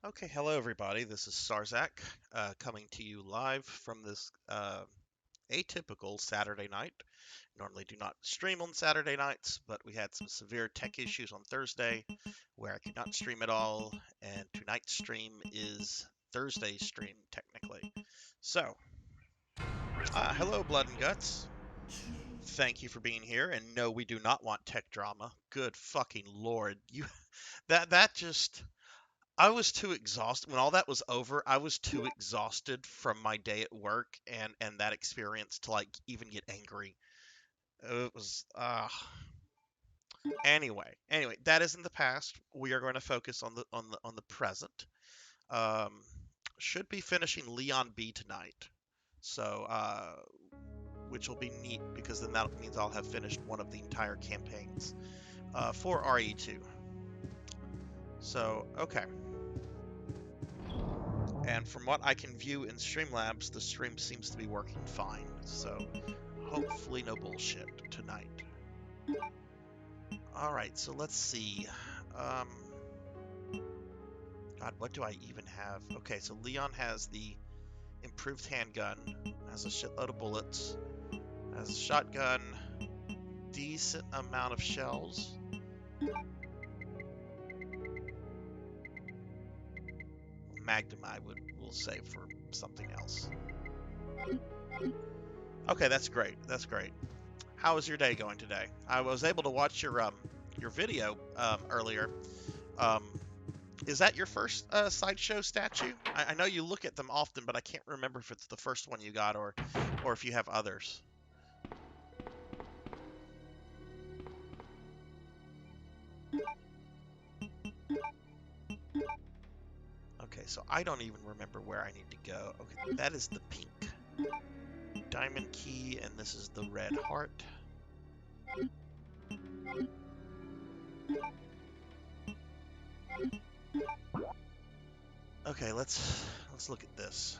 Okay, hello everybody. This is Sarzac coming to you live from this atypical Saturday night. Normally do not stream on Saturday nights, but we had some severe tech issues on Thursday where I could not stream at all, and tonight's stream is Thursday's stream technically. So, hello Blood and Guts. Thank you for being here. And no, we do not want tech drama. Good fucking lord, you that just I was too exhausted when all that was over. I was too exhausted from my day at work and that experience to like even get angry. It was anyway, that is in the past. We are going to focus on the present. Um, should be finishing Leon B tonight. So which will be neat because then that means I'll have finished one of the entire campaigns for RE2. So, okay. And from what I can view in Streamlabs, the stream seems to be working fine. So hopefully no bullshit tonight. Alright, so let's see. Um, God, what do I even have? Okay, so Leon has the improved handgun, has a shitload of bullets, has a shotgun, decent amount of shells. Magnum I will save for something else. Okay, that's great. That's great. How is your day going today? I was able to watch your video earlier. Um, is that your first sideshow statue? I know you look at them often, but I can't remember if it's the first one you got or if you have others. Okay, so I don't even remember where I need to go. Okay, that is the pink diamond key, and this is the red heart. Okay, let's look at this.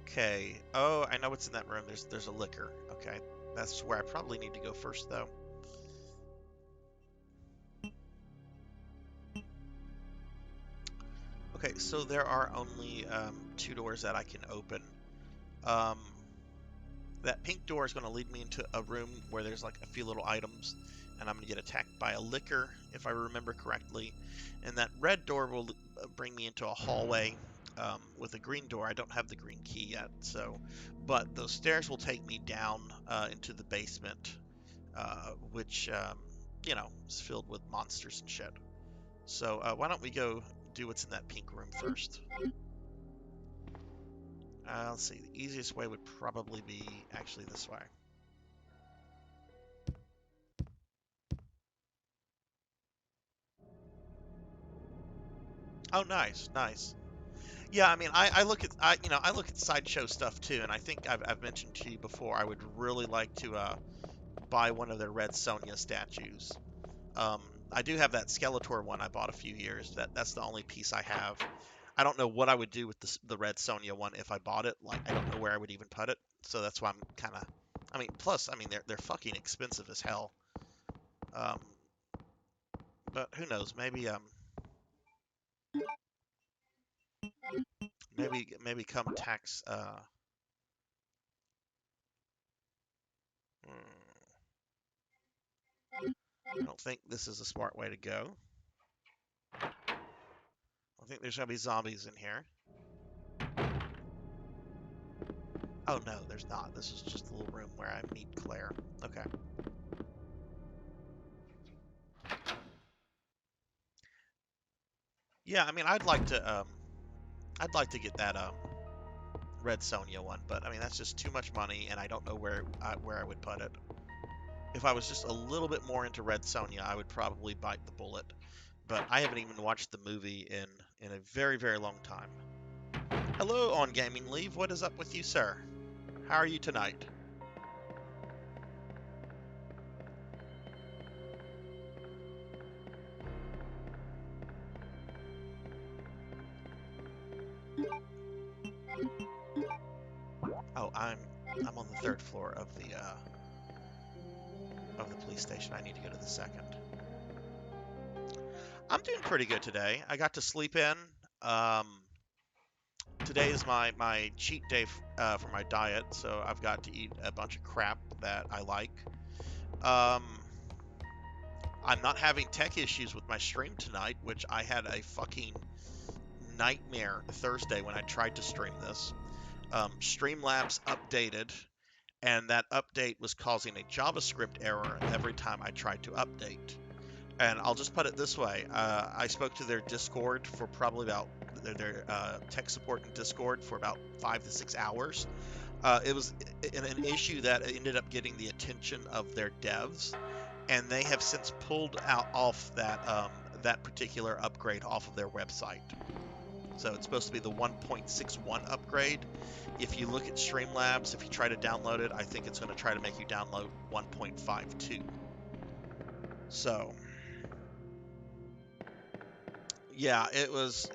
Okay. Oh, I know what's in that room. There's a liquor. Okay, that's where I probably need to go first, though. Okay, so there are only two doors that I can open. Um, that pink door is going to lead me into a room where there's like a few little items, and I'm going to get attacked by a licker, if I remember correctly. And that red door will bring me into a hallway with a green door. I don't have the green key yet, so, but those stairs will take me down into the basement, which, you know, is filled with monsters and shit. So why don't we go do what's in that pink room first? Let's see. The easiest way would probably be actually this way. Oh, nice, nice. Yeah, I mean, I look at I look at sideshow stuff too, and I think I've mentioned to you before. I would really like to buy one of their Red Sonja statues. Um, I do have that Skeletor one I bought a few years. That's the only piece I have. I don't know what I would do with the Red Sonja one if I bought it. Like, I don't know where I would even put it. So that's why I'm kind of. I mean, plus, I mean, they're fucking expensive as hell. Um, but who knows? Maybe come tax. I don't think this is a smart way to go. I think there's gonna be zombies in here. Oh no, there's not. This is just a little room where I meet Claire. Okay. Yeah, I mean, I'd like to get that Red Sonja one, but I mean that's just too much money, and I don't know where I would put it. If I was just a little bit more into Red Sonja, I would probably bite the bullet. But I haven't even watched the movie in a very very long time. Hello, on Gaming Leave. What is up with you, sir? How are you tonight? Oh, I'm on the third floor of the police station. I need to go to the second. I'm doing pretty good today. I got to sleep in. Um, Today is my cheat day for my diet, so I've got to eat a bunch of crap that I like. Um, I'm not having tech issues with my stream tonight, which I had a fucking nightmare Thursday when I tried to stream this. Streamlabs updated, and that update was causing a JavaScript error every time I tried to update. And I'll just put it this way: I spoke to their Discord for probably about their tech support in Discord for about 5 to 6 hours. It was an issue that ended up getting the attention of their devs, and they have since pulled out off that particular upgrade off of their website. So it's supposed to be the 1.61 upgrade. If you look at Streamlabs, if you try to download it, I think it's going to try to make you download 1.52. So yeah, it was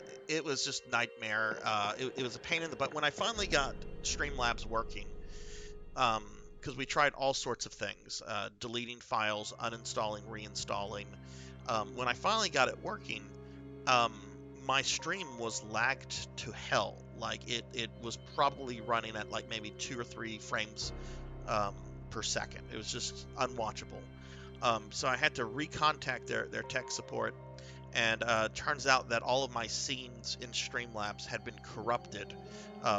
just nightmare. It was a pain in the butt when I finally got Streamlabs working. Because we tried all sorts of things, deleting files, uninstalling, reinstalling. When I finally got it working, um, my stream was lagged to hell. Like it was probably running at like maybe 2 or 3 frames um, per second. It was just unwatchable. So I had to recontact their tech support, and turns out that all of my scenes in Streamlabs had been corrupted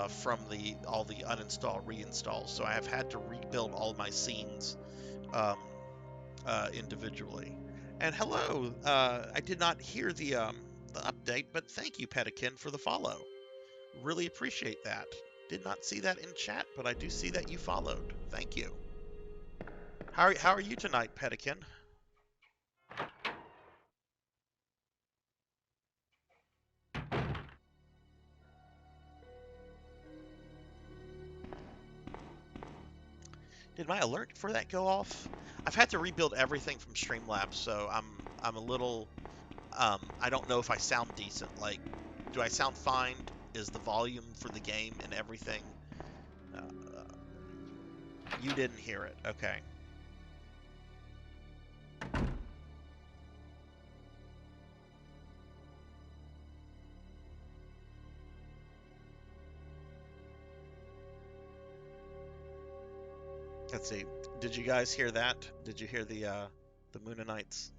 from all the uninstall reinstalls. So I have had to rebuild all of my scenes um, individually. And hello, I did not hear the update, but thank you, Pedikin, for the follow. Really appreciate that. Did not see that in chat, but I do see that you followed. Thank you. How are you tonight, Pedikin? Did my alert for that go off? I've had to rebuild everything from Streamlabs, so I'm a little I don't know if I sound decent. Like, do I sound fine? Is the volume for the game and everything? Uh, you didn't hear it. Okay. Let's see. Did you guys hear that? Did you hear the Moonanites?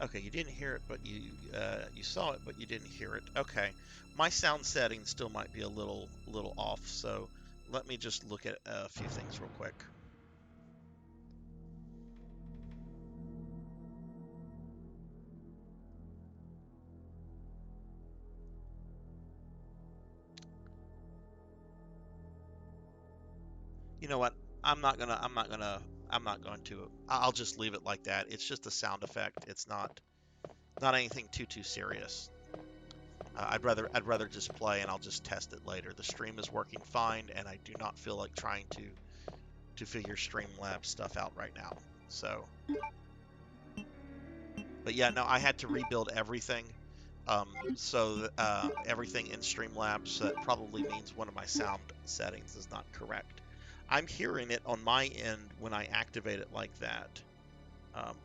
Okay, you didn't hear it, but you saw it, but you didn't hear it. Okay, my sound setting still might be a little off, so let me just look at a few things real quick. You know what? I'm not going to. I'll just leave it like that. It's just a sound effect. It's not anything too serious. I'd rather just play and I'll just test it later. The stream is working fine, and I do not feel like trying to figure Streamlabs stuff out right now. So, but yeah, no, I had to rebuild everything. So everything in Streamlabs, so that probably means one of my sound settings is not correct. I'm hearing it on my end when I activate it like that.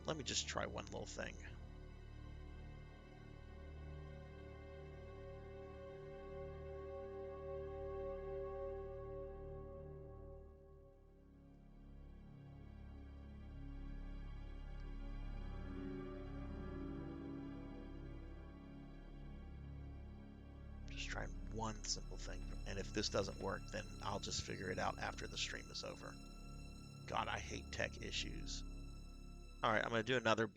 Let me just try one little thing. Just trying one simple thing. And if this doesn't work, then I'll just figure it out after the stream is over. God, I hate tech issues. All right, I'm gonna do another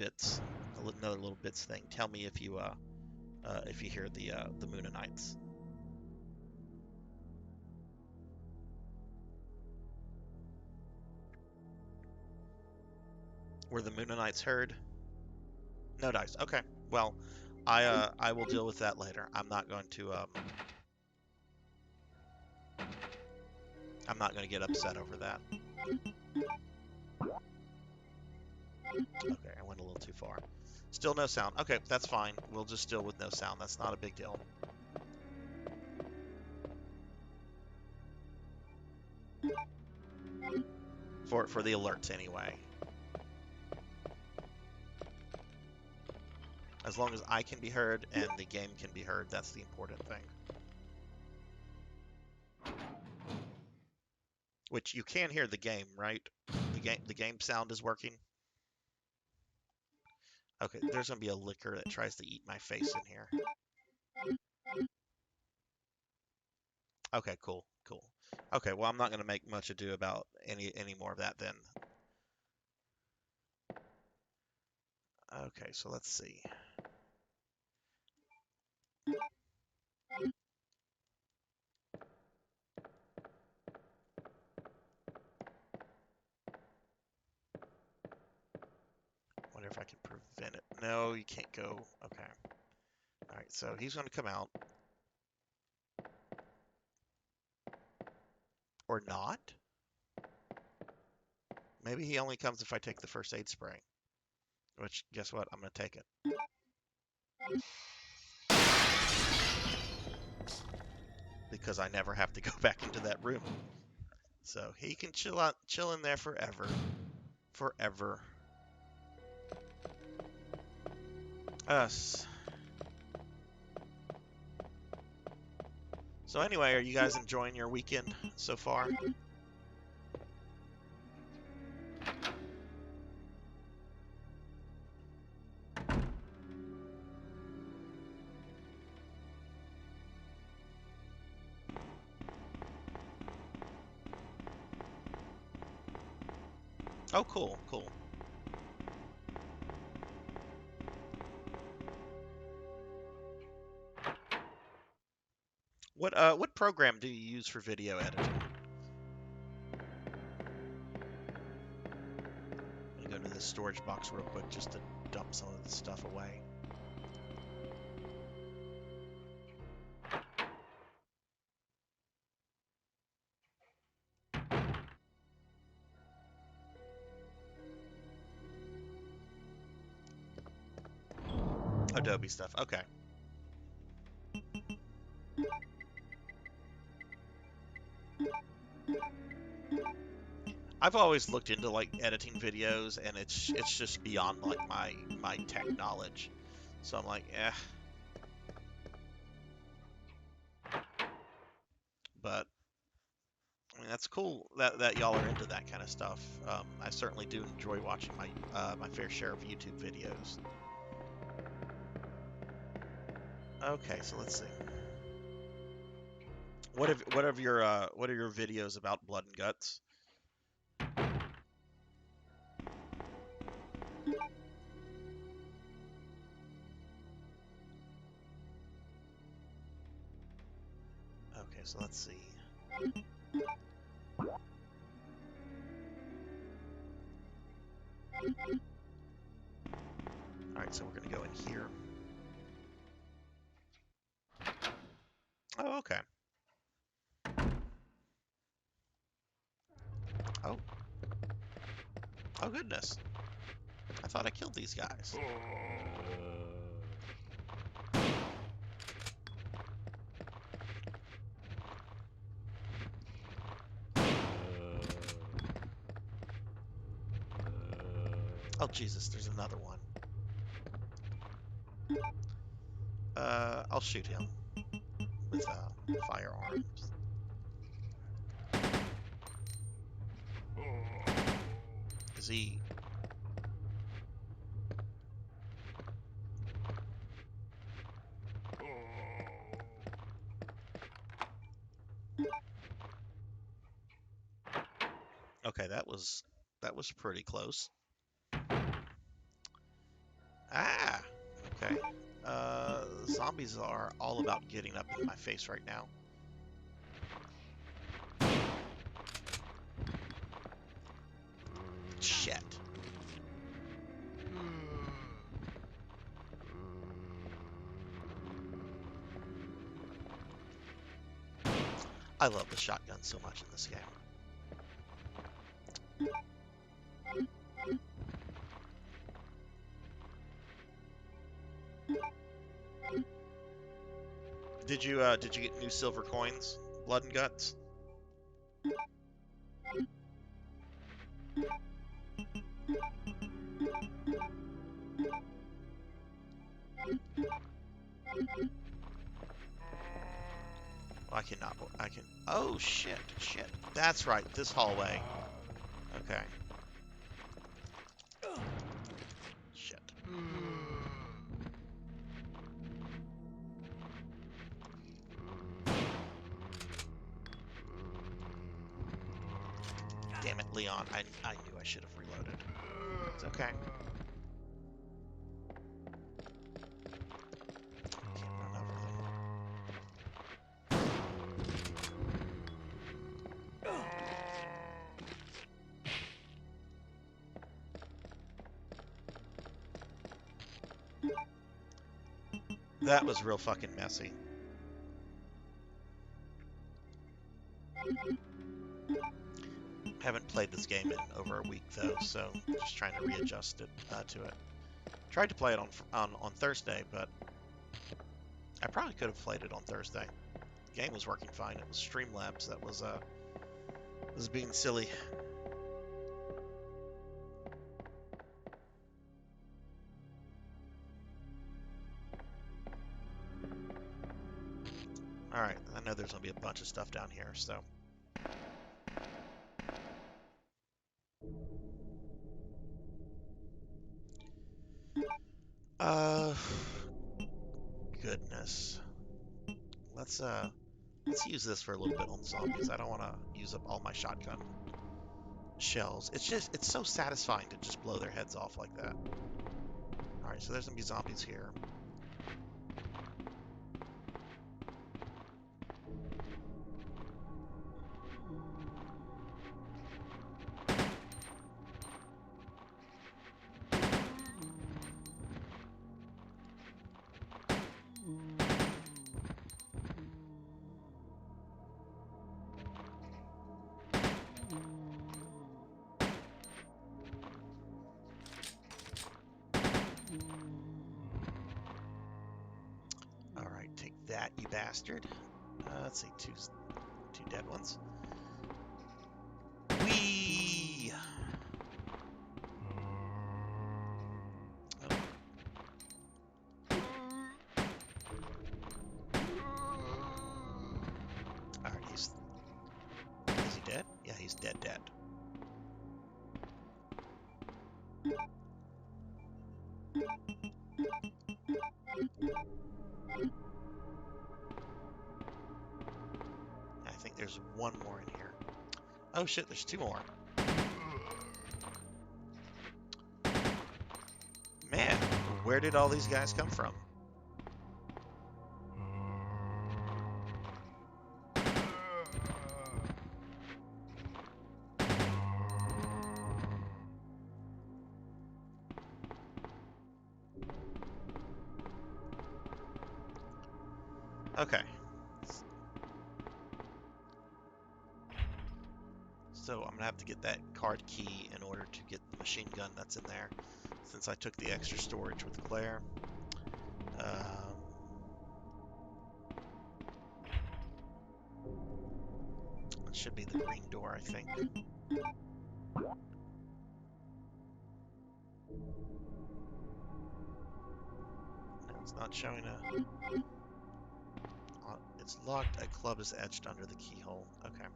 little bits thing. Tell me if you hear the Moonanites. Were the Moonanites heard? No dice. Okay. Well, I will deal with that later. I'm not going to get upset over that. Okay, I went a little too far. Still no sound. Okay, that's fine. We'll just deal with no sound. That's not a big deal. For the alerts anyway. As long as I can be heard and the game can be heard, that's the important thing. Which you can hear the game, right? The game sound is working. Okay, there's gonna be a licker that tries to eat my face in here. Okay, cool. Okay, well, I'm not gonna make much ado about any more of that then. Okay, so let's see. Wonder if I can prevent it. No, you can't go. Okay. All right, so he's gonna come out. Or not? Maybe he only comes if I take the first aid spray. Which, guess what? I'm gonna take it. Because I never have to go back into that room. So he can chill in there forever. Forever. Us. So anyway, are you guys enjoying your weekend so far? Oh, cool. What program do you use for video editing? I'm gonna go to this storage box real quick just to dump some of this stuff away. Adobe stuff. Okay. I've always looked into like editing videos, and it's just beyond like my tech knowledge. So I'm like, eh. But I mean, that's cool that y'all are into that kind of stuff. I certainly do enjoy watching my fair share of YouTube videos. Okay, so let's see. What are your videos about blood and guts? Okay, so let's see. All right, so we're gonna go in here. Oh, okay. Oh. Oh goodness. I thought I killed these guys. Oh Jesus, there's another one. I'll shoot him with firearms. Is he? Okay, that was pretty close. Ah, okay. Zombies are all about getting up in my face right now. Shit. I love the shotgun so much in this game. Did you get new silver coins, blood and guts? I cannot. I can. Oh shit! Shit. That's right. This hallway. Okay. Shit. Damn it, Leon. I knew I should have reloaded. It's okay. Can't run over them. That was real fucking messy. Haven't played this game in over a week though, so just trying to readjust it to it. Tried to play it on Thursday, but I probably could have played it on Thursday. The game was working fine. It was Streamlabs that was being silly. All right, I know there's gonna be a bunch of stuff down here, so. Goodness. Let's use this for a little bit on zombies. I don't want to use up all my shotgun shells. It's so satisfying to just blow their heads off like that. All right, so there's gonna be zombies here. That, you bastard. Let's see, two dead ones. Whee! Oh. Alright, is he dead? Yeah, he's dead. I think there's one more in here. Oh shit, there's two more. Man, where did all these guys come from? Okay. So I'm gonna have to get that card key in order to get the machine gun that's in there, since I took the extra storage with Claire. It should be the green door, I think. No, it's not showing a... It's locked. A club is etched under the keyhole. Okay.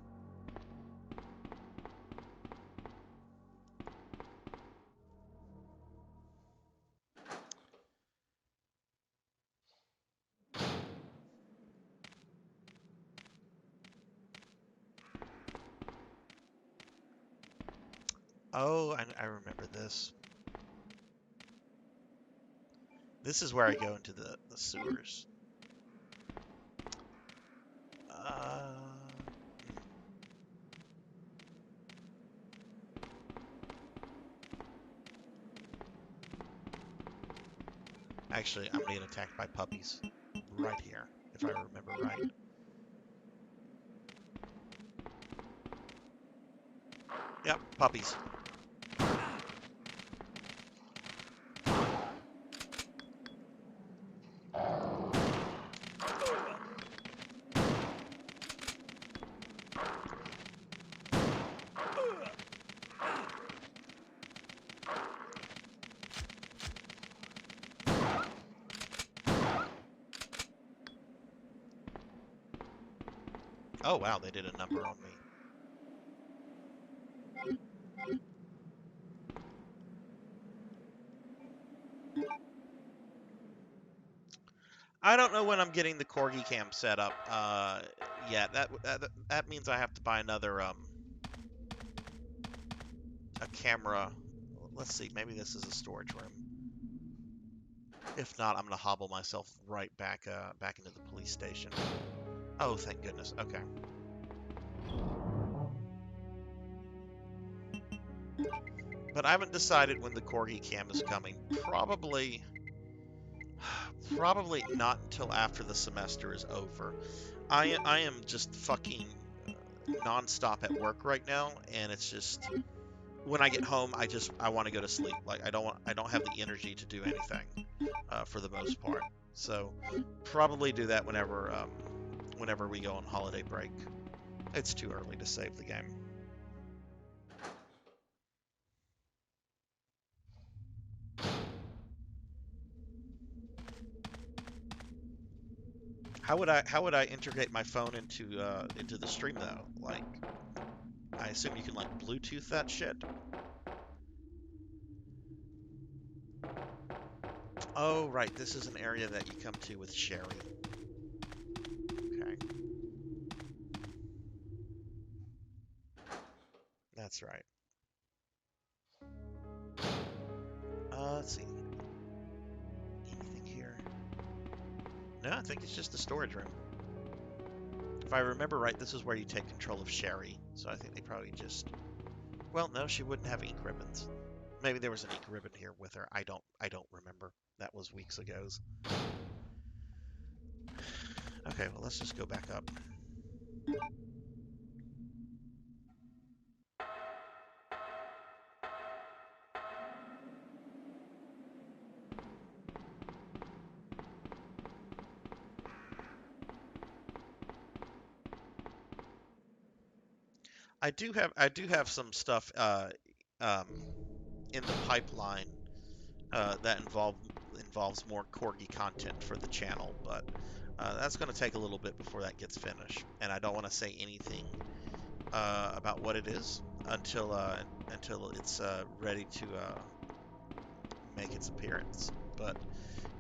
Oh, I remember this. This is where I go into the sewers. Actually, I'm being attacked by puppies right here, if I remember right. Yep, puppies. Oh, wow, they did a number on me. I don't know when I'm getting the Corgi cam set up. Yeah, that means I have to buy another a camera. Let's see, maybe this is a storage room. If not, I'm gonna hobble myself right back into the police station. Oh, thank goodness. Okay. But I haven't decided when the Corgi cam is coming. Probably not until after the semester is over. I am just fucking nonstop at work right now, and it's just when I get home, I want to go to sleep. Like I don't have the energy to do anything for the most part. So probably do that whenever we go on holiday break. It's too early to save the game. How would I integrate my phone into the stream though? Like I assume you can like Bluetooth that shit. Oh right, this is an area that you come to with Sherry. Okay, that's right. Let's see. Anything here? No, I think it's just the storage room. If I remember right, this is where you take control of Sherry. So I think they probably just... Well, no, she wouldn't have ink ribbons. Maybe there was an ink ribbon here with her. I don't remember. That was weeks ago. Okay, well, let's just go back up. I do have some stuff um, in the pipeline that involves more Corgi content for the channel, but that's going to take a little bit before that gets finished, and I don't want to say anything about what it is until it's ready to make its appearance. But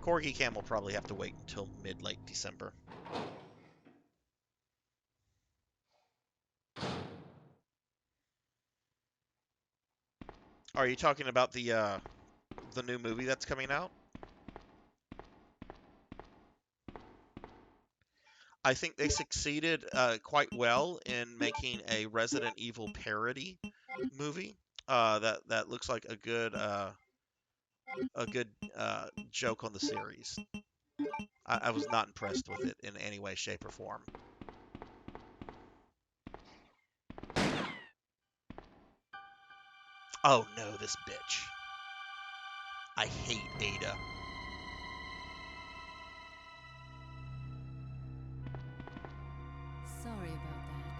Corgi Cam will probably have to wait until mid-late December. Are you talking about the new movie that's coming out? I think they succeeded quite well in making a Resident Evil parody movie. That looks like a good joke on the series. I was not impressed with it in any way, shape, or form. Oh no, this bitch. I hate Ada. Sorry about that.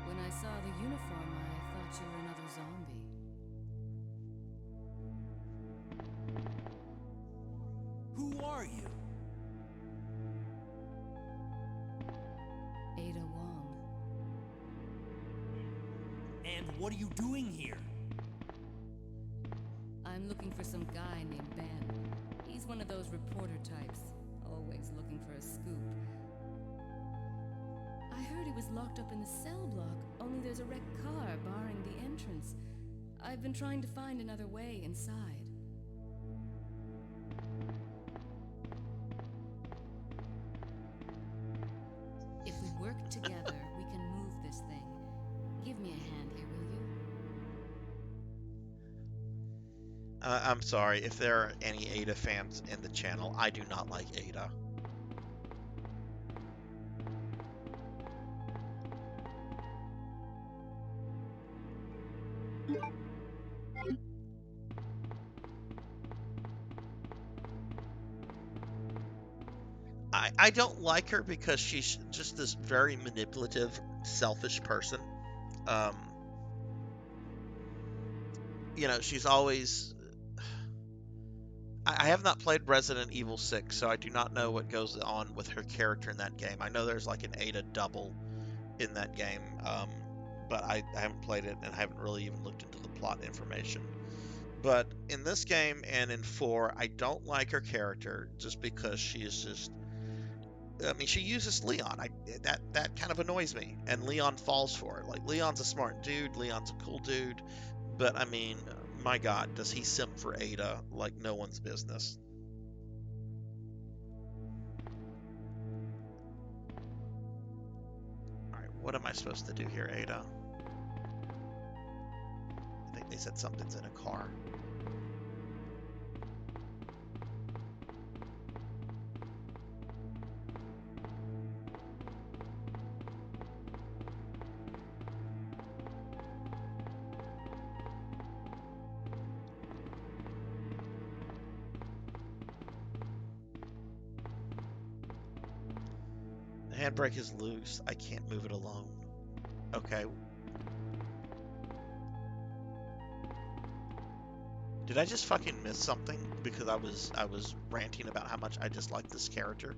When I saw the uniform, I thought you were another zombie. Who are you? Ada Wong. And what are you doing here? I'm looking for some guy named Ben. He's one of those reporter types, always looking for a scoop. I heard he was locked up in the cell block, only there's a wrecked car barring the entrance. I've been trying to find another way inside. If we work together, we can move this thing. Give me a hand here, will you? I'm sorry if there are any Ada fans in the channel. I do not like Ada. I don't like her because she's just this very manipulative, selfish person. Um, she's always. I have not played Resident Evil 6, so I do not know what goes on with her character in that game. I know there's like an Ada double in that game, but I haven't played it and I haven't really even looked into the plot information. But in this game and in 4, I don't like her character just because she is just. I mean, she uses Leon. That kind of annoys me, and Leon falls for it. Like Leon's a smart dude, Leon's a cool dude, but I mean, my God, does he simp for Ada like no one's business? All right, what am I supposed to do here, Ada? I think they said something's in a car. The handbrake is loose. I can't move it alone. Okay. Did I just fucking miss something because I was ranting about how much I dislike this character?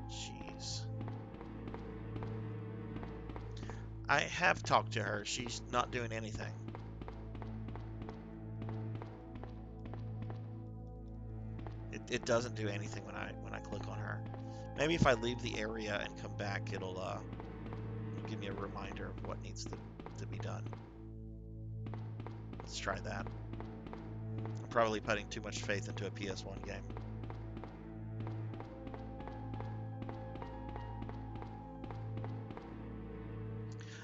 Jeez. I have talked to her. She's not doing anything. It doesn't do anything when I click on her. Maybe if I leave the area and come back, it'll give me a reminder of what needs to be done. Let's try that. I'm probably putting too much faith into a PS1 game.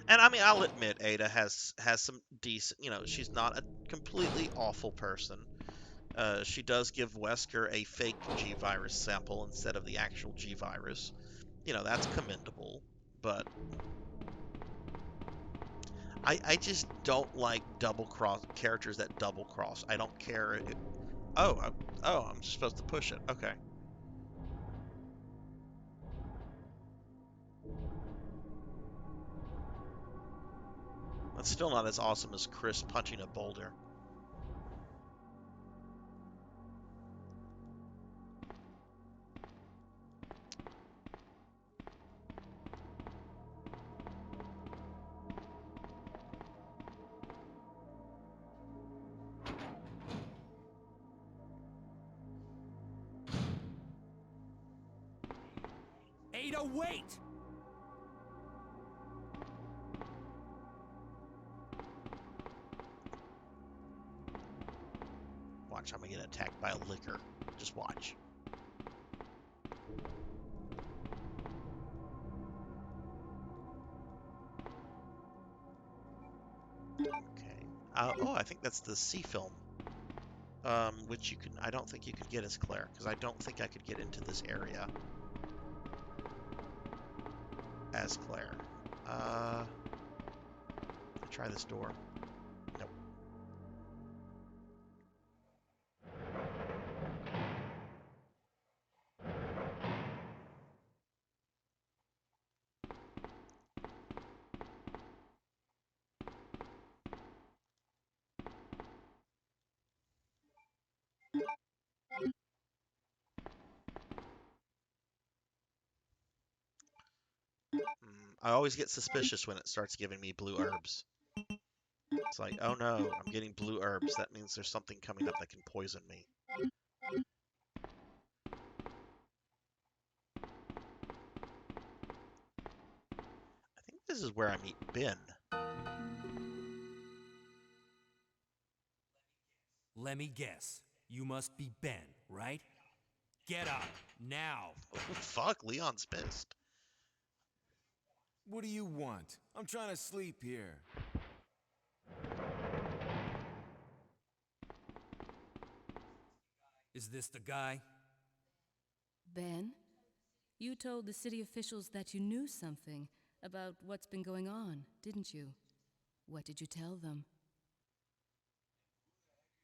And I mean, I'll admit Ada has some decent, she's not a completely awful person. She does give Wesker a fake G virus sample instead of the actual G virus. That's commendable, but I just don't like double cross characters that double cross. I don't care. Oh, I'm just supposed to push it. Okay. That's still not as awesome as Chris punching a boulder. Ada, wait! Watch, I'm gonna get attacked by a licker. Just watch. Okay. Oh, I think that's the C film. Which I don't think you could get as Claire, because I don't think I could get into this area as Claire. Try this door. Nope. I always get suspicious when it starts giving me blue herbs. It's like, oh no, I'm getting blue herbs. That means there's something coming up that can poison me. I think this is where I meet Ben. Let me guess. You must be Ben, right? Get up, now! Oh, fuck, Leon's pissed. What do you want? I'm trying to sleep here. Is this the guy? Ben, you told the city officials that you knew something about what's been going on, didn't you? What did you tell them?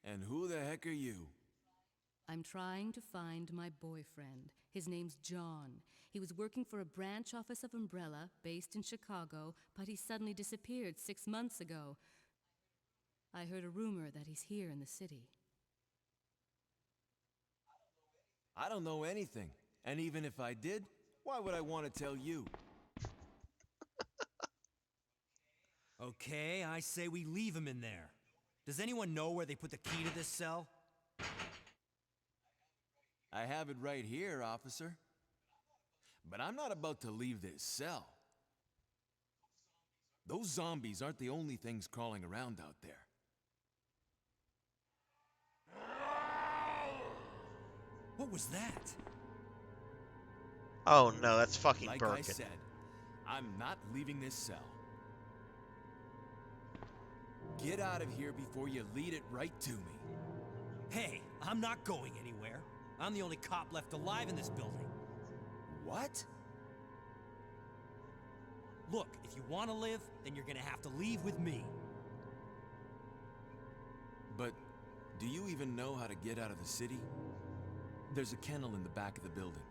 And who the heck are you? I'm trying to find my boyfriend. His name's John. He was working for a branch office of Umbrella based in Chicago, but he suddenly disappeared 6 months ago. I heard a rumor that he's here in the city. I don't know anything. And even if I did, why would I want to tell you? Okay, I say we leave him in there. Does anyone know where they put the key to this cell? I have it right here, officer. But I'm not about to leave this cell. Those zombies aren't the only things crawling around out there. What was that? Oh no, that's fucking Like I Birkin. said, I'm not leaving this cell. Get out of here before you lead it right to me. Hey, I'm not going anywhere. I'm the only cop left alive in this building. What? Look, if you want to live, then you're gonna have to leave with me. But do you even know how to get out of the city? There's a kennel in the back of the building.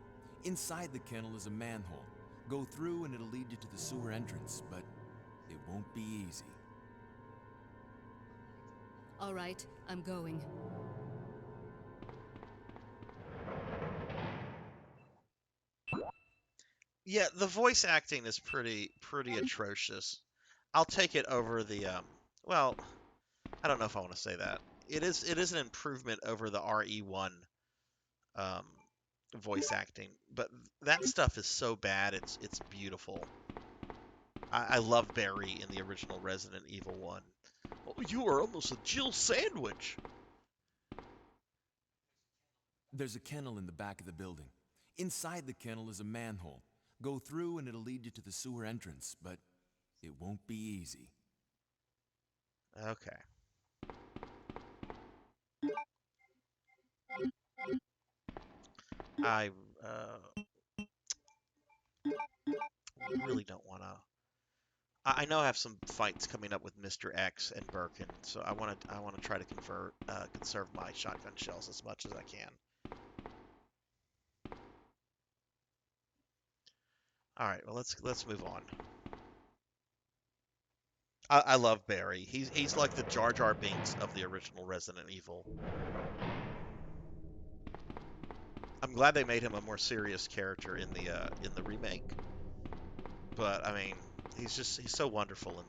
Inside the kennel is a manhole. Go through and it'll lead you to the sewer entrance, but it won't be easy. All right, I'm going. Yeah, the voice acting is pretty atrocious. I'll take it over the well, I don't know if I want to say that. It is an improvement over the RE1 um voice acting, but that stuff is so bad it's beautiful. I love Barry in the original Resident Evil 1. Oh, you are almost a Jill sandwich. There's a kennel in the back of the building. Inside the kennel is a manhole. Go through and it'll lead you to the sewer entrance, but it won't be easy. Okay. I really don't want to. I know I have some fights coming up with Mr. X and Birkin, so I want to try to conserve my shotgun shells as much as I can. All right, well let's move on. I love Barry. He's like the Jar Jar Binks of the original Resident Evil. I'm glad they made him a more serious character in the remake, but I mean he's so wonderful in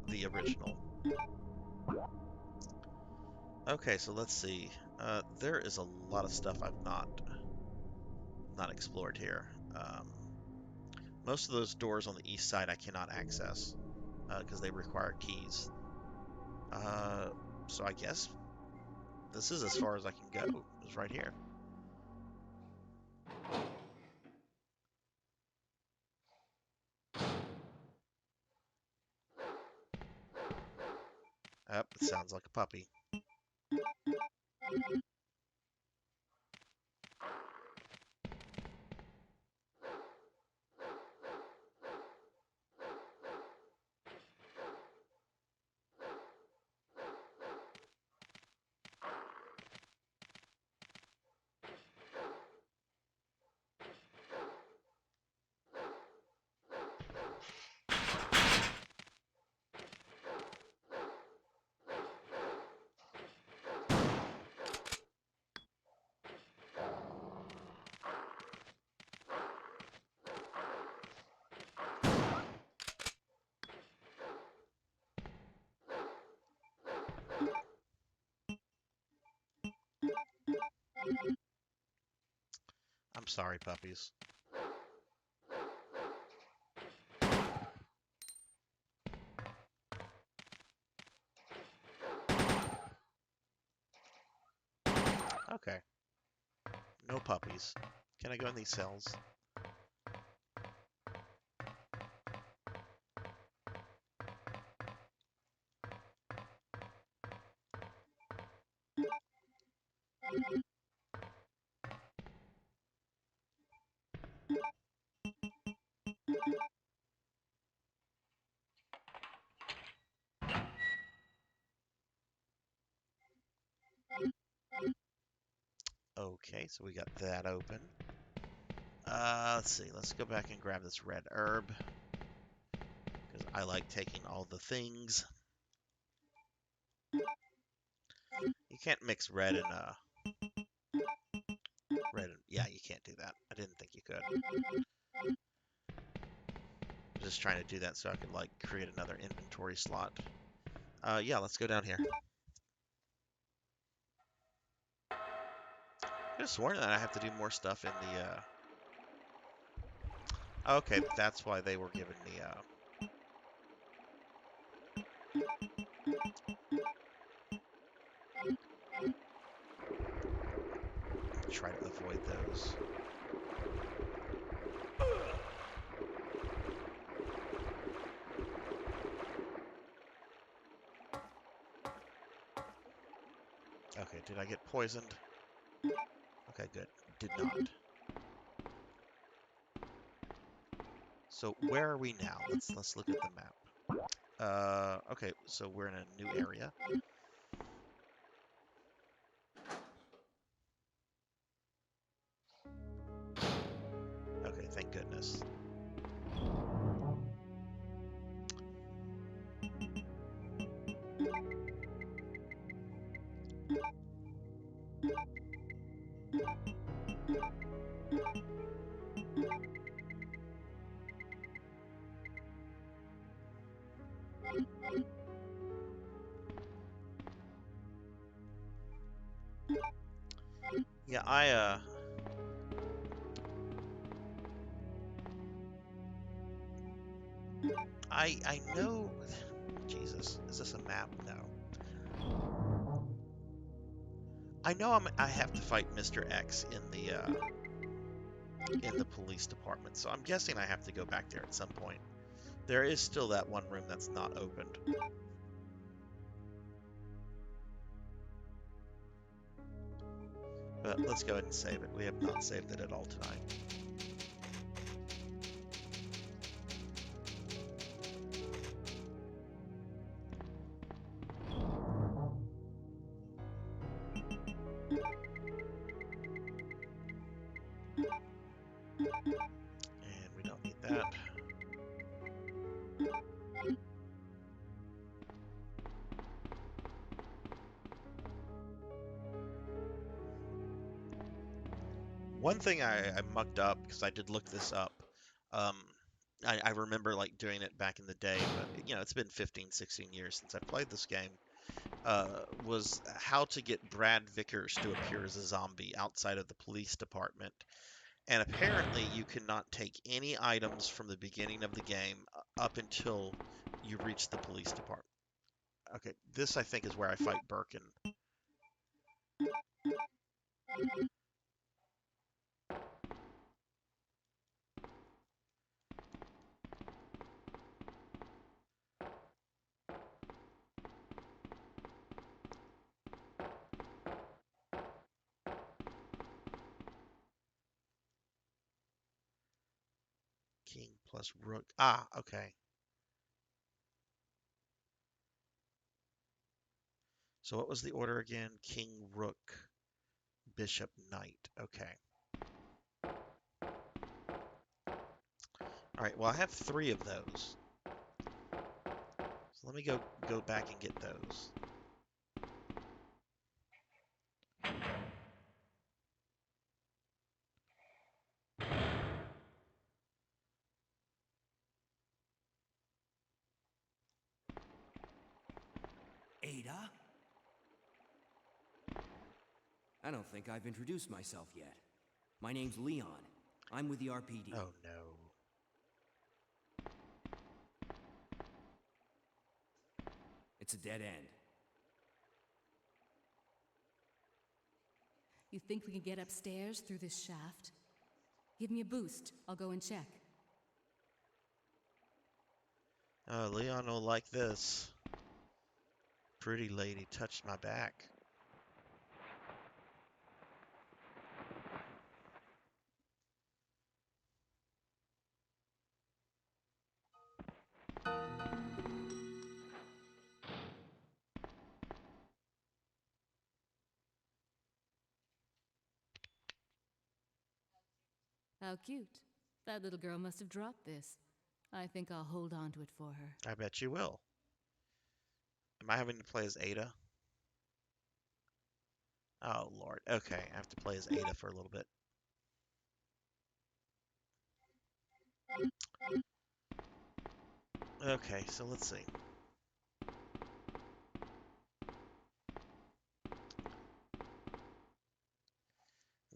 the original. Okay, so let's see. There is a lot of stuff I've not explored here. Most of those doors on the east side I cannot access because they require keys. Uh, so I guess this is as far as I can go. Is right here. Yep, it sounds like a puppy. I'm sorry, puppies. Okay, no puppies. Can I go in these cells? Okay, so we got that open. Let's see. Let's go back and grab this red herb because I like taking all the things. You can't mix red and Yeah, you can't do that. I didn't think you could. I'm just trying to do that so I could like create another inventory slot. Yeah, let's go down here. I could have sworn that I have to do more stuff in the. Okay, that's why they were giving me. Try to avoid those. Okay, did I get poisoned? Okay, good. Did not. So where are we now? Let's look at the map. Okay, so we're in a new area. Okay, thank goodness. Yeah, I know. Jesus, is this a map? No. I know I have to fight Mr. X in the police department, so I'm guessing I have to go back there at some point. There is still that one room that's not opened. But let's go ahead and save it. We have not saved it at all tonight. And we don't need that. One thing I mucked up, because I did look this up. Um, I remember like doing it back in the day, but you know, it's been 15, 16 years since I played this game. Was how to get Brad Vickers to appear as a zombie outside of the police department. And apparently, you cannot take any items from the beginning of the game up until you reach the police department. Okay, this I think is where I fight Birkin. King plus rook. Ah, okay. So what was the order again? King, rook, bishop, knight. Okay. All right. Well, I have three of those. So let me go back and get those. Ada? I don't think I've introduced myself yet. My name's Leon. I'm with the RPD. Oh no. It's a dead end. You think we can get upstairs through this shaft? Give me a boost. I'll go and check. Leon will like this. Pretty lady touched my back. How cute. That little girl must have dropped this. I think I'll hold on to it for her. I bet you will. Am I having to play as Ada? Oh Lord. Okay, I have to play as Ada for a little bit. Okay, so let's see.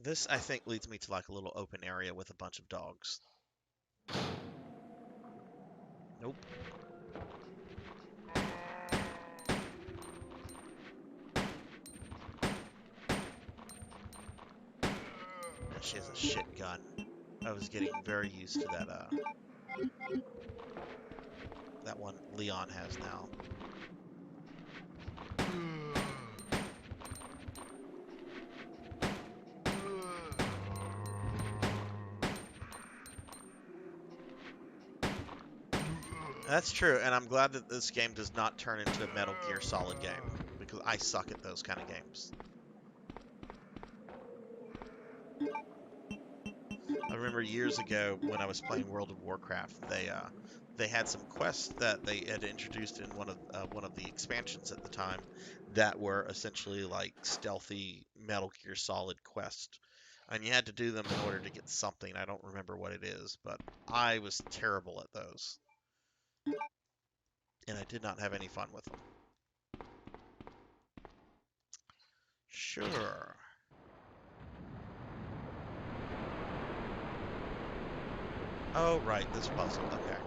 This, I think, leads me to like a little open area with a bunch of dogs. Nope. And she has a shit gun. I was getting very used to that one Leon has now. That's true, and I'm glad that this game does not turn into a Metal Gear Solid game, because I suck at those kind of games. I remember years ago when I was playing World of Warcraft, they had some quests that they had introduced in one of the expansions at the time that were essentially like stealthy Metal Gear Solid quests, and you had to do them in order to get something. I don't remember what it is, but I was terrible at those, and I did not have any fun with them. Sure. Oh, right, this puzzle. Okay.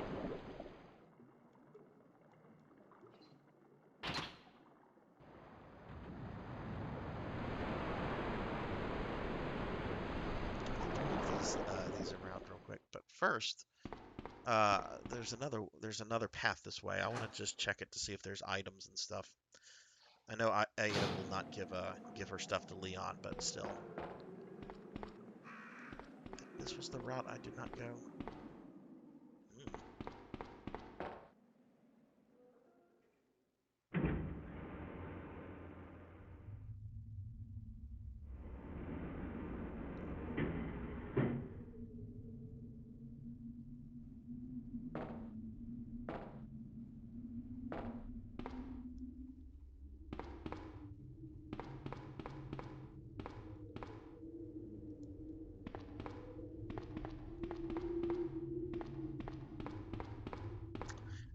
Move these around real quick, but first, there's another path this way. I want to just check it to see if there's items and stuff. I know Ada will not give her stuff to Leon, but still, this was the route I did not go. Hmm.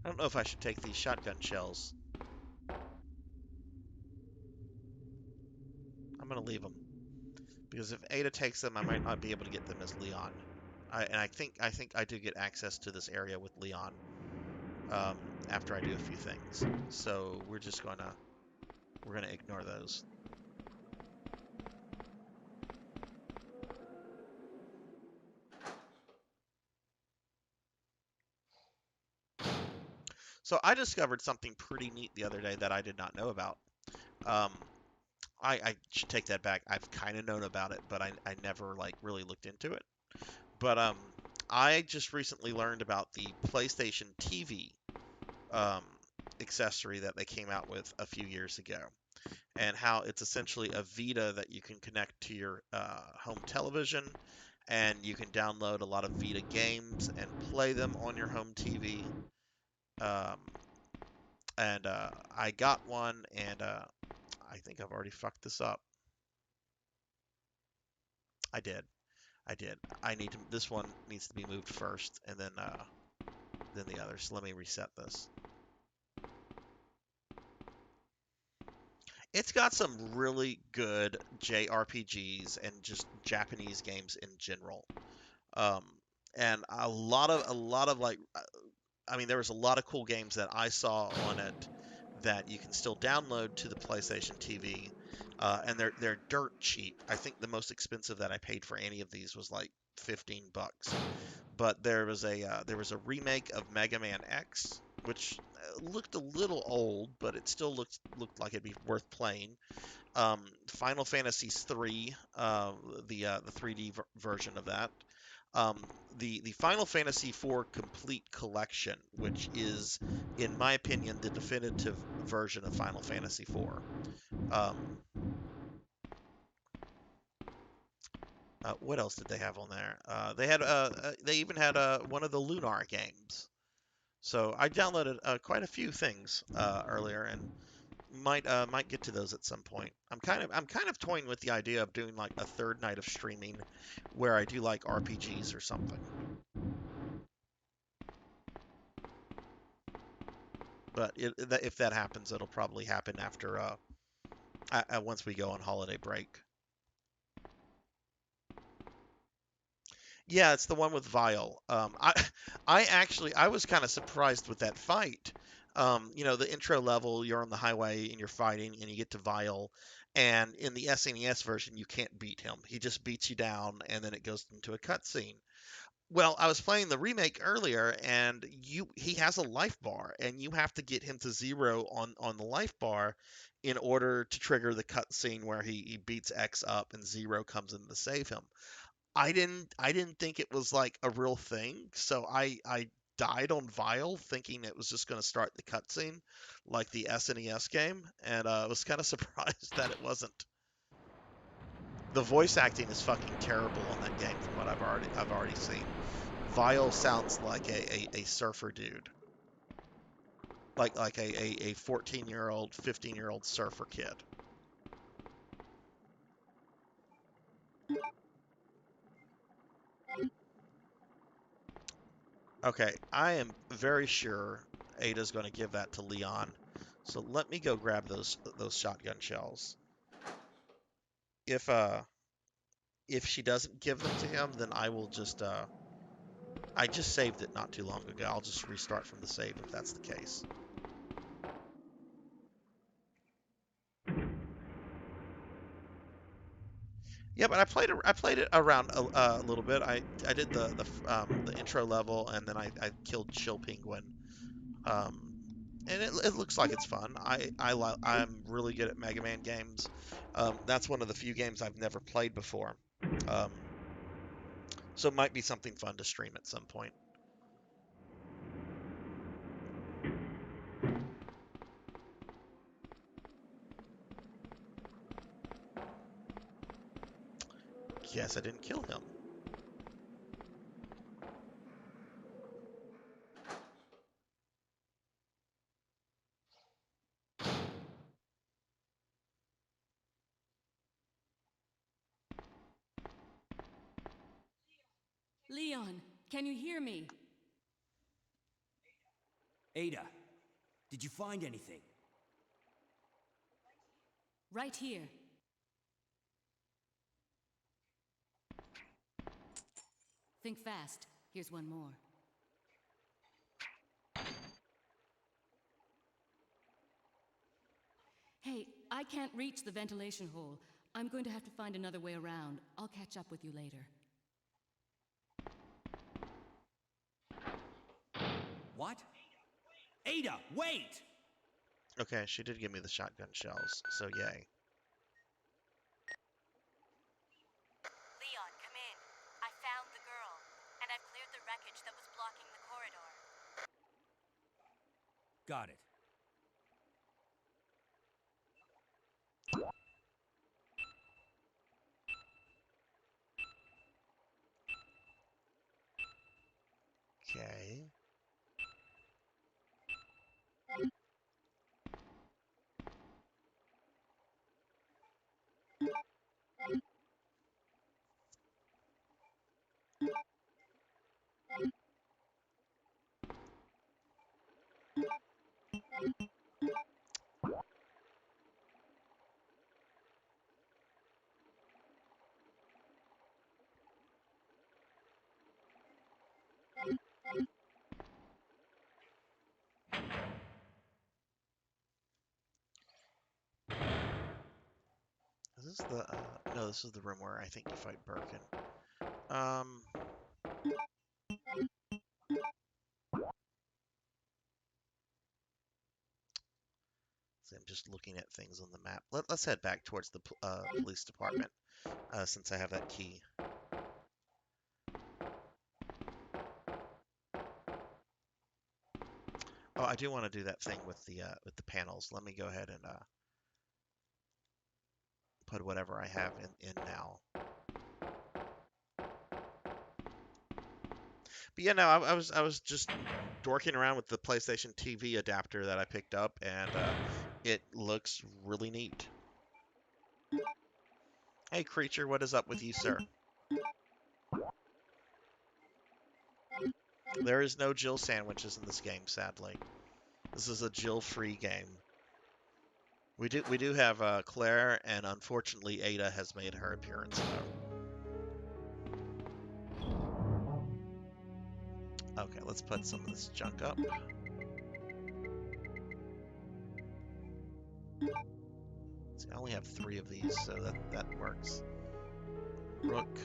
I don't know if I should take these shotgun shells. I'm gonna leave them because if Ada takes them, I might not be able to get them as Leon. I think I do get access to this area with Leon um, after I do a few things. So we're gonna ignore those. So I discovered something pretty neat the other day that I did not know about. Um, I should take that back. I've kind of known about it, but I never like really looked into it. But I just recently learned about the PlayStation TV um, accessory that they came out with a few years ago, and how it's essentially a Vita that you can connect to your home television, and you can download a lot of Vita games and play them on your home TV. Um, and I got one, and I think I've already fucked this up. I did. I did. I need to. This one needs to be moved first, and then the others. So let me reset this. It's got some really good JRPGs and just Japanese games in general. Um, and a lot of like, I mean, there was a lot of cool games that I saw on it that you can still download to the PlayStation TV, and they're dirt cheap. I think the most expensive that I paid for any of these was like $15. But there was a remake of Mega Man X, which looked a little old, but it still looked like it'd be worth playing. Final Fantasy 3, the 3D version of that. The Final Fantasy 4 Complete Collection, which is, in my opinion, the definitive version of Final Fantasy 4. Um, what else did they have on there? They even had one of the Lunar games. So I downloaded quite a few things earlier, and might get to those at some point. I'm kind of toying with the idea of doing like a third night of streaming where I do like RPGs or something. But if that happens, it'll probably happen after once we go on holiday break. Yeah, it's the one with Vile. I was kind of surprised with that fight. The intro level, you're on the highway and you're fighting, and you get to Vile, and in the SNES version, you can't beat him. He just beats you down, and then it goes into a cutscene. Well, I was playing the remake earlier, and he has a life bar, and you have to get him to zero on the life bar in order to trigger the cutscene where he beats X up and Zero comes in to save him. I didn't think it was like a real thing, so I died on Vile thinking it was just going to start the cutscene like the SNES game, and I was kind of surprised that it wasn't. The voice acting is fucking terrible on that game from what I've already seen. Vile sounds like a surfer dude, like a 14-year-old, 15-year-old surfer kid. Okay, I am very sure Ada's going to give that to Leon. So let me go grab those shotgun shells. If if she doesn't give them to him, then I will just I just saved it not too long ago. I'll just restart from the save if that's the case. Yeah, but I played it around a little bit. I did the intro level, and then I killed Chill Penguin. Um, and it looks like it's fun. I'm really good at Mega Man games. That's one of the few games I've never played before. Um, so it might be something fun to stream at some point. Guess I didn't kill him. Leon, can you hear me? Ada, did you find anything? Right here. Think fast. Here's one more. Hey, I can't reach the ventilation hole. I'm going to have to find another way around. I'll catch up with you later. What? Ada, wait! Okay, she did give me the shotgun shells, so yay. Leon, come in. I found the girl, and I've cleared the wreckage that was blocking the corridor. Got it. Okay. Is this the no, this is the room where I think you fight Birkin. Um so I'm just looking at things on the map. Let's head back towards the police department since I have that key. Oh, I do want to do that thing with the panels. Let me go ahead and put whatever I have in now. But yeah, no, I was just dorking around with the PlayStation TV adapter that I picked up, and it looks really neat. Hey, creature, what is up with you, sir? There is no Jill sandwiches in this game, sadly. This is a Jill-free game. We do have Claire, and unfortunately Ada has made her appearance though. Okay, let's put some of this junk up. See, I only have 3 of these, so that works. Rook,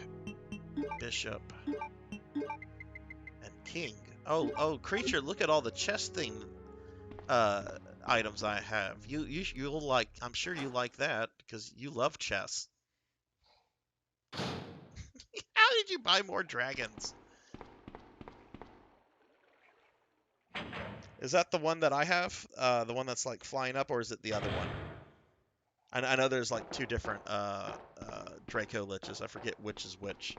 bishop, and king. Oh, creature! Look at all the chess thing items I have. You'll like. I'm sure you like that because you love chess. How did you buy more dragons? Is that the one that I have? The one that's like flying up, or is it the other one? I know there's like 2 different Draco Liches. I forget which is which.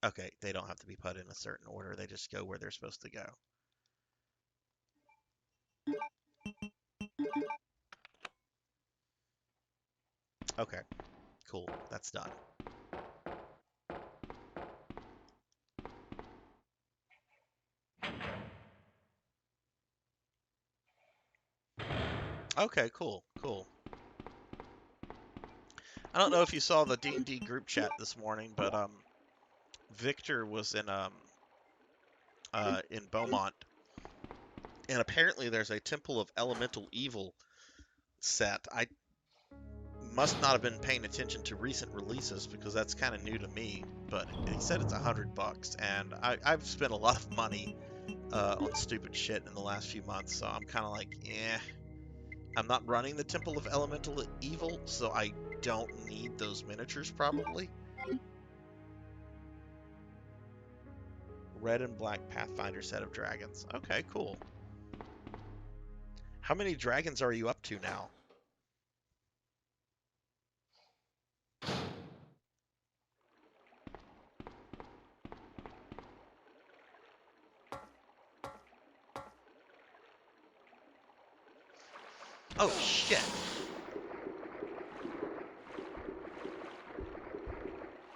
Okay, they don't have to be put in a certain order. They just go where they're supposed to go. Okay, cool. That's done. Okay, cool. I don't know if you saw the D&D group chat this morning, but Victor was in Beaumont, and apparently there's a Temple of Elemental Evil set. I must not have been paying attention to recent releases because that's kind of new to me, but he said it's $100, and I've spent a lot of money on stupid shit in the last few months, so I'm kind of like, eh. I'm not running the Temple of Elemental Evil, so I don't need those miniatures probably. Red and black Pathfinder set of dragons. Okay, cool. How many dragons are you up to now? Oh, shit.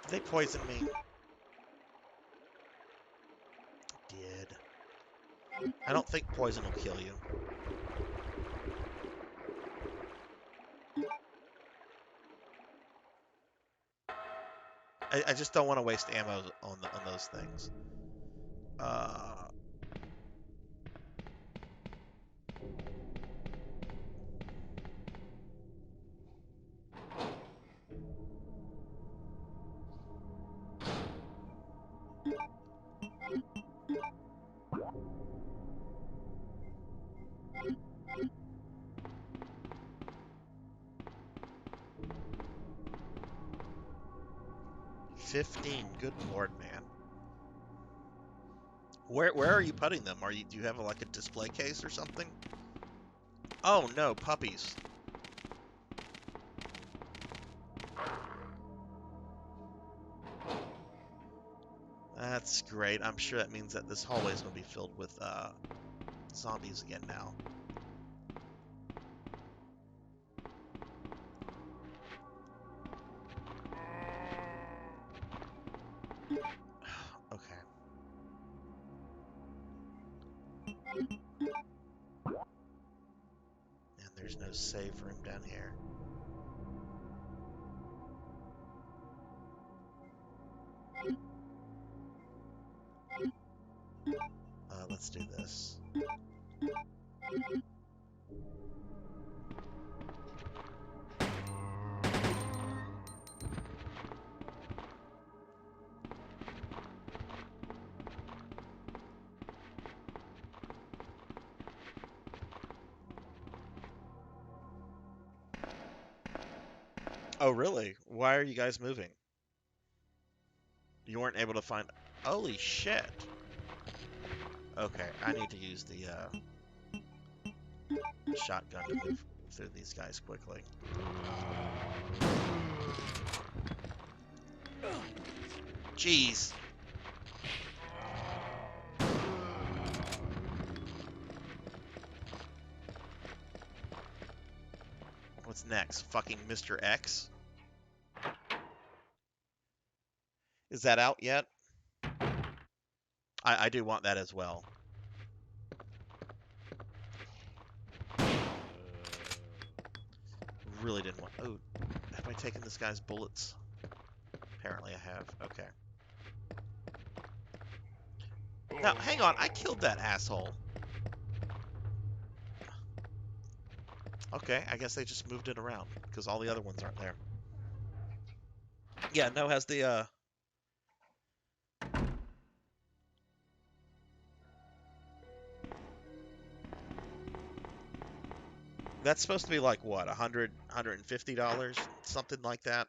Did they poison me? Did. I don't think poison will kill you. I just don't want to waste ammo on those things. 15. Good lord, man. Where are you putting them? Do you have like a display case or something? Oh no, puppies. That's great. I'm sure that means that this hallway is going to be filled with zombies again now. Okay. And there's no save room down here. Let's do this. Oh, really? Why are you guys moving? You weren't able to find... Holy shit. Okay, I need to use the shotgun to move through these guys quickly. Jeez. What's next? Fucking Mr. X? Is that out yet? I do want that as well. Really didn't want... Oh, have I taken this guy's bullets? Apparently I have. Okay. Now, hang on. I killed that asshole. Okay, I guess they just moved it around because all the other ones aren't there. Yeah, no has the that's supposed to be like what, $150, something like that.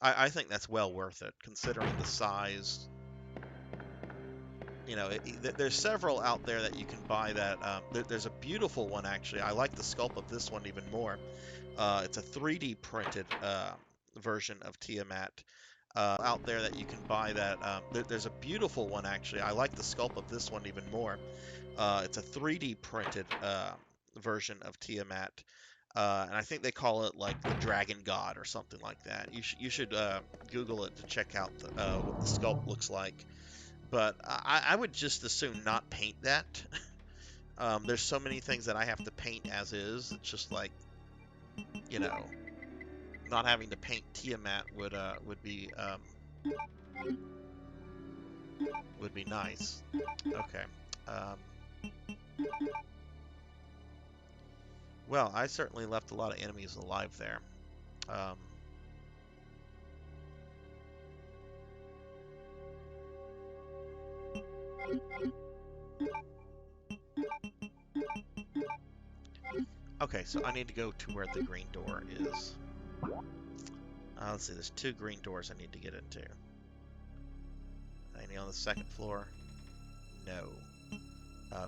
I think that's well worth it considering the size. You know, there's several out there that you can buy that. There's a beautiful one actually. I like the sculpt of this one even more. It's a 3D printed version of Tiamat. Out there that you can buy that. There's a beautiful one actually. I like the sculpt of this one even more. It's a 3D printed version of Tiamat, and I think they call it like the Dragon God or something like that. You should Google it to check out what the sculpt looks like. But I would just as soon not paint that. There's so many things that I have to paint as is. It's just like, you know, not having to paint Tiamat would be nice. Okay. Well, I certainly left a lot of enemies alive there. Um, okay, so I need to go to where the green door is. Let's see, there's 2 green doors I need to get into. Any on the 2nd floor? No.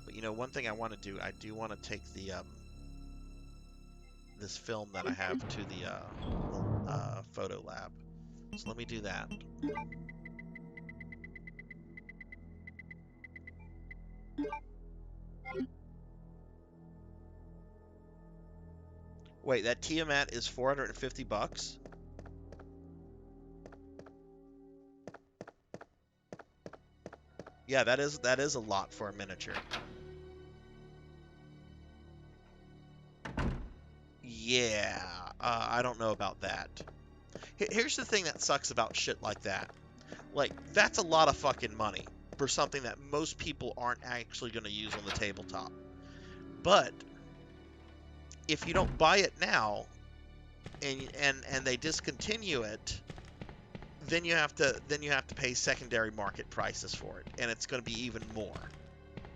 But you know, one thing I want to do, I do want to take the this film that I have to the photo lab. So let me do that. Wait, that Tiamat is 450 bucks? Yeah, that is a lot for a miniature. Yeah, I don't know about that. Here's the thing that sucks about shit like that. Like, that's a lot of fucking money for something that most people aren't actually going to use on the tabletop. But if you don't buy it now and they discontinue it, then you have to pay secondary market prices for it, and it's going to be even more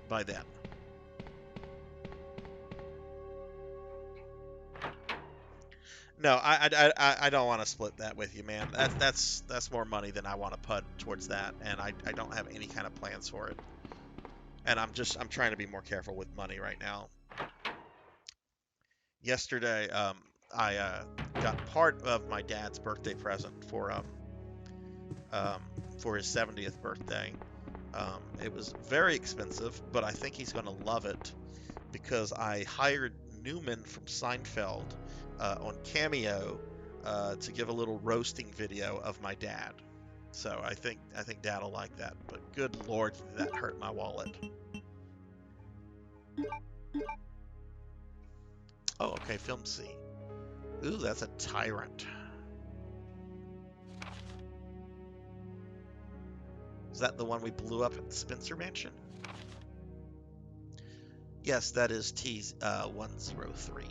by then. No, I don't want to split that with you, man. That's more money than I want to put towards that, and I don't have any kind of plans for it. And I'm trying to be more careful with money right now. Yesterday, I got part of my dad's birthday present for his 70th birthday. It was very expensive, but I think he's going to love it because I hired Newman from Seinfeld on Cameo to give a little roasting video of my dad. So I think Dad will like that. But good Lord, did that hurt my wallet. Oh, okay, film C. Ooh, that's a tyrant. Is that the one we blew up at the Spencer Mansion? Yes, that is T103.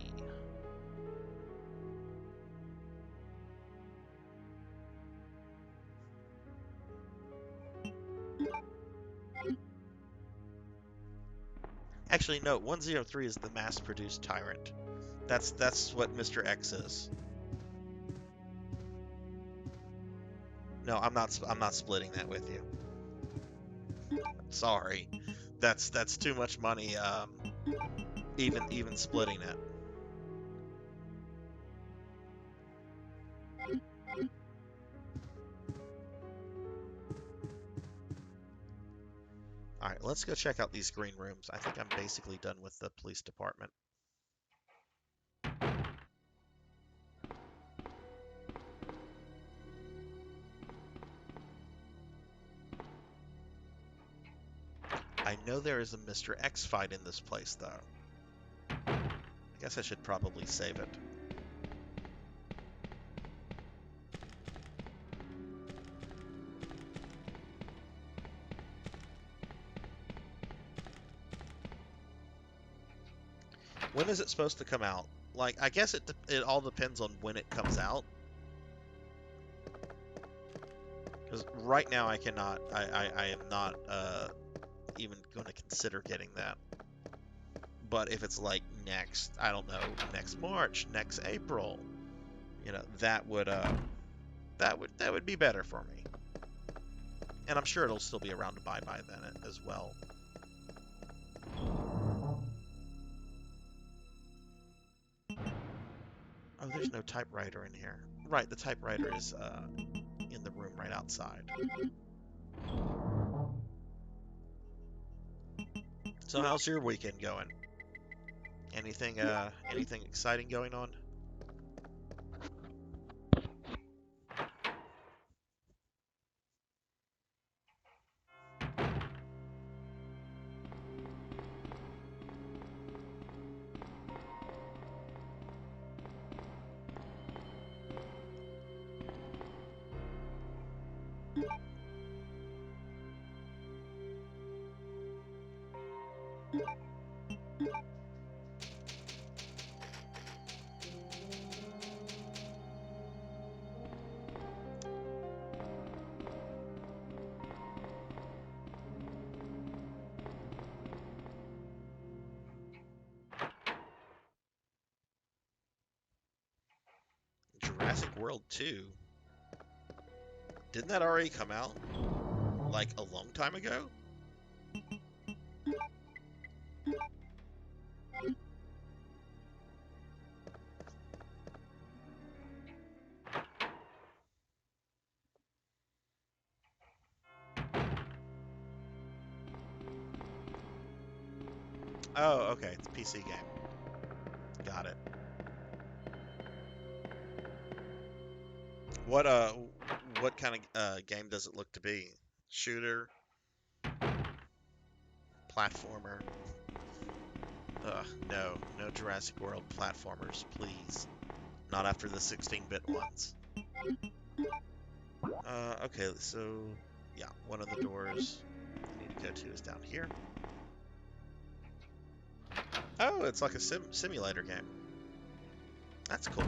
Actually, no, 103 is the mass-produced tyrant. That's what Mr. X is. No, I'm not splitting that with you. Sorry. That's too much money, even splitting it. Alright, let's go check out these green rooms. I think I'm basically done with the police department. I know there is a Mr. X fight in this place, though. I guess I should probably save it. When is it supposed to come out? Like, I guess it all depends on when it comes out. Because right now I cannot, I am not even going to consider getting that. But if it's like next, I don't know, next March, next April, you know, that would be better for me. And I'm sure it'll still be around to buy by then as well. Oh, there's no typewriter in here. Right, the typewriter is in the room right outside. So how's your weekend going? Anything exciting going on? Jurassic World 2? Didn't that already come out? Like a long time ago? Oh, okay, it's a PC game. Got it. What what kind of game does it look to be? Shooter, platformer? Ugh, no Jurassic World platformers, please. Not after the 16-bit ones. Okay, so yeah, one of the doors I need to go to is down here. Oh, it's like a simulator game. That's cool.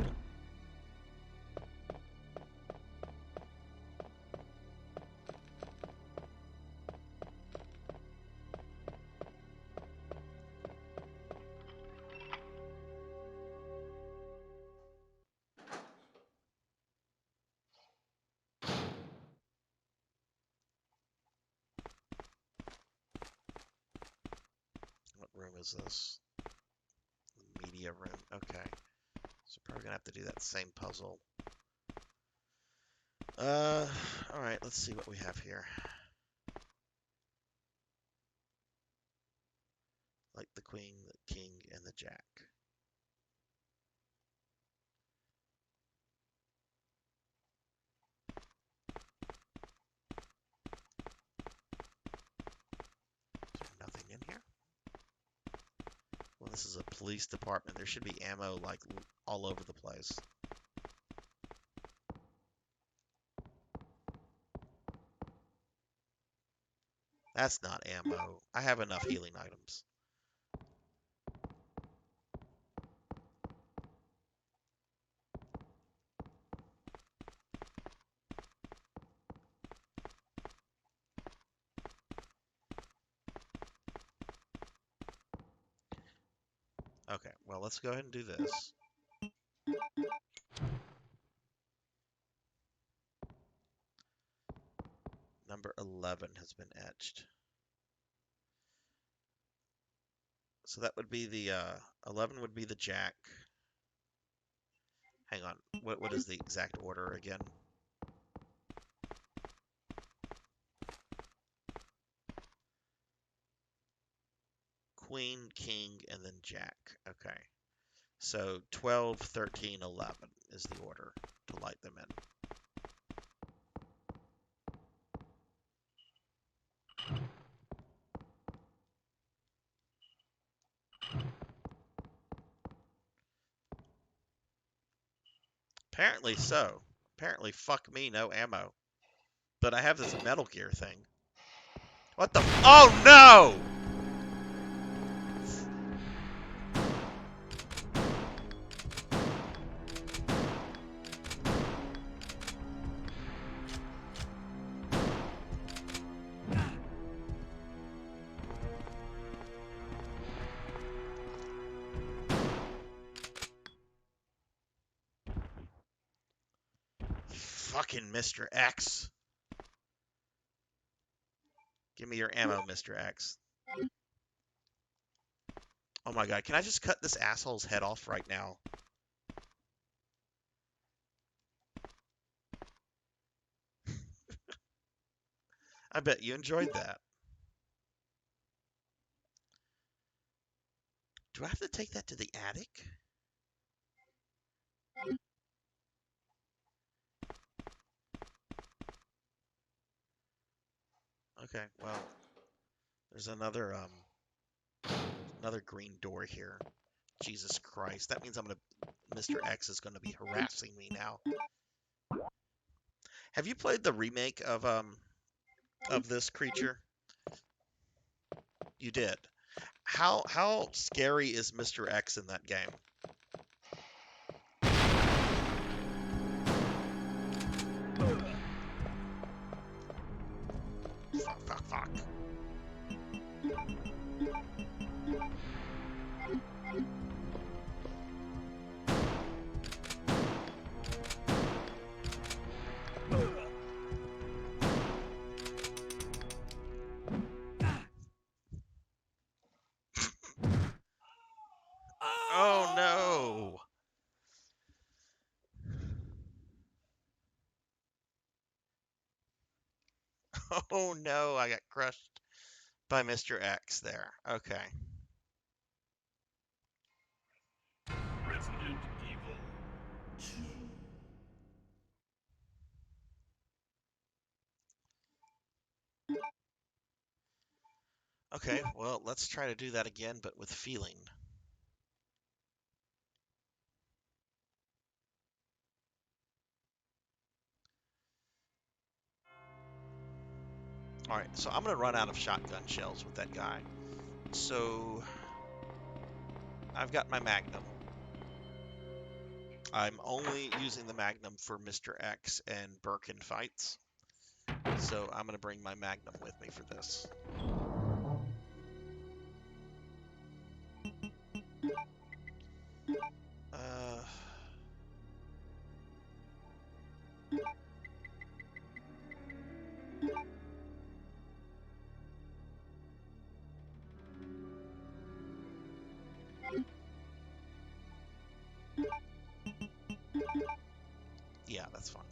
What room is this? Media room. Okay. So probably gonna have to do that same puzzle. Alright, let's see what we have here. Like the queen, the king, and the jack. Is there nothing in here? Well, this is a police department. There should be ammo like all over the place. That's not ammo. I have enough healing items. Okay, well, let's go ahead and do this. Number 11 has been etched. So that would be the 11 would be the jack. Hang on. What is the exact order again? Queen, king, and then jack. Okay. So 12, 13, 11 is the order to light them in. Apparently so. Apparently, fuck me, no ammo. But I have this Metal Gear thing. What the? Oh no! Fucking Mr. X. Give me your ammo, Mr. X. Oh my god, can I just cut this asshole's head off right now? I bet you enjoyed that. Do I have to take that to the attic? Okay, well, there's another green door here. Jesus Christ, that means Mr. X is gonna be harassing me now. Have you played the remake of this creature? You did. How scary is Mr. X in that game? Fuck, fuck, fuck. Oh no! Oh no, I got crushed by Mr. X there. Okay. Resident Evil 2. Okay, well, let's try to do that again, but with feeling. Alright, so I'm gonna run out of shotgun shells with that guy. So, I've got my Magnum. I'm only using the Magnum for Mr. X and Birkin fights. So I'm gonna bring my Magnum with me for this. Uh, yeah, that's fine.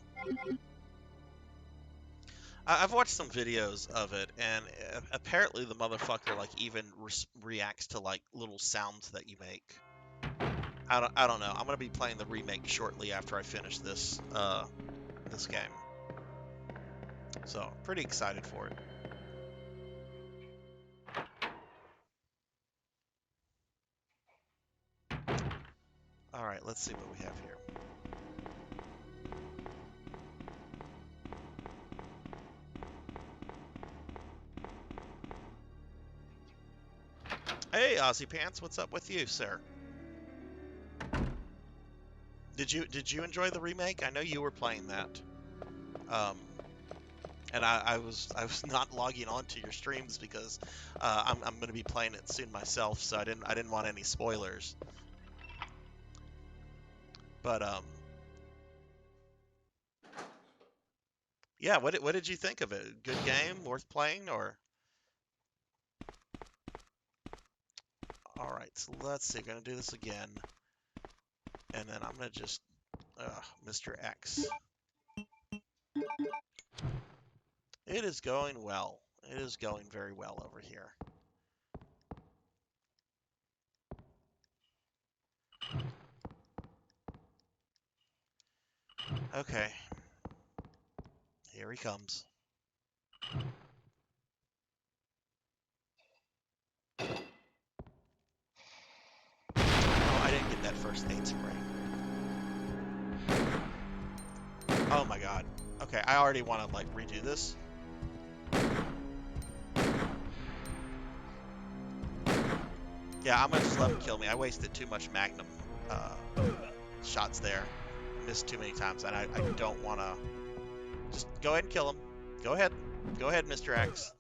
I've watched some videos of it, and apparently the motherfucker like even reacts to like little sounds that you make. I don't know. I'm gonna be playing the remake shortly after I finish this game, so pretty excited for it. All right, let's see what we have here. Hey, Aussie Pants, what's up with you, sir? Did you enjoy the remake? I know you were playing that. Um, and I was not logging on to your streams because I'm going to be playing it soon myself, so I didn't want any spoilers. But yeah, what did you think of it? Good game, worth playing, or? All right, so let's see. Gonna do this again, and then I'm gonna just Mr. X. It is going well. It is going very well over here. Okay, here he comes. Oh, I didn't get that first aid spray. Oh my god. Okay, I already want to like redo this. Yeah, I'm gonna just let him kill me. I wasted too much Magnum shots there. Missed too many times, and I don't want to. Just go ahead and kill him. Go ahead. Go ahead, Mr. X.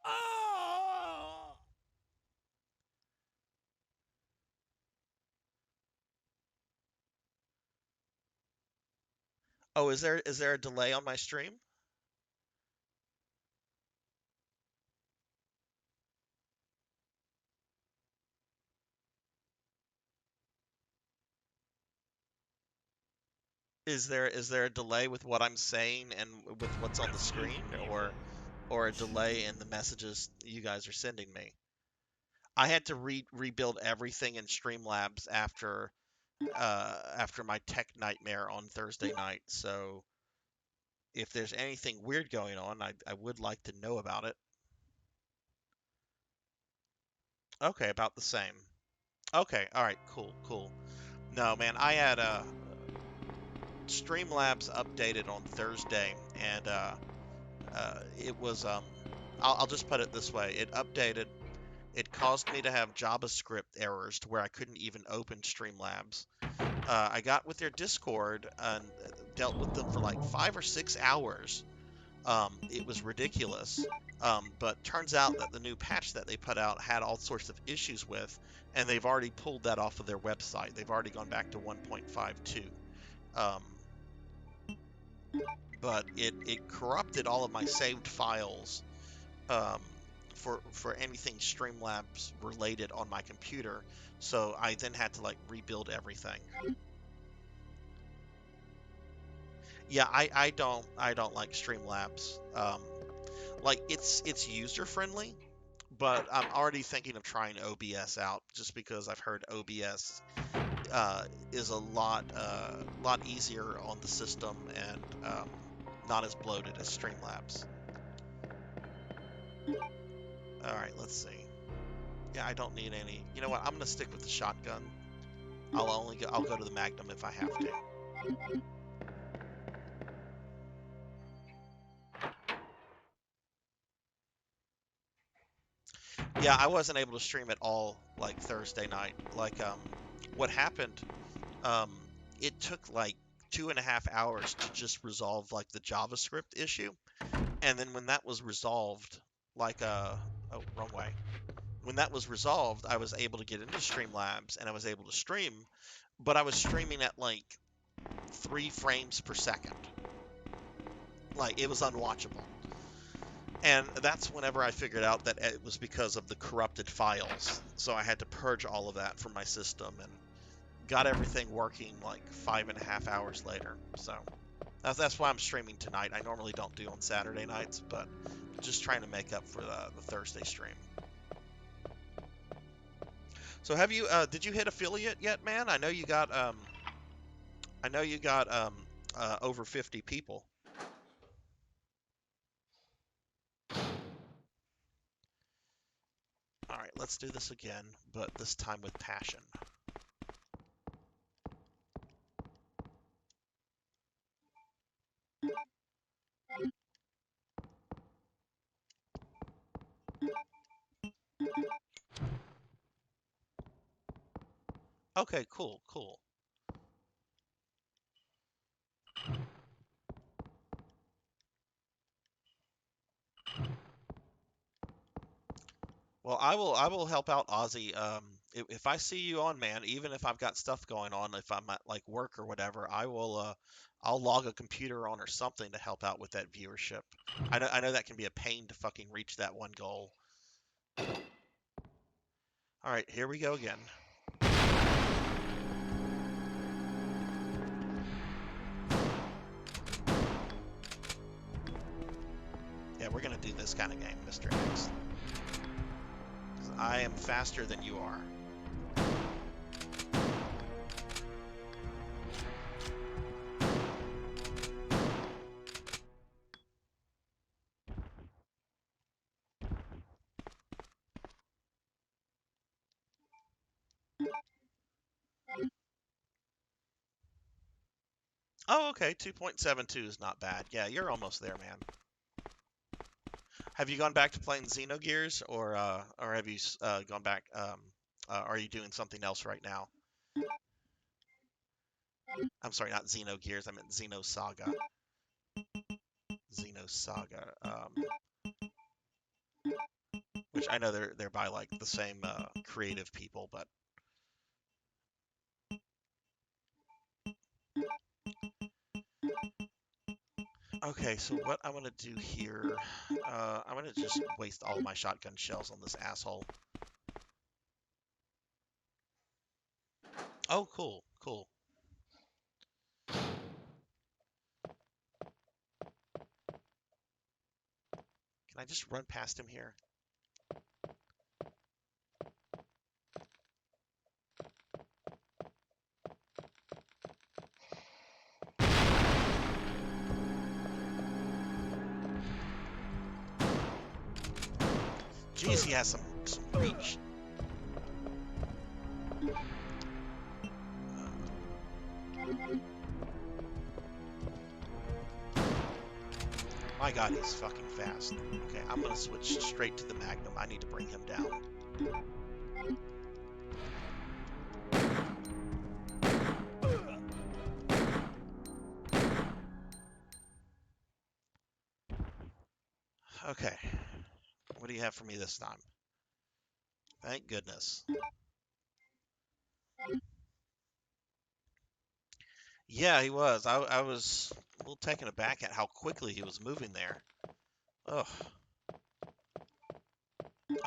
Oh! Oh, is there a delay on my stream? Is there a delay with what I'm saying and with what's on the screen, or a delay in the messages you guys are sending me? I had to rebuild everything in Streamlabs after my tech nightmare on Thursday night. So if there's anything weird going on, I would like to know about it. Okay, about the same. Okay, all right, cool, cool. No, man, I had Streamlabs updated on Thursday, and it was I'll just put it this way: it updated. It caused me to have JavaScript errors to where I couldn't even open Streamlabs. I got with their Discord and dealt with them for like 5 or 6 hours. It was ridiculous. But turns out that the new patch that they put out had all sorts of issues with, and they've already pulled that off of their website. They've already gone back to 1.52. Um, but it corrupted all of my saved files um, for anything Streamlabs related on my computer. So I then had to like rebuild everything. Yeah, I don't like Streamlabs. Like it's user friendly, but I'm already thinking of trying OBS out just because I've heard OBS is a lot easier on the system and not as bloated as Streamlabs. All right, let's see. Yeah, I don't need any. You know what? I'm gonna stick with the shotgun. I'll go to the Magnum if I have to. Yeah, I wasn't able to stream at all like Thursday night. Like what happened? Um, it took like 2.5 hours to just resolve like the JavaScript issue, and then when that was resolved, like oh, wrong way. When that was resolved, I was able to get into Streamlabs and I was able to stream, but I was streaming at like 3 frames per second. Like it was unwatchable. And that's whenever I figured out that it was because of the corrupted files. So I had to purge all of that from my system and got everything working like 5.5 hours later. So that's why I'm streaming tonight. I normally don't do on Saturday nights, but just trying to make up for the Thursday stream. So have you did you hit affiliate yet, man? I know you got over 50 people. All right, let's do this again, but this time with passion. Okay, cool, cool. Well, I will help out Ozzy. If I see you on, man, even if I've got stuff going on, if I'm at like work or whatever, I'll log a computer on or something to help out with that viewership. I know that can be a pain to fucking reach that one goal. All right, here we go again. Yeah, we're gonna do this kind of game, Mr. X. 'Cause I am faster than you are. Oh, okay. 2.72 is not bad. Yeah, you're almost there, man. Have you gone back to playing Xenogears, or have you gone back? Are you doing something else right now? I'm sorry, not Xenogears. I meant Xenosaga. Xenosaga. Which I know they're by like the same creative people, but okay. So what I'm gonna do here, I'm gonna just waste all of my shotgun shells on this asshole. Oh, cool, cool. Can I just run past him here? Jeez, he has some reach. My God, he's fucking fast. Okay, I'm gonna switch straight to the Magnum. I need to bring him down. Okay, what do you have for me this time? Thank goodness. Yeah, he was. I was a little taken aback at how quickly he was moving there. Ugh.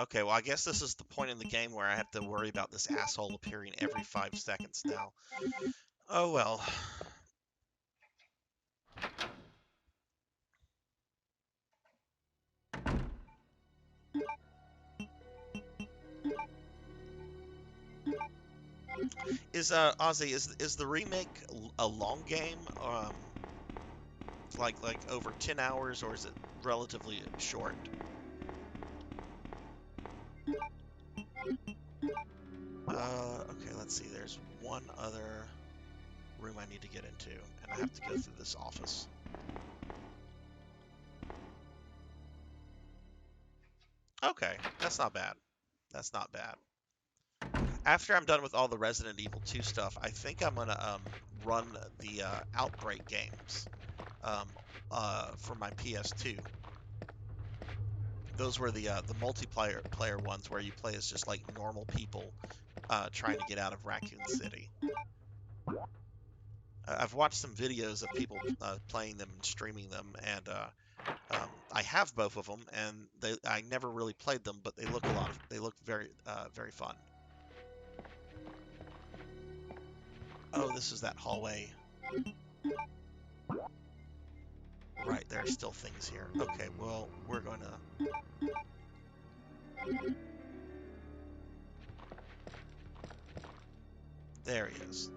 Okay, well, I guess this is the point in the game where I have to worry about this asshole appearing every 5 seconds now. Oh well. Is Ozzy, is the remake a long game? Like over 10 hours, or is it relatively short? Okay, let's see. There's one other room I need to get into, and I have to go through this office. Okay, that's not bad. That's not bad. After I'm done with all the Resident Evil 2 stuff, I think I'm gonna run the Outbreak games um, for my PS2. Those were the multiplayer ones where you play as just like normal people trying to get out of Raccoon City. I've watched some videos of people playing them and streaming them, and I have both of them, and I never really played them, but they look very fun. Oh, this is that hallway. Right, there are still things here. Okay, well, we're going to... There he is.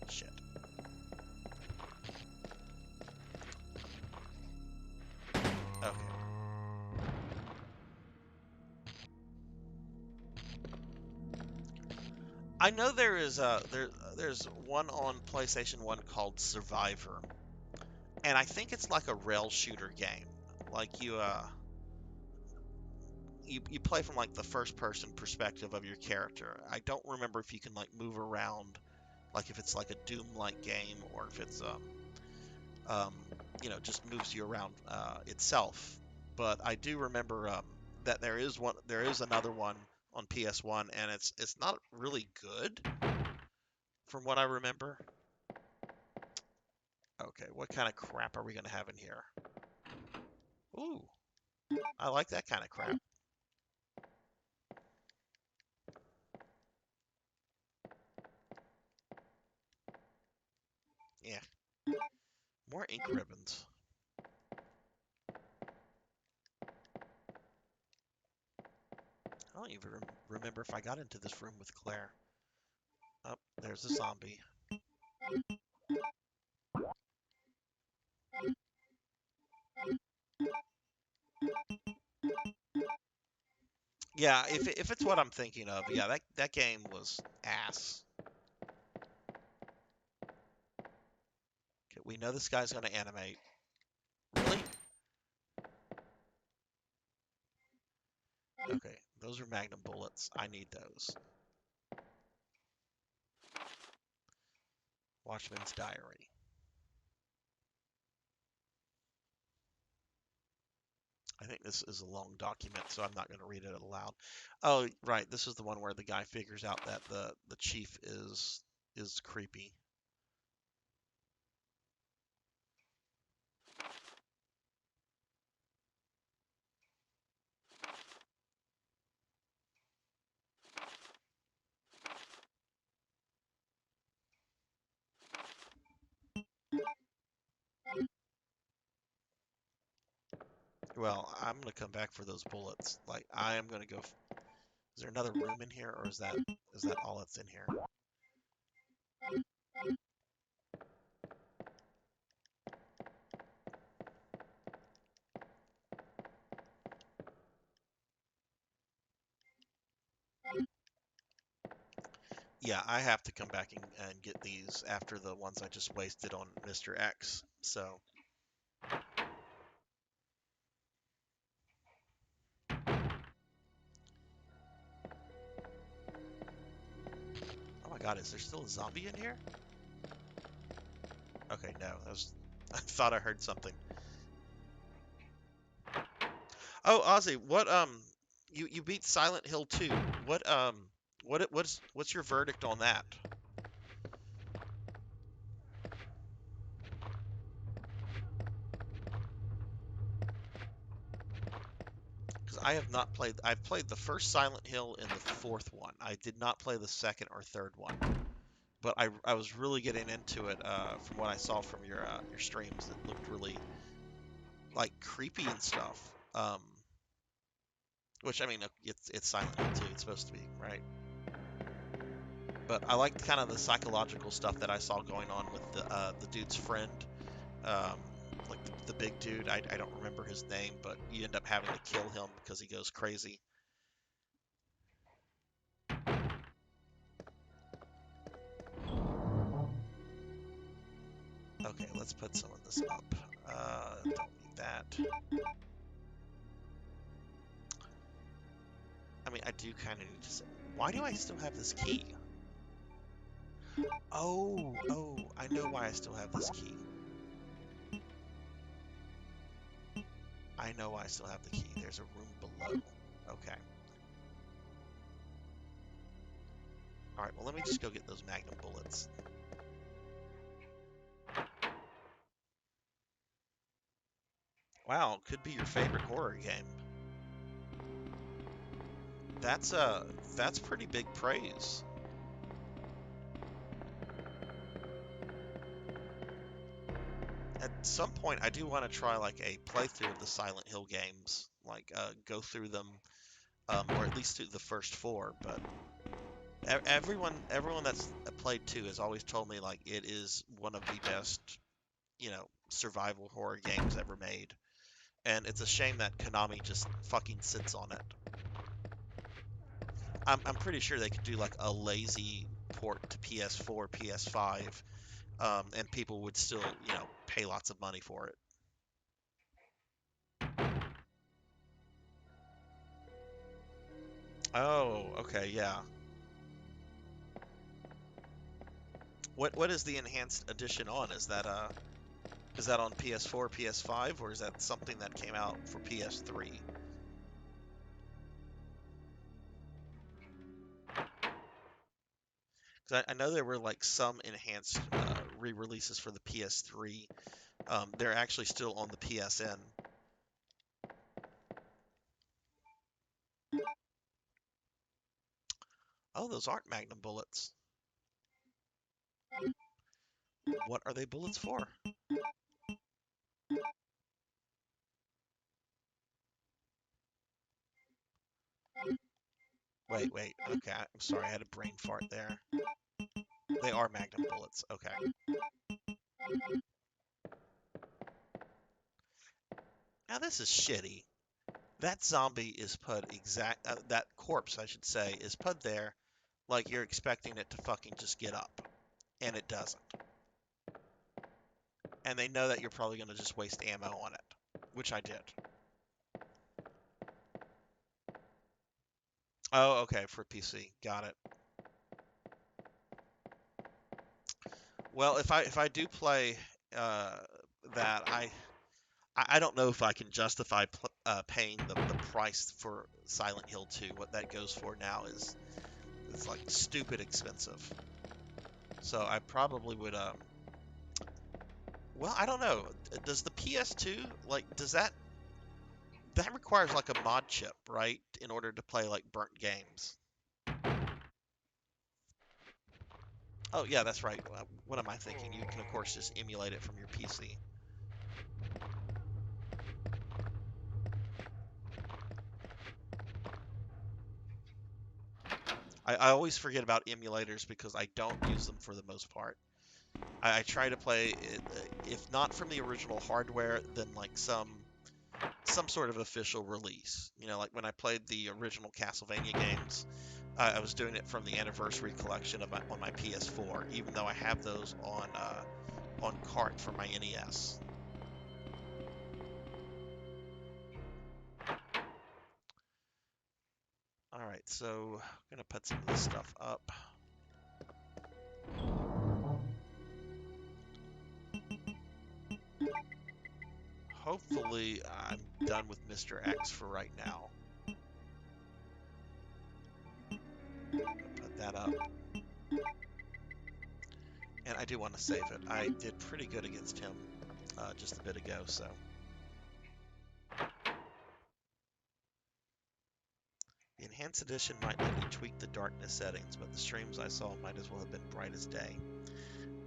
Shit. Okay. I know there's one on PlayStation 1 called Survivor, and I think it's like a rail shooter game. Like you play from like the first person perspective of your character. I don't remember if you can like move around, like if it's like a Doom like game, or if it's um, just moves you around itself. But I do remember that there is another one on PS1, and it's not really good from what I remember. Okay, what kind of crap are we gonna have in here? Ooh, I like that kind of crap. Yeah, more ink ribbons. I don't even remember if I got into this room with Claire. Oh, there's a zombie. Yeah, if it's what I'm thinking of, yeah, that game was ass. Okay, we know this guy's gonna animate. Really? Okay, those are Magnum bullets. I need those. Watchman's Diary. I think this is a long document, so I'm not going to read it aloud. Oh, right, this is the one where the guy figures out that the chief is creepy. Well, I'm going to come back for those bullets. Like, I am going to go. Is there another room in here, or is that all that's in here? Yeah, I have to come back and get these after the ones I just wasted on Mr. X. So, oh my God, is there still a zombie in here? Okay, no, that was. I thought I heard something. Oh, Ozzy, you beat Silent Hill 2. What's your verdict on that? Because I have not played. I've played the first Silent Hill and the fourth one. I did not play the second or third one. But I was really getting into it from what I saw from your streams. It looked really like creepy and stuff. Which I mean, it's Silent Hill 2. It's supposed to be, right? But I liked kind of the psychological stuff that I saw going on with the dude's friend, um, like the big dude. I don't remember his name, but you end up having to kill him because he goes crazy. Okay, let's put some of this up. Don't need that. I mean, I do kind of need to say, why do I still have this key? Oh, I know why I still have this key. I know why I still have the key. There's a room below. Okay. All right, well, let me just go get those Magnum bullets. Wow, could be your favorite horror game. That's that's pretty big praise. At some point, I do want to try like a playthrough of the Silent Hill games, like go through them, or at least through the first four. But everyone that's played two has always told me like it is one of the best, survival horror games ever made. And it's a shame that Konami just fucking sits on it. I'm pretty sure they could do like a lazy port to PS4, PS5, and people would still, pay lots of money for it. Oh, okay, yeah. What is the enhanced edition on? Is that on PS4, PS5, or is that something that came out for PS3? 'Cause I know there were like some enhanced re-releases for the PS3. They're actually still on the PSN. Oh, those aren't Magnum bullets. What are they bullets for? Wait, wait. Okay, I'm sorry. I had a brain fart there. They are magnum bullets. Okay. Now this is shitty. That zombie is put that corpse, I should say, is put there like you're expecting it to fucking just get up, and it doesn't. And they know that you're probably going to just waste ammo on it, which I did. Oh, okay, for PC. Got it. Well, if I do play uh, that, I don't know if I can justify paying the price for Silent Hill 2. What that goes for now is it's like stupid expensive. So I probably would well, I don't know. Does the PS2 like does that requires like a mod chip, right? In order to play like burnt games. Oh yeah, that's right. What am I thinking? You can of course just emulate it from your PC. I always forget about emulators because I don't use them for the most part. I try to play it, if not from the original hardware, then like some sort of official release. You know, like when I played the original Castlevania games, I was doing it from the Anniversary Collection on my PS4, even though I have those on cart for my NES. All right, so I'm gonna put some of this stuff up. Hopefully, I'm done with Mr. X for right now. I'm gonna put that up. And I do want to save it. I did pretty good against him just a bit ago, so. The Enhanced Edition might let you tweak the darkness settings, but the streams I saw might as well have been bright as day.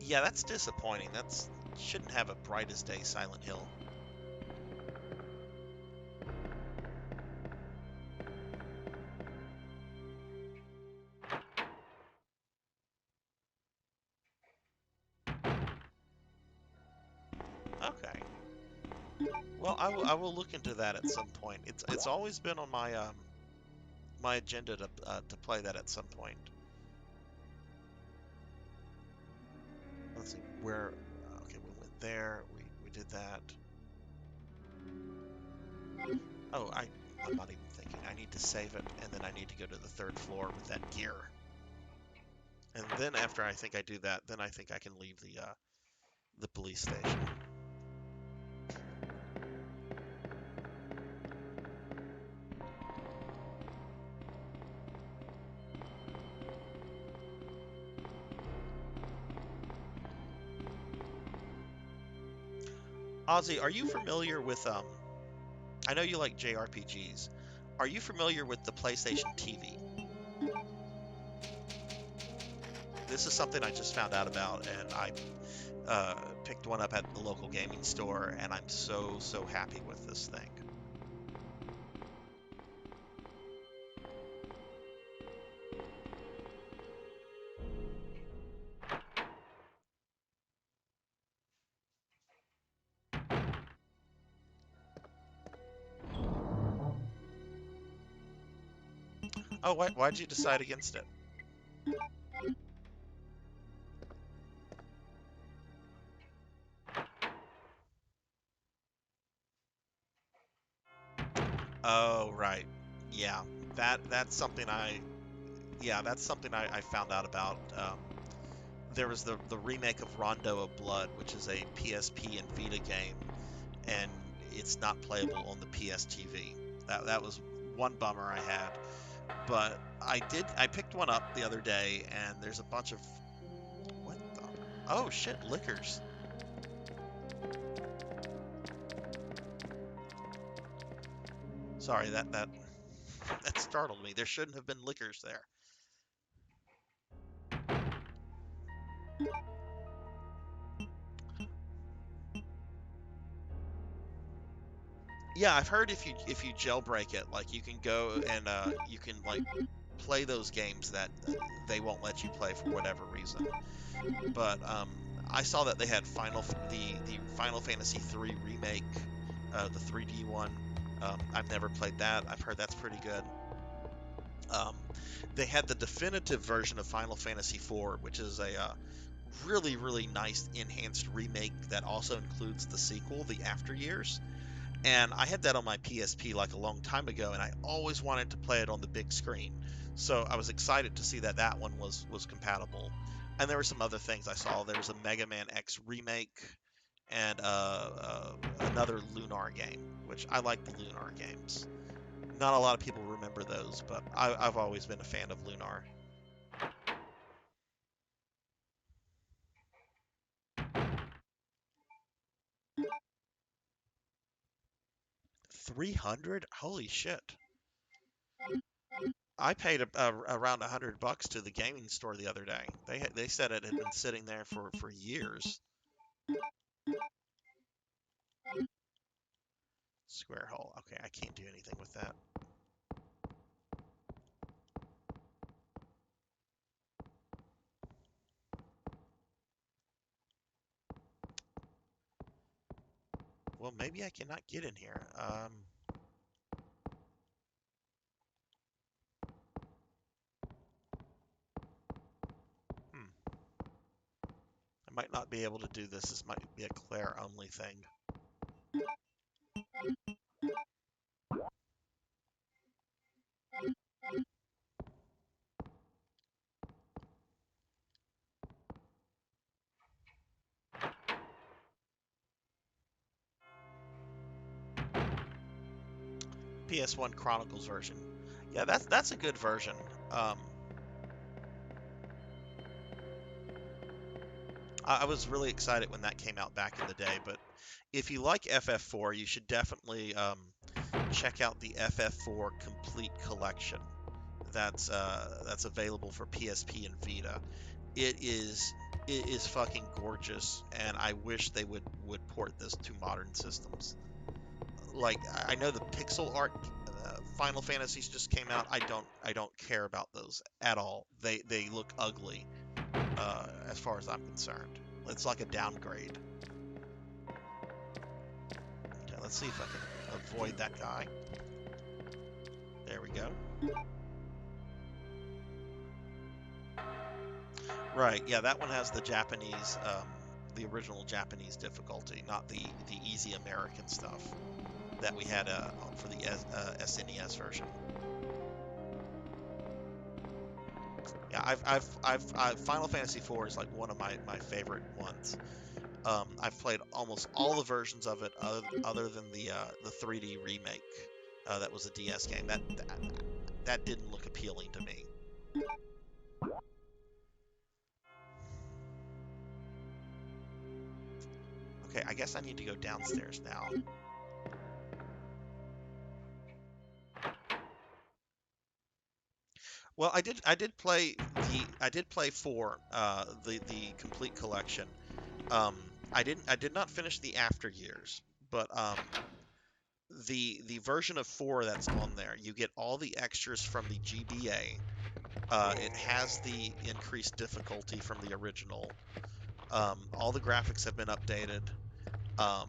Yeah, that's disappointing. That's shouldn't have a bright as day Silent Hill. Okay. Well, I will look into that at some point. It's always been on my agenda to play that at some point. Let's see where. Okay, we went there. We did that. Oh, I'm not even thinking. I need to save it, and then I need to go to the third floor with that gear. And then after I think I do that, then I think I can leave the police station. Ozzy, are you familiar with I know you like JRPGs. Are you familiar with the PlayStation TV? This is something I just found out about, and I picked one up at the local gaming store, and I'm so happy with this thing. Oh, why'd you decide against it? Oh, right. Yeah, that's something I found out about. There was the remake of Rondo of Blood, which is a PSP and Vita game, and it's not playable on the PS TV. That was one bummer I had. But I picked one up the other day, and there's a bunch of what the oh shit liquors. Sorry, that startled me. There shouldn't have been liquors there. Yeah, I've heard if you jailbreak it, like you can go and you can like play those games that they won't let you play for whatever reason. But I saw that they had the Final Fantasy 3 remake, the 3D one. I've never played that. I've heard that's pretty good. Um, they had the definitive version of Final Fantasy 4, which is a really nice enhanced remake that also includes the sequel, the After Years. And I had that on my PSP like a long time ago, and I always wanted to play it on the big screen. So I was excited to see that that one was compatible. And there were some other things I saw. There was a Mega Man X remake and another Lunar game, which I like the Lunar games. Not a lot of people remember those, but I've always been a fan of Lunar. 300? Holy shit! I paid around $100 to the gaming store the other day. They said it had been sitting there for years. Square hole. Okay, I can't do anything with that. Well, maybe I cannot get in here. Hmm. I might not be able to do this. This might be a Claire only thing. PS1 Chronicles version. Yeah, that's a good version. Um, I was really excited when that came out back in the day, but if you like FF4, you should definitely check out the FF4 Complete Collection. That's available for PSP and Vita. It is it is fucking gorgeous, and I wish they would port this to modern systems. Like I know the pixel art Final Fantasies just came out. I don't care about those at all. They look ugly as far as I'm concerned. It's like a downgrade. Okay, let's see if I can avoid that guy. There we go. Right, yeah, that one has the Japanese, the original Japanese difficulty, not the easy American stuff that we had for the SNES version. Yeah, Final Fantasy IV is like one of my favorite ones. I've played almost all the versions of it other than the 3D remake that was a DS game. That didn't look appealing to me. Okay, I guess I need to go downstairs now. Well, I did play four, the complete collection. Um, I did not finish the After Years, but the version of four that's on there, you get all the extras from the GBA. It has the increased difficulty from the original. All the graphics have been updated. Um,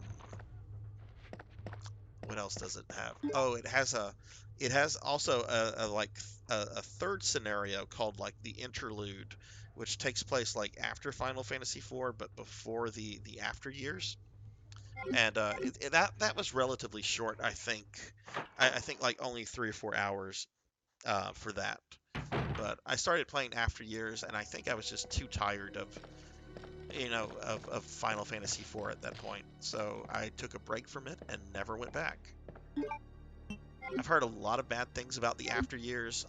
what else does it have? Oh, it has also a third scenario called like the interlude, which takes place like after Final Fantasy IV, but before the After Years. And that was relatively short, I think. I think like only 3 or 4 hours for that. But I started playing After Years, and I think I was just too tired of of Final Fantasy IV at that point. So I took a break from it and never went back. I've heard a lot of bad things about the After Years.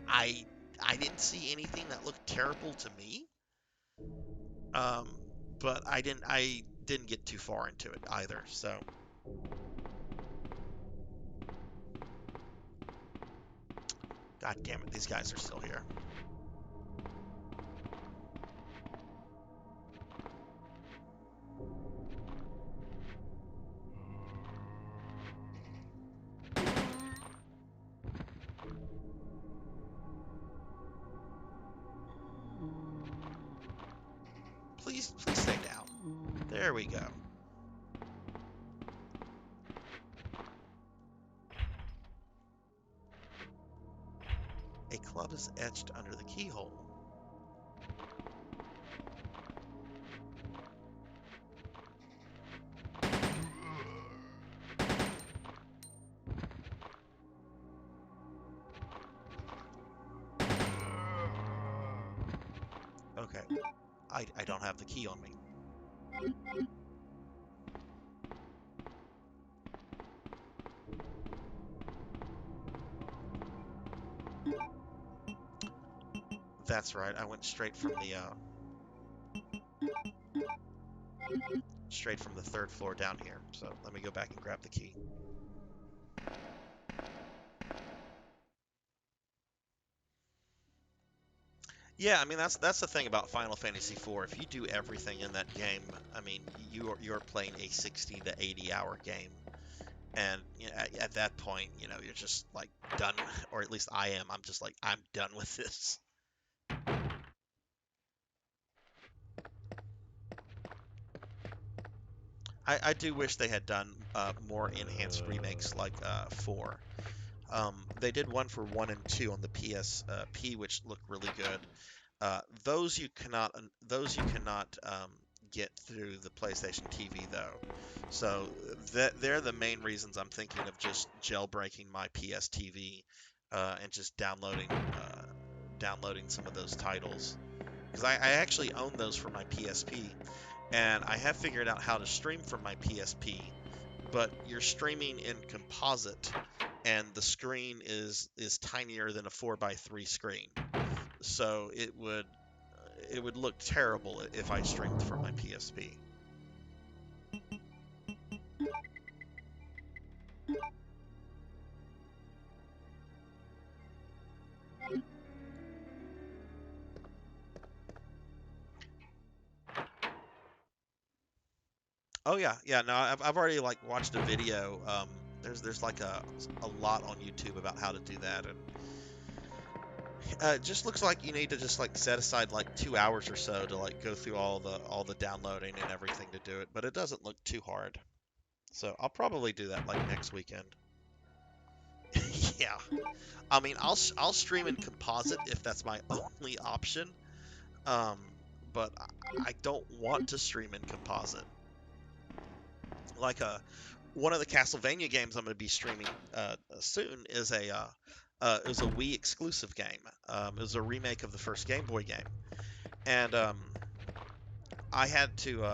I I didn't see anything that looked terrible to me. Um, but I didn't get too far into it either. So God damn it, these guys are still here. There we go. A club is etched under the keyhole. Okay, I don't have the key on me. That's right, I went straight from the third floor down here. So let me go back and grab the key. Yeah, I mean that's the thing about Final Fantasy IV. If you do everything in that game, I mean you're playing a 60 to 80 hour game, and you know, at that point, you know, you're just like done, or at least I am. I'm just like I'm done with this. I do wish they had done more enhanced remakes like 4. They did one for 1 and 2 on the PSP, which looked really good. Those you cannot get through the PlayStation TV though. So they're the main reasons I'm thinking of just jailbreaking my PS TV and just downloading some of those titles because I actually own those for my PSP and I have figured out how to stream from my PSP, but you're streaming in composite and the screen is tinier than a 4:3 screen. So it would look terrible if I streamed from my PSP. Oh yeah, yeah. No, I've already like watched a video. There's like a lot on YouTube about how to do that, and it just looks like you need to just like set aside like 2 hours or so to like go through all the downloading and everything to do it. But it doesn't look too hard, so I'll probably do that like next weekend. Yeah, I mean I'll stream in composite if that's my only option. Um, but I don't want to stream in composite. Like one of the Castlevania games I'm going to be streaming soon is a Wii exclusive game. It was a remake of the first Game Boy game, and I had to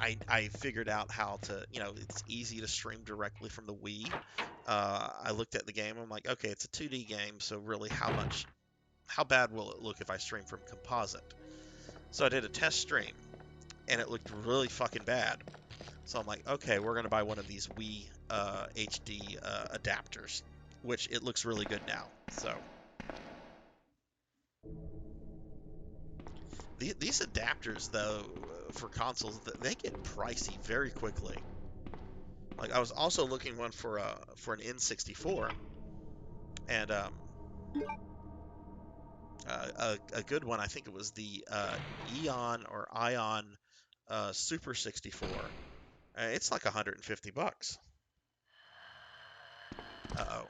I figured out how to, it's easy to stream directly from the Wii. I looked at the game. I'm like, okay, it's a 2D game, so really, how bad will it look if I stream from composite? So I did a test stream, and it looked really fucking bad. So I'm like, okay, we're gonna buy one of these Wii HD adapters, which it looks really good now. So these adapters, though, for consoles, they get pricey very quickly. Like I was also looking one for an N64, and a good one. I think it was the Eon or Ion Super 64. It's like $150. Uh-oh.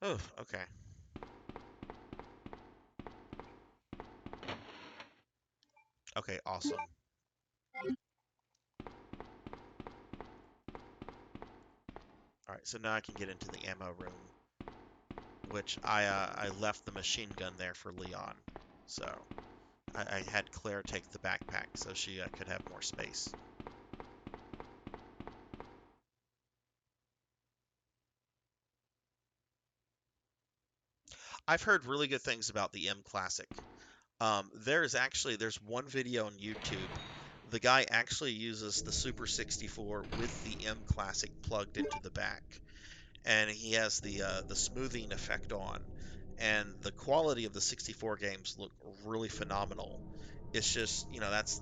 Oh, okay. Okay, awesome. All right, so now I can get into the ammo room, which I left the machine gun there for Leon. So I had Claire take the backpack so she could have more space. I've heard really good things about the M Classic. There's one video on YouTube. The guy actually uses the Super 64 with the M Classic plugged into the back, and he has the smoothing effect on, and the quality of the 64 games look really phenomenal. It's just,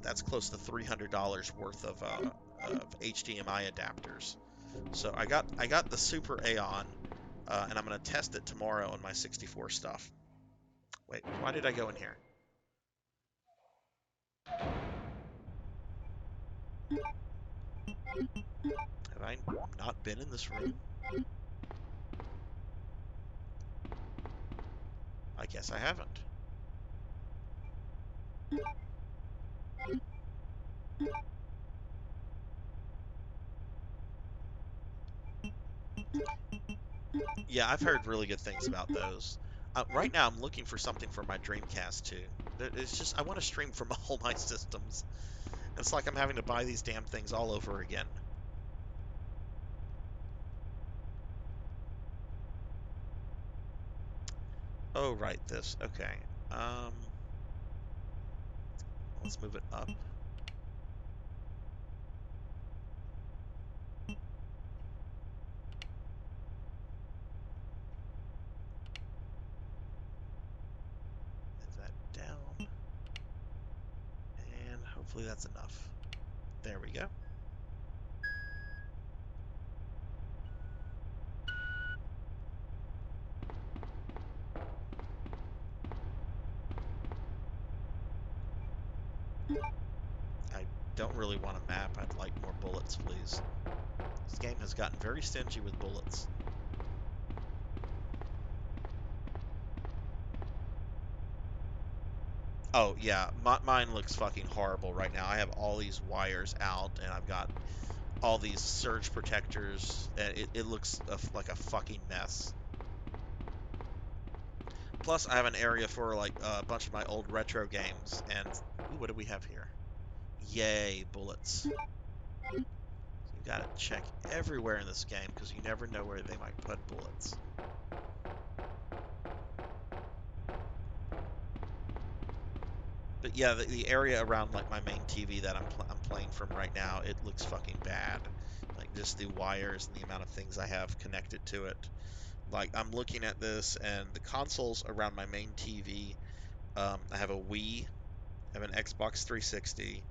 that's close to $300 worth of HDMI adapters. So I got the Super Aeon, and I'm gonna test it tomorrow on my 64 stuff. Wait, why did I go in here? Have I not been in this room? I guess I haven't. Yeah, I've heard really good things about those. Right now, I'm looking for something for my Dreamcast too. It's just I want to stream from all my systems. It's like I'm having to buy these damn things all over again. Oh, right, this. Okay. Um, let's move it up. Move that down, and hopefully that's enough. There we go. I don't really want a map. I'd like more bullets, please. This game has gotten very stingy with bullets. Oh, yeah, mine looks fucking horrible right now. I have all these wires out, and I've got all these surge protectors, and it looks like a fucking mess. Plus, I have an area for like a bunch of my old retro games, and ooh, what do we have here? Yay, bullets. So you've got to check everywhere in this game because you never know where they might put bullets. But yeah, the area around like my main TV that I'm playing from right now, it looks fucking bad. Like just the wires and the amount of things I have connected to it. Like I'm looking at this and the consoles around my main TV. I have a Wii, I have an Xbox 360,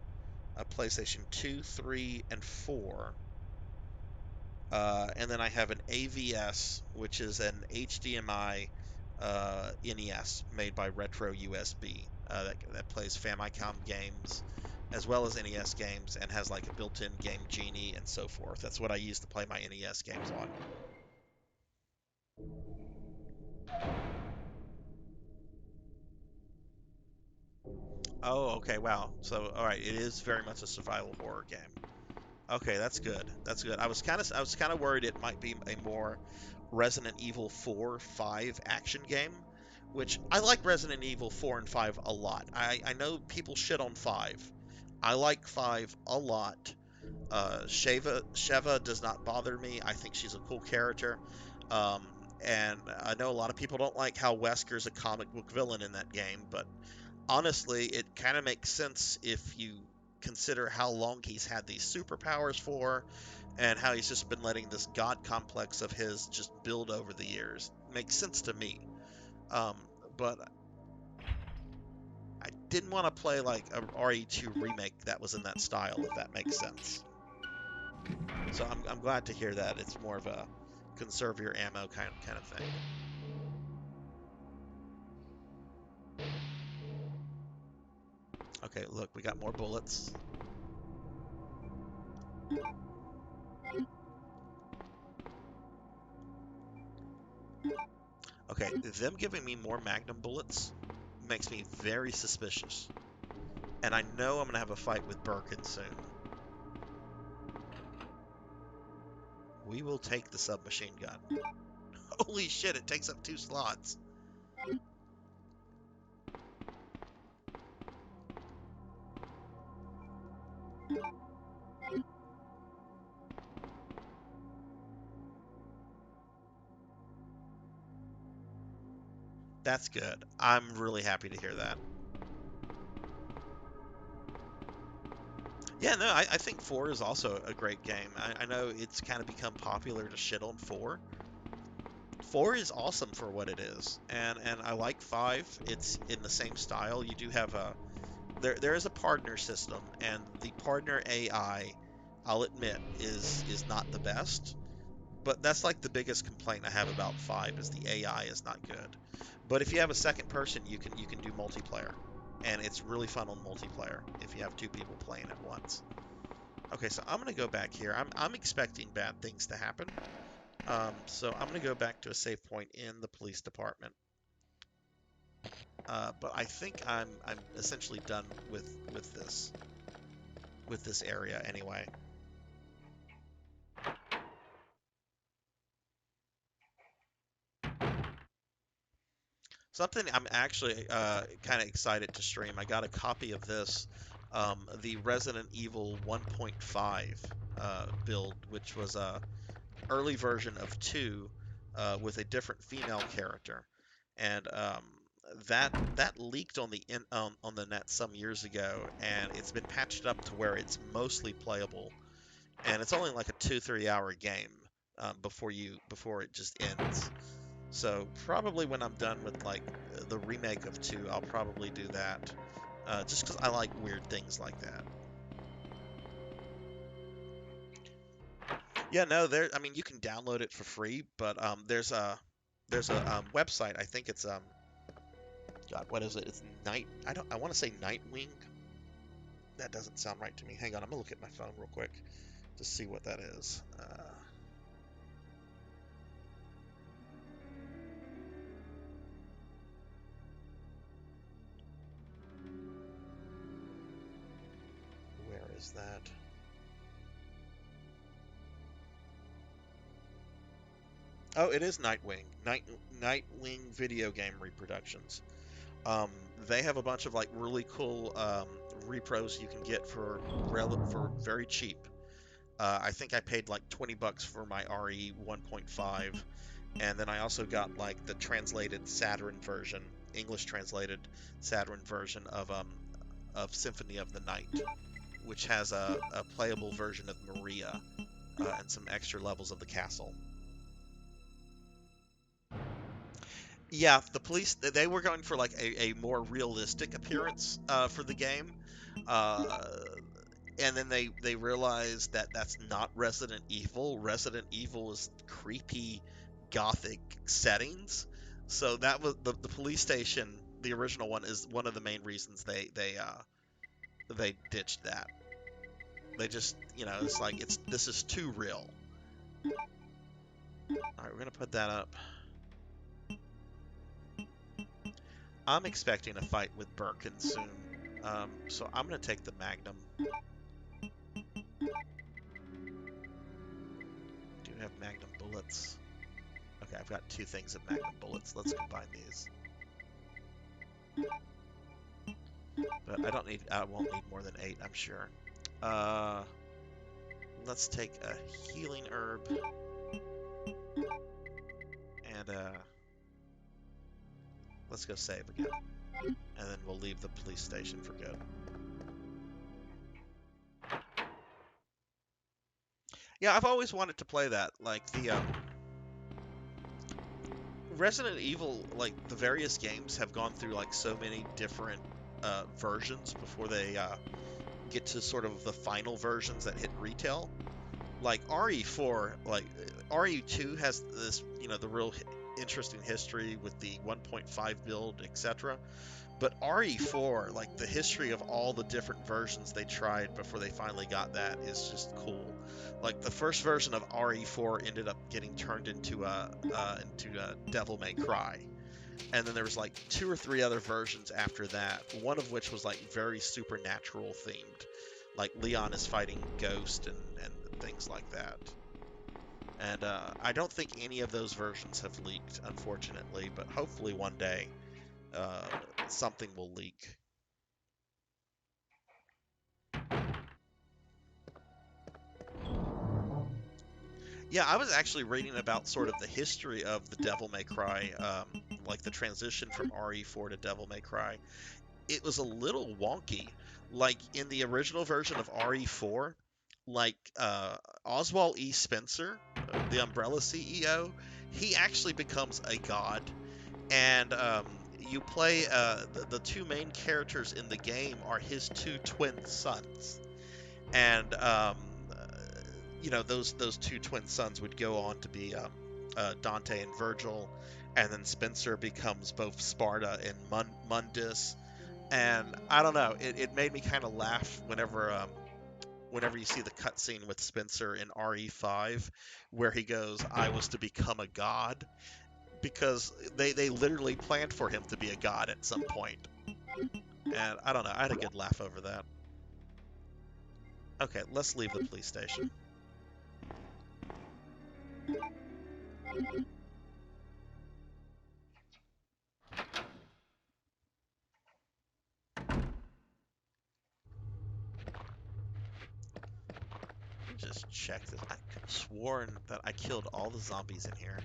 a PlayStation 2, 3, and 4. And then I have an AVS, which is an HDMI NES made by Retro USB that plays Famicom games as well as NES games and has like a built-in Game Genie and so forth. That's what I use to play my NES games on. Oh, okay, wow. So, all right, it is very much a survival horror game. Okay, that's good. That's good. I was kind of worried it might be a more Resident Evil 4, 5 action game, which I like Resident Evil 4 and 5 a lot. I know people shit on 5. I like 5 a lot. Sheva does not bother me. I think she's a cool character. Um, and I know a lot of people don't like how Wesker's a comic book villain in that game, but honestly, it kind of makes sense if you consider how long he's had these superpowers for and how he's just been letting this god complex of his just build over the years. Makes sense to me. Um, but I didn't want to play like a RE2 remake that was in that style, if that makes sense. So I'm glad to hear that it's more of a conserve your ammo kind of thing. Okay, look, we got more bullets. Okay, them giving me more magnum bullets makes me very suspicious. And I know I'm gonna have a fight with Birkin soon. We will take the submachine gun. Holy shit, it takes up 2 slots. That's good. I'm really happy to hear that. Yeah, no, I think 4 is also a great game. I know it's kind of become popular to shit on 4. 4 is awesome for what it is, and I like 5. It's in the same style. You do have a there is a partner system, and the partner AI, I'll admit, is not the best. But that's like the biggest complaint I have about 5 is the AI is not good. But if you have a second person, you can do multiplayer, and it's really fun on multiplayer if you have two people playing at once. Okay, so I'm gonna go back here. I'm expecting bad things to happen. So I'm gonna go back to a save point in the police department. But I think I'm essentially done with this area anyway. Something I'm actually kind of excited to stream. I got a copy of this, the Resident Evil 1.5 build, which was a early version of 2 with a different female character, and that leaked on on the net some years ago, and it's been patched up to where it's mostly playable, and it's only like a 2-3 hour game before it just ends. So probably when I'm done with like the remake of 2, I'll probably do that, just because I like weird things like that. Yeah, no, there. I mean, you can download it for free, but there's a website. I think it's God, what is it? It's Night. I want to say Nightwing. That doesn't sound right to me. Hang on, I'm gonna look at my phone real quick to see what that is. Where is that? Oh, it is Nightwing. Nightwing video game reproductions. Um, they have a bunch of like really cool repros you can get for very cheap. I think I paid like $20 for my RE 1.5, and then I also got like the translated Saturn version, English translated Saturn version of Symphony of the Night, which has a playable version of Maria and some extra levels of the castle. Yeah, the police they were going for like a more realistic appearance for the game, uh, and then they realized that that's not Resident Evil. Resident Evil is creepy, gothic settings. So that was the police station. The original one is one of the main reasons they ditched that. They just it's like this is too real. All right, we're gonna put that up. I'm expecting a fight with Birkin soon, so I'm gonna take the Magnum. Do have Magnum bullets. Okay, I've got 2 things of Magnum bullets. Let's combine these. But I won't need more than 8, I'm sure. Uh, let's take a healing herb and let's go save again. And then we'll leave the police station for good. Yeah, I've always wanted to play that. Like the Resident Evil, like the various games have gone through like so many different versions before they get to sort of the final versions that hit retail. Like RE4, like RE2 has this, the real interesting history with the 1.5 build, etc. But RE4, like the history of all the different versions they tried before they finally got that is just cool. Like the first version of RE4 ended up getting turned into a Devil May Cry, and then there was like 2 or 3 other versions after that. One of which was like very supernatural themed, like Leon is fighting Ghost and things like that. And I don't think any of those versions have leaked, unfortunately, but hopefully one day uh, something will leak. Yeah, I was actually reading about sort of the history of the Devil May Cry, like the transition from RE4 to Devil May Cry. It was a little wonky. Like in the original version of RE4, like Oswald E. Spencer, the Umbrella CEO, he actually becomes a god, and you play the two main characters in the game are his two twin sons, and those two twin sons would go on to be Dante and Virgil, and then Spencer becomes both Sparta and Mundus. And I don't know, it made me kind of laugh whenever you see the cutscene with Spencer in RE5, where he goes, "I was to become a god," because they literally planned for him to be a god at some point. And I don't know, I had a good laugh over that. Okay, let's leave the police station. Just check this. I could have sworn that I killed all the zombies in here.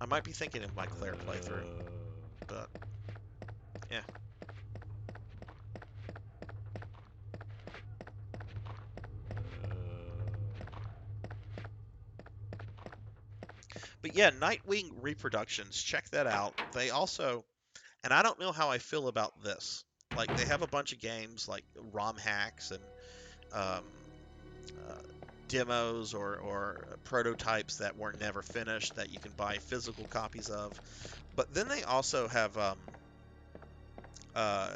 I might be thinking of my Claire playthrough, but yeah. But yeah, Nightwing Reproductions, check that out. They also, and I don't know how I feel about this. Like they have a bunch of games like ROM hacks and um, uh, demos or prototypes that were never finished that you can buy physical copies of. But then they also have uh,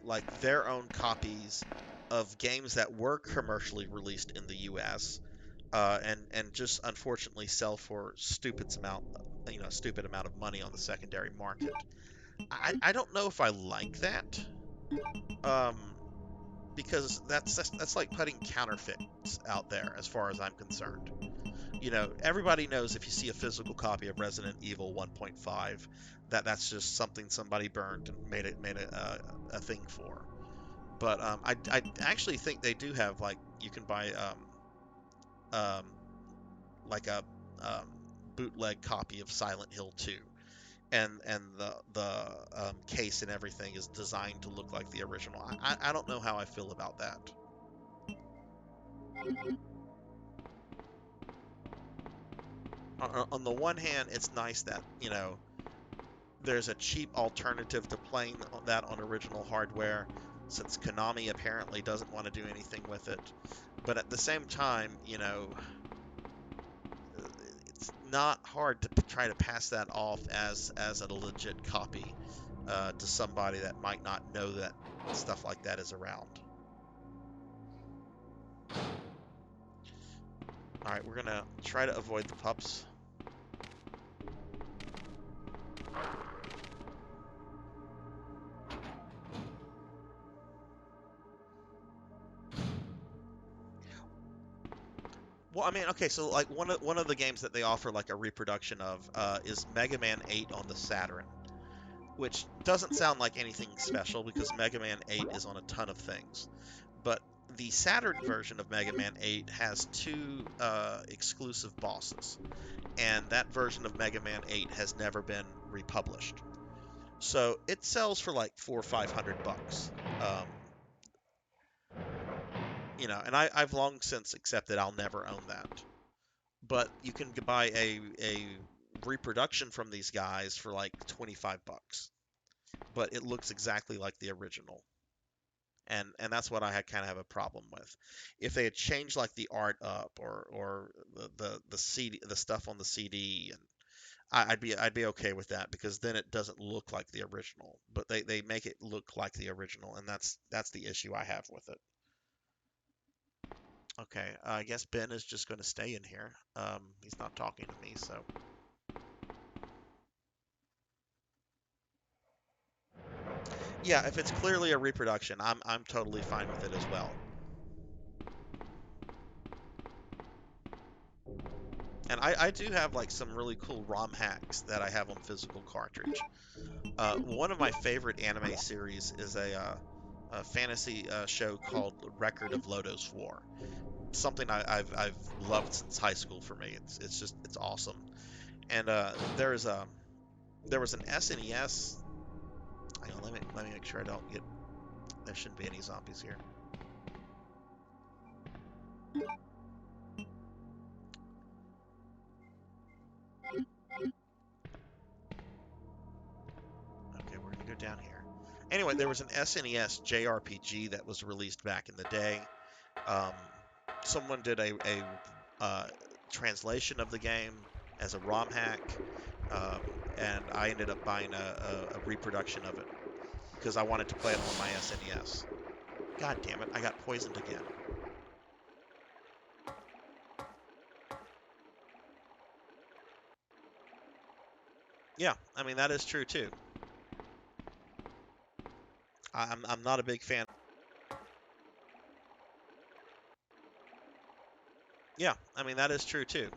like their own copies of games that were commercially released in the U.S. And just unfortunately sell for stupid amount of money on the secondary market. I don't know if I like that, um, because that's like putting counterfeits out there as far as I'm concerned. Everybody knows if you see a physical copy of Resident Evil 1.5, that's just something somebody burned and made a thing for. But I actually think they do have, like, you can buy um, like a um, bootleg copy of Silent Hill 2, and the case and everything is designed to look like the original. I don't know how I feel about that. On the one hand, it's nice that there's a cheap alternative to playing that on original hardware, since Konami apparently doesn't want to do anything with it. But at the same time, it's not hard to try to pass that off as a legit copy to somebody that might not know that stuff like that is around. All right, we're gonna try to avoid the pups. Well, I mean, okay, so like one of the games that they offer like a reproduction of is Mega Man 8 on the Saturn, which doesn't sound like anything special because Mega Man 8 is on a ton of things. But the Saturn version of Mega Man 8 has two exclusive bosses, and that version of Mega Man 8 has never been republished. So it sells for like $400 or $500. Um, and I've long since accepted I'll never own that. But you can buy a reproduction from these guys for like $25, but it looks exactly like the original. And that's what I had kind of have a problem with. If they had changed like the art up, or the CD, the stuff on the CD, and I'd be okay with that, because then it doesn't look like the original. But they make it look like the original, and that's the issue I have with it. Okay, I guess Ben is just going to stay in here. He's not talking to me, so yeah, if it's clearly a reproduction, I'm totally fine with it as well. And I do have like some really cool ROM hacks that I have on physical cartridge. One of my favorite anime series is a fantasy show called Record of Lodoss War. Something I've loved since high school for me. It's awesome. And there was an SNES. Hang on, let me make sure I don't get. There shouldn't be any zombies here. Anyway, there was an SNES JRPG that was released back in the day. Um, Someone did a translation of the game as a ROM hack, um, and I ended up buying a reproduction of it because I wanted to play it on my SNES. God damn it, I got poisoned again. Yeah, I mean that is true too. I'm not a big fan. Yeah, I mean that is true too.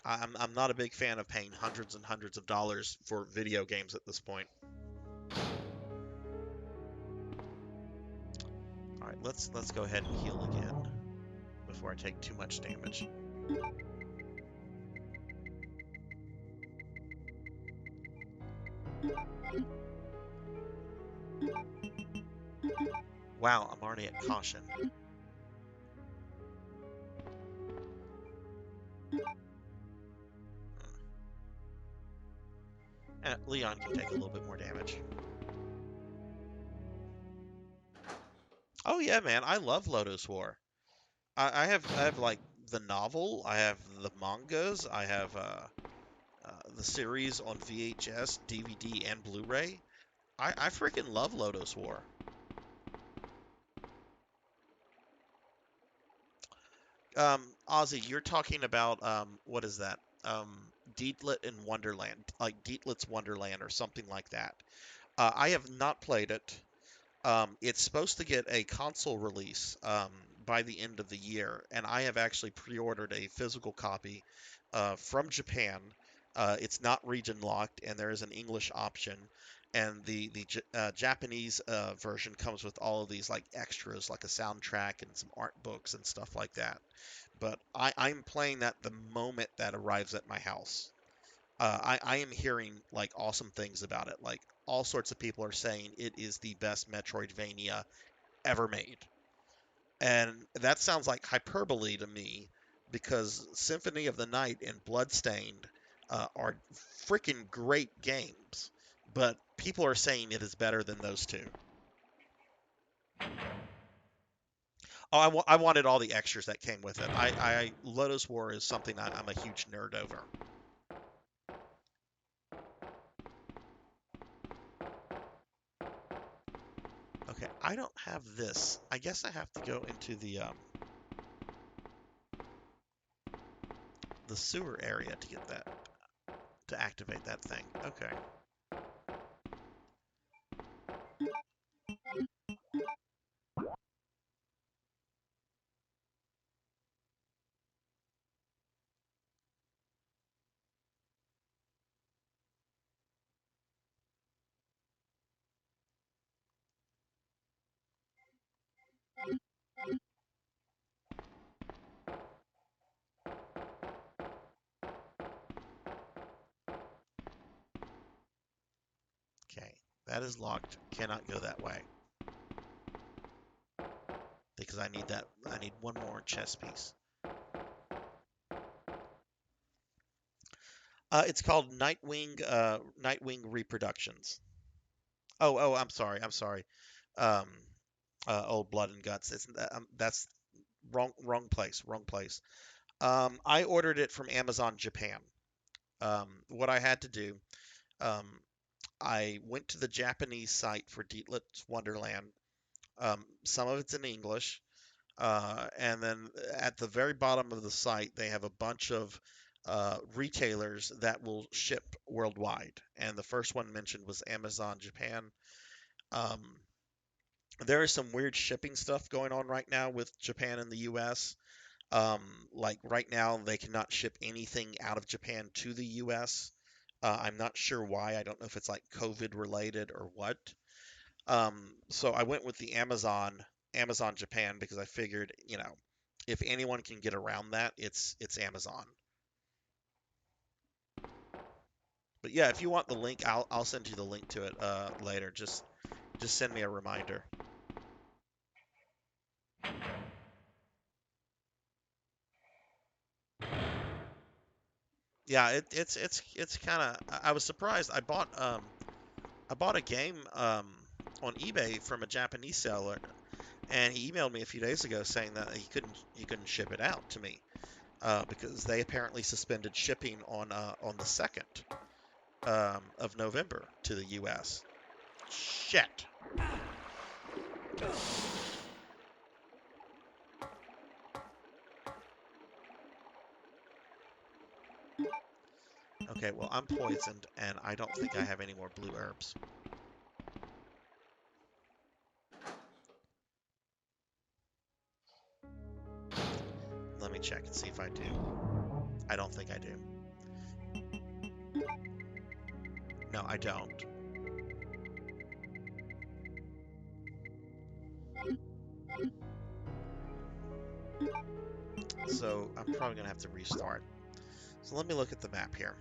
I'm not a big fan of paying hundreds and hundreds of dollars for video games at this point. All right, let's go ahead and heal again before I take too much damage. Wow, I'm already at caution. Leon can take a little bit more damage. Oh yeah, man, I love Lotus War. I have like the novel, I have the mangas, I have the series on VHS, DVD, and Blu-ray. I freaking love Lotus War. Ozzy, you're talking about what is that? Dietlit in Wonderland, like Dietlit's Wonderland or something like that. I have not played it. It's supposed to get a console release by the end of the year, and I have actually pre-ordered a physical copy from Japan. It's not region locked, and there is an English option. And the Japanese version comes with all of these like extras, like a soundtrack and some art books and stuff like that. But I'm playing that the moment that arrives at my house. I am hearing like awesome things about it. Like all sorts of people are saying it is the best Metroidvania ever made. And that sounds like hyperbole to me because Symphony of the Night and Bloodstained are freaking great games. But people are saying it is better than those two. Oh, I wanted all the extras that came with it. Lotus War is something I'm a huge nerd over. Okay, I don't have this. I guess I have to go into the sewer area to get that to activate that thing. Okay. Okay. That is locked. Cannot go that way because I need one more chess piece. It's called Nightwing Reproductions. Oh, I'm sorry. I'm sorry. Um, Old Blood and Guts. It's that's wrong place. Wrong place. I ordered it from Amazon Japan. What I had to do, um, I went to the Japanese site for Dietlit's Wonderland. Some of it's in English, and then at the very bottom of the site, they have a bunch of retailers that will ship worldwide. And the first one mentioned was Amazon Japan. Um, there is some weird shipping stuff going on right now with Japan and the US. Um, like right now, they cannot ship anything out of Japan to the US. I'm not sure why. I don't know if it's like COVID related or what. So I went with the Amazon Japan because I figured, if anyone can get around that, it's Amazon. But yeah, if you want the link, I'll send you the link to it later. Just send me a reminder. Yeah, it's kind of. I was surprised. I bought I bought a game on eBay from a Japanese seller, and he emailed me a few days ago saying that he couldn't ship it out to me because they apparently suspended shipping on the 2nd of November to the U.S. Shit. Okay, well, I'm poisoned, and I don't think I have any more blue herbs. Let me check and see if I do. I don't think I do. No, I don't. So I'm probably going to have to restart. So let me look at the map here.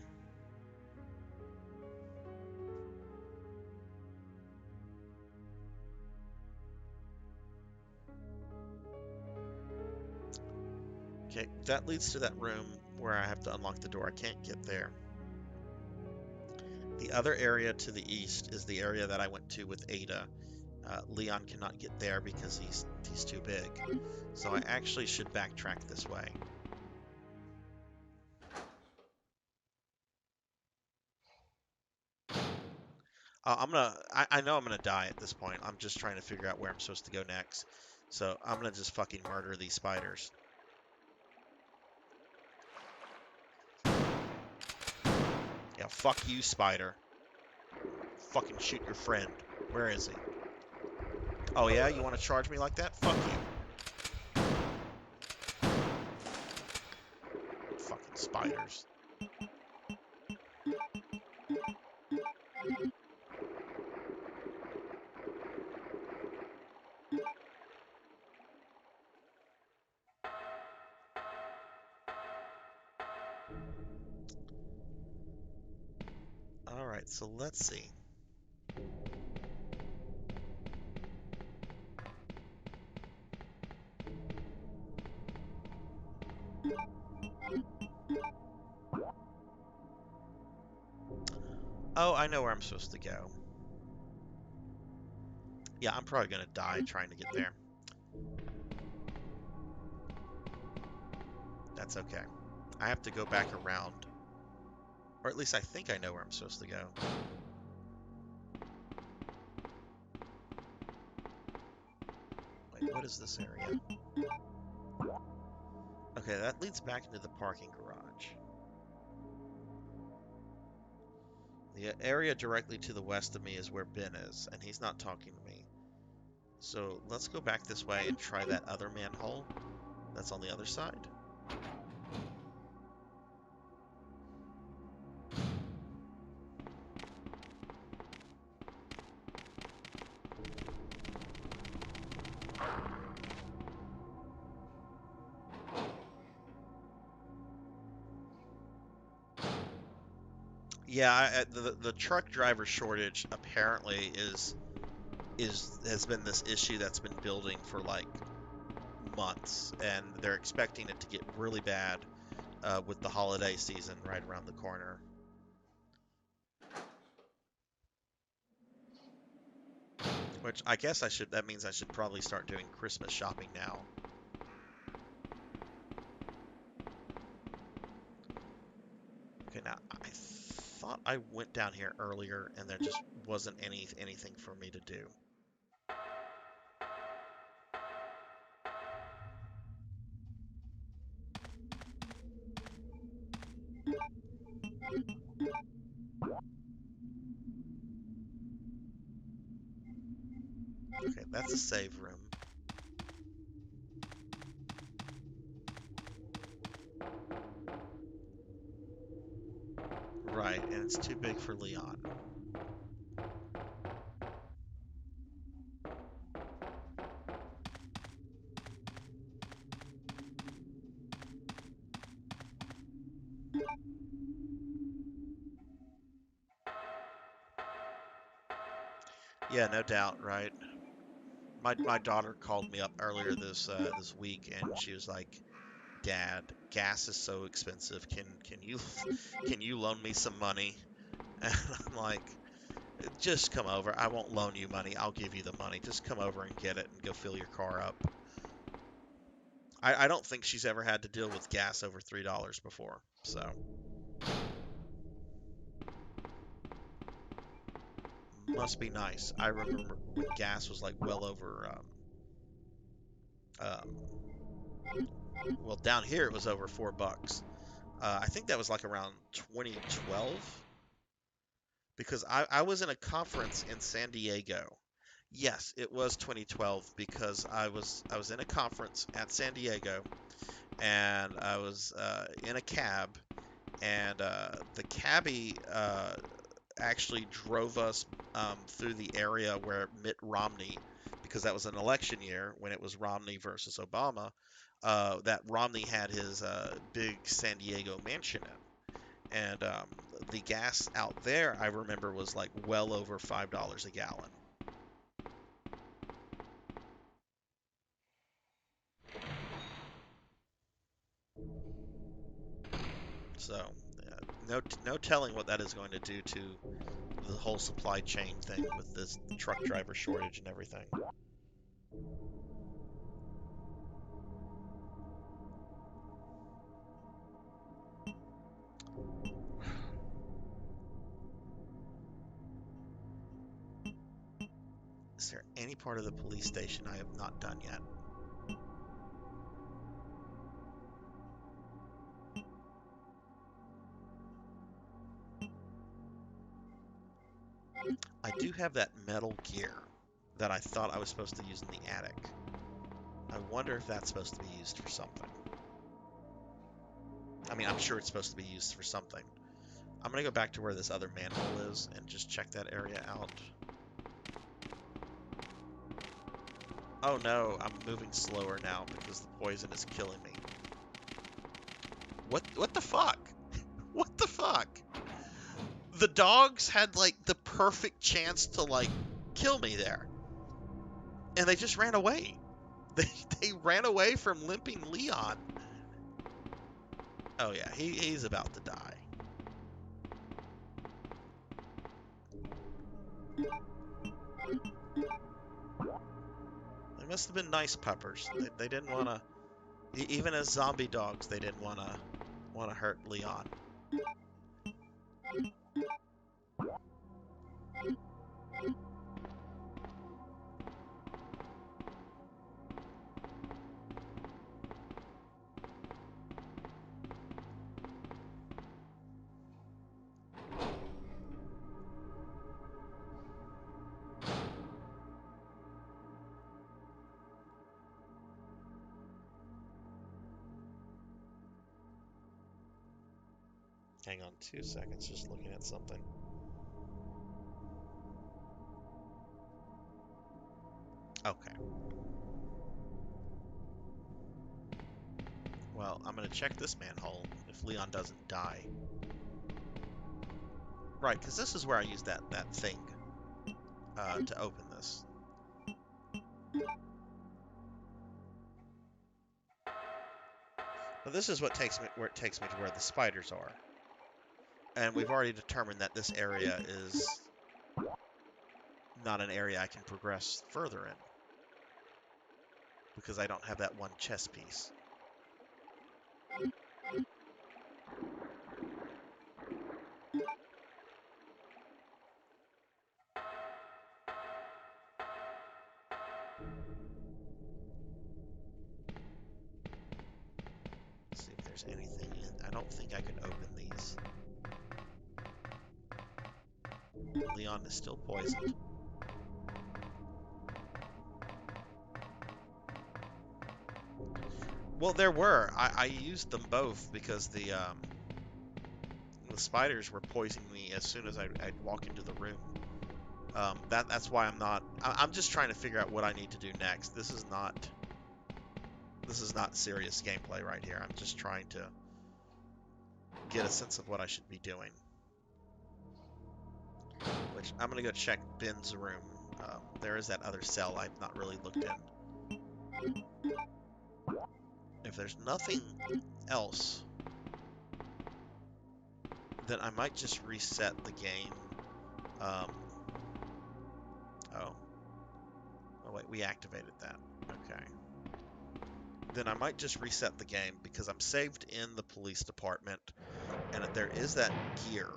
Okay, that leads to that room where I have to unlock the door. I can't get there. The other area to the east is the area that I went to with Ada. Leon cannot get there because he's too big. So I actually should backtrack this way. I know I'm gonna die at this point. I'm just trying to figure out where I'm supposed to go next. So I'm gonna just fucking murder these spiders. Yeah, fuck you, spider. Fucking shoot your friend. Where is he? Oh yeah, you want to charge me like that? Fuck you. Fucking spiders. Alright, so let's see. Oh, I know where I'm supposed to go. Yeah, I'm probably gonna die trying to get there. That's okay. I have to go back around. Or at least I think I know where I'm supposed to go. Wait, what is this area? Okay, that leads back into the parking garage. The area directly to the west of me is where Ben is, and he's not talking to me. So let's go back this way and try that other manhole that's on the other side. Yeah, the truck driver shortage apparently has been this issue that's been building for like months, and they're expecting it to get really bad with the holiday season right around the corner. Which I guess that means I should probably start doing Christmas shopping now. Okay, now I thought I went down here earlier and there just wasn't anything for me to do. Okay, that's a save room. Right, and it's too big for Leon. Yeah, no doubt, right? My daughter called me up earlier this week and she was like, "Dad, gas is so expensive. Can you can you loan me some money?" And I'm like, Just come over. I won't loan you money. I'll give you the money. Just come over and get it and go fill your car up. I don't think she's ever had to deal with gas over $3 before. So must be nice. I remember when gas was like well over um, well, down here it was over $4. I think that was like around 2012 because I was in a conference in San Diego. Yes, it was 2012 because I was in a conference at San Diego and I was in a cab and the cabbie actually drove us through the area where Mitt Romney, because that was an election year when it was Romney versus Obama, that Romney had his big San Diego mansion in. And the gas out there, I remember, was like well over $5 a gallon. So, no telling what that is going to do to the whole supply chain thing with this truck driver shortage and everything. Is there any part of the police station I have not done yet? I do have that metal gear that I thought I was supposed to use in the attic. I wonder if that's supposed to be used for something. I mean, I'm sure it's supposed to be used for something. I'm gonna go back to where this other manhole is and just check that area out. Oh no, I'm moving slower now because the poison is killing me. What the fuck? What the fuck? The dogs had like the perfect chance to like kill me there. And they just ran away. They ran away from limping Leon. Oh yeah, he's about to die. They must have been nice puppers. They didn't want to, even as zombie dogs, they didn't want to hurt Leon. Hang on 2 seconds, just looking at something. Okay. Well, I'm gonna check this manhole if Leon doesn't die. Right, because this is where I used that thing to open this. But this is what takes me where it takes me to where the spiders are. And we've already determined that this area is not an area I can progress further in because I don't have that one chess piece. Let's see if there's anything in. I don't think I can open these. Leon is still poisoned. Well, there were. I used them both because the spiders were poisoning me as soon as I'd walk into the room. That's why I'm not. I'm just trying to figure out what I need to do next. This is not serious gameplay right here. I'm just trying to get a sense of what I should be doing. Which I'm gonna go check Ben's room. There is that other cell I've not really looked in. If there's nothing else, then I might just reset the game. Um, wait, we activated that. Okay. Then I might just reset the game because I'm saved in the police department, and there is that gear.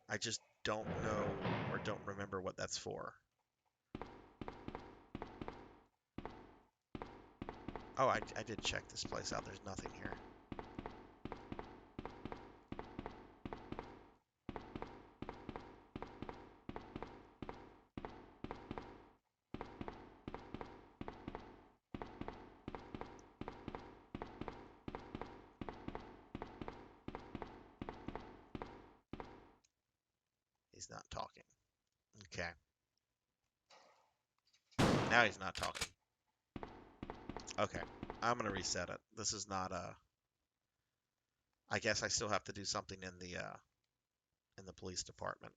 I just don't know or don't remember what that's for. Oh, I did check this place out. There's nothing here. He's not talking. Okay. Now he's not talking. Okay. I'm gonna reset it. This is not I guess I still have to do something in the police department.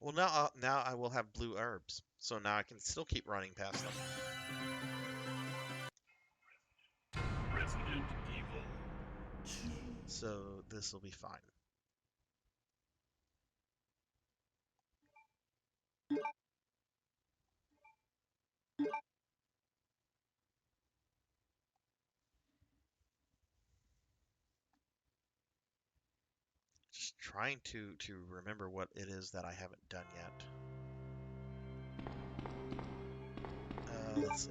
Well, now I will have blue herbs, so now I can still keep running past them. Resident Evil 2. So this will be fine. Just trying to remember what it is that I haven't done yet. Let's see.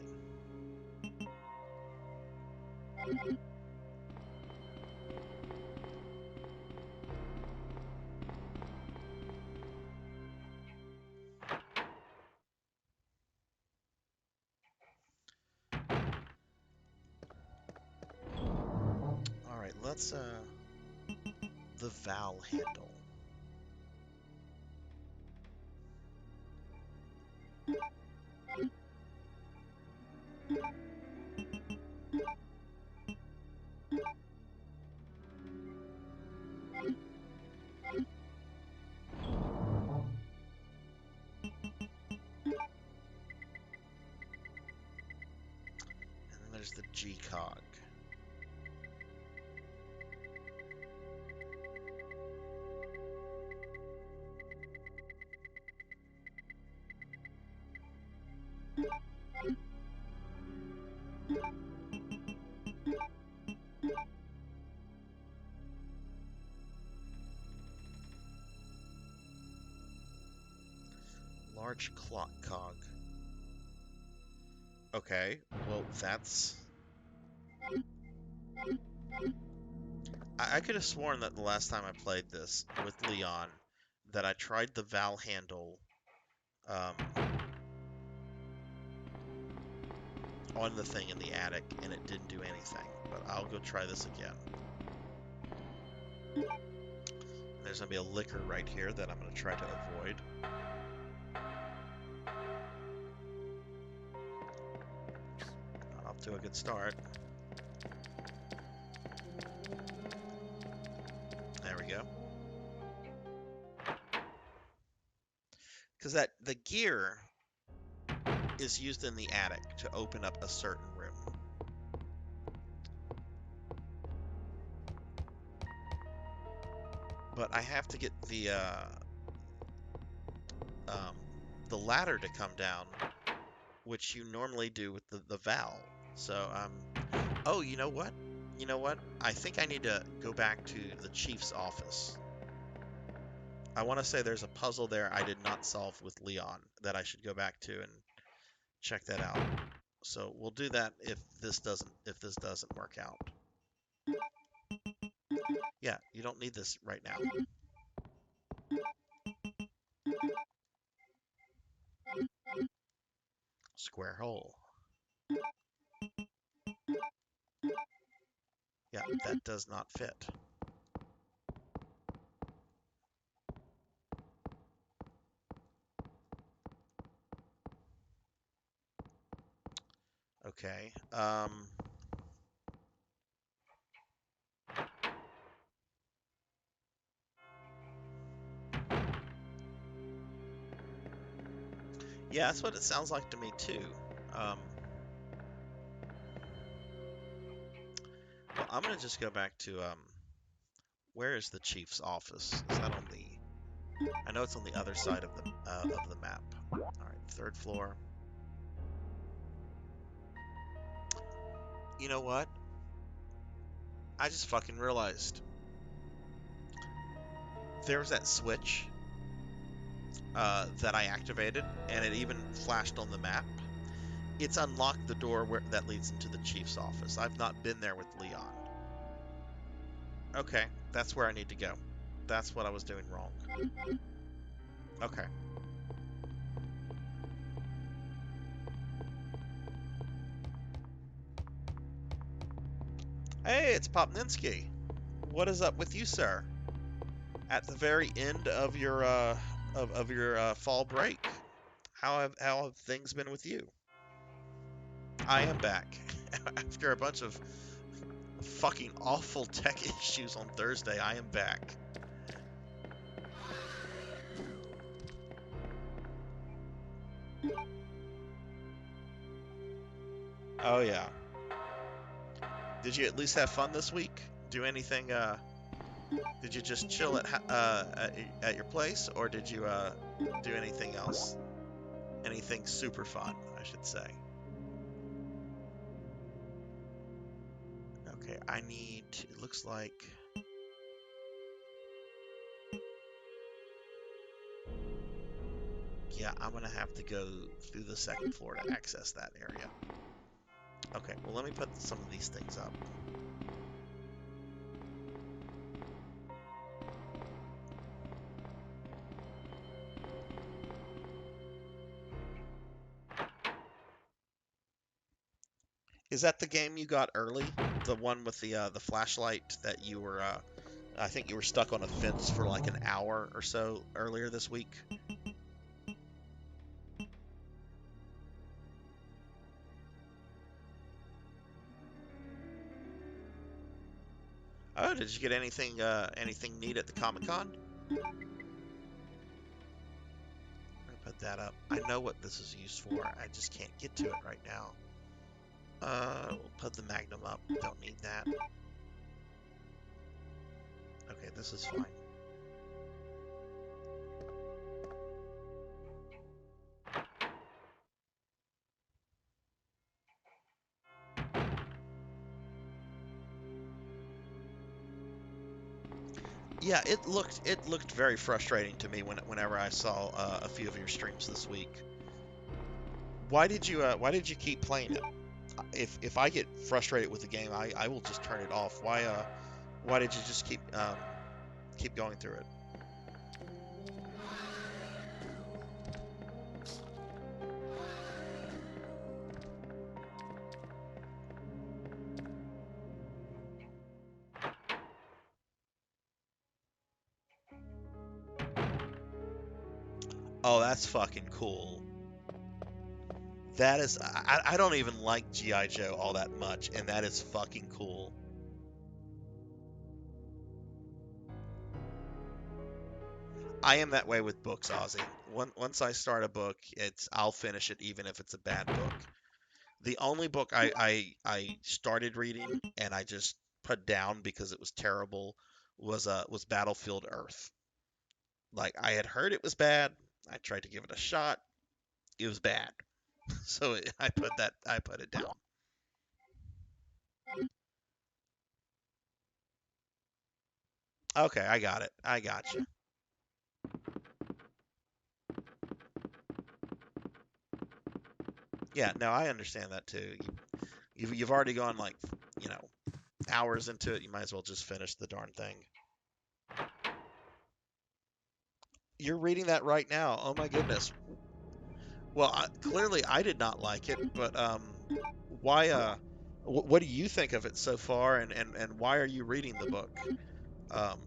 All right, let's the valve handle. And then there's the G cog. Large clock cog. Okay, well that's... I could have sworn that the last time I played this with Leon, that I tried the valve handle um, on the thing in the attic and it didn't do anything. But I'll go try this again. There's gonna be a liquor right here that I'm gonna try to avoid. Not off to a good start. There we go. Because the gear is used in the attic to open up a certain room. But I have to get the ladder to come down, which you normally do with the valve. So oh, you know what? You know what? I think I need to go back to the chief's office. I want to say there's a puzzle there I did not solve with Leon that I should go back to and check that out. So we'll do that if this doesn't work out. Yeah, you don't need this right now. Square hole. Yeah, that does not fit. Okay. Yeah, that's what it sounds like to me too. Um, well, I'm gonna just go back to where is the chief's office? Is that on the? I know it's on the other side of the map. All right, third floor. You know what? I just fucking realized there's that switch that I activated, and it even flashed on the map. It's unlocked the door that leads into the chief's office. I've not been there with Leon. Okay, that's where I need to go. That's what I was doing wrong. Okay. Hey, it's Popninski. What is up with you, sir? At the very end of your fall break, how have things been with you? I am back after a bunch of fucking awful tech issues on Thursday. I am back. Oh yeah. Did you at least have fun this week? Do anything? Did you just chill at your place, or did you do anything else? Anything super fun, I should say. Okay, I need. It looks like. Yeah, I'm gonna have to go through the second floor to access that area. Okay, well let me put some of these things up. Is that the game you got early? The one with the flashlight that you were I think you were stuck on a fence for like an hour or so earlier this week. Oh, did you get anything neat at the Comic-Con? Put that up. I know what this is used for. I just can't get to it right now. We'll put the Magnum up. Don't need that. Okay, this is fine. Yeah, it looked very frustrating to me whenever I saw a few of your streams this week. Why did you keep playing it? If I get frustrated with the game, I will just turn it off. Why did you just keep going through it? Oh, that's fucking cool. That is I don't even like GI Joe all that much, and that is fucking cool. I am that way with books, Ozzy. Once I start a book, I'll finish it even if it's a bad book. The only book I started reading and I just put down because it was terrible was Battlefield Earth. Like I had heard it was bad. I tried to give it a shot. It was bad. So I put it down. Okay, I got it. I got you. Yeah, no, I understand that too. You've already gone like, you know, hours into it. You might as well just finish the darn thing. You're reading that right now. Oh my goodness. Well, clearly I did not like it, but why? What do you think of it so far, and why are you reading the book? Um,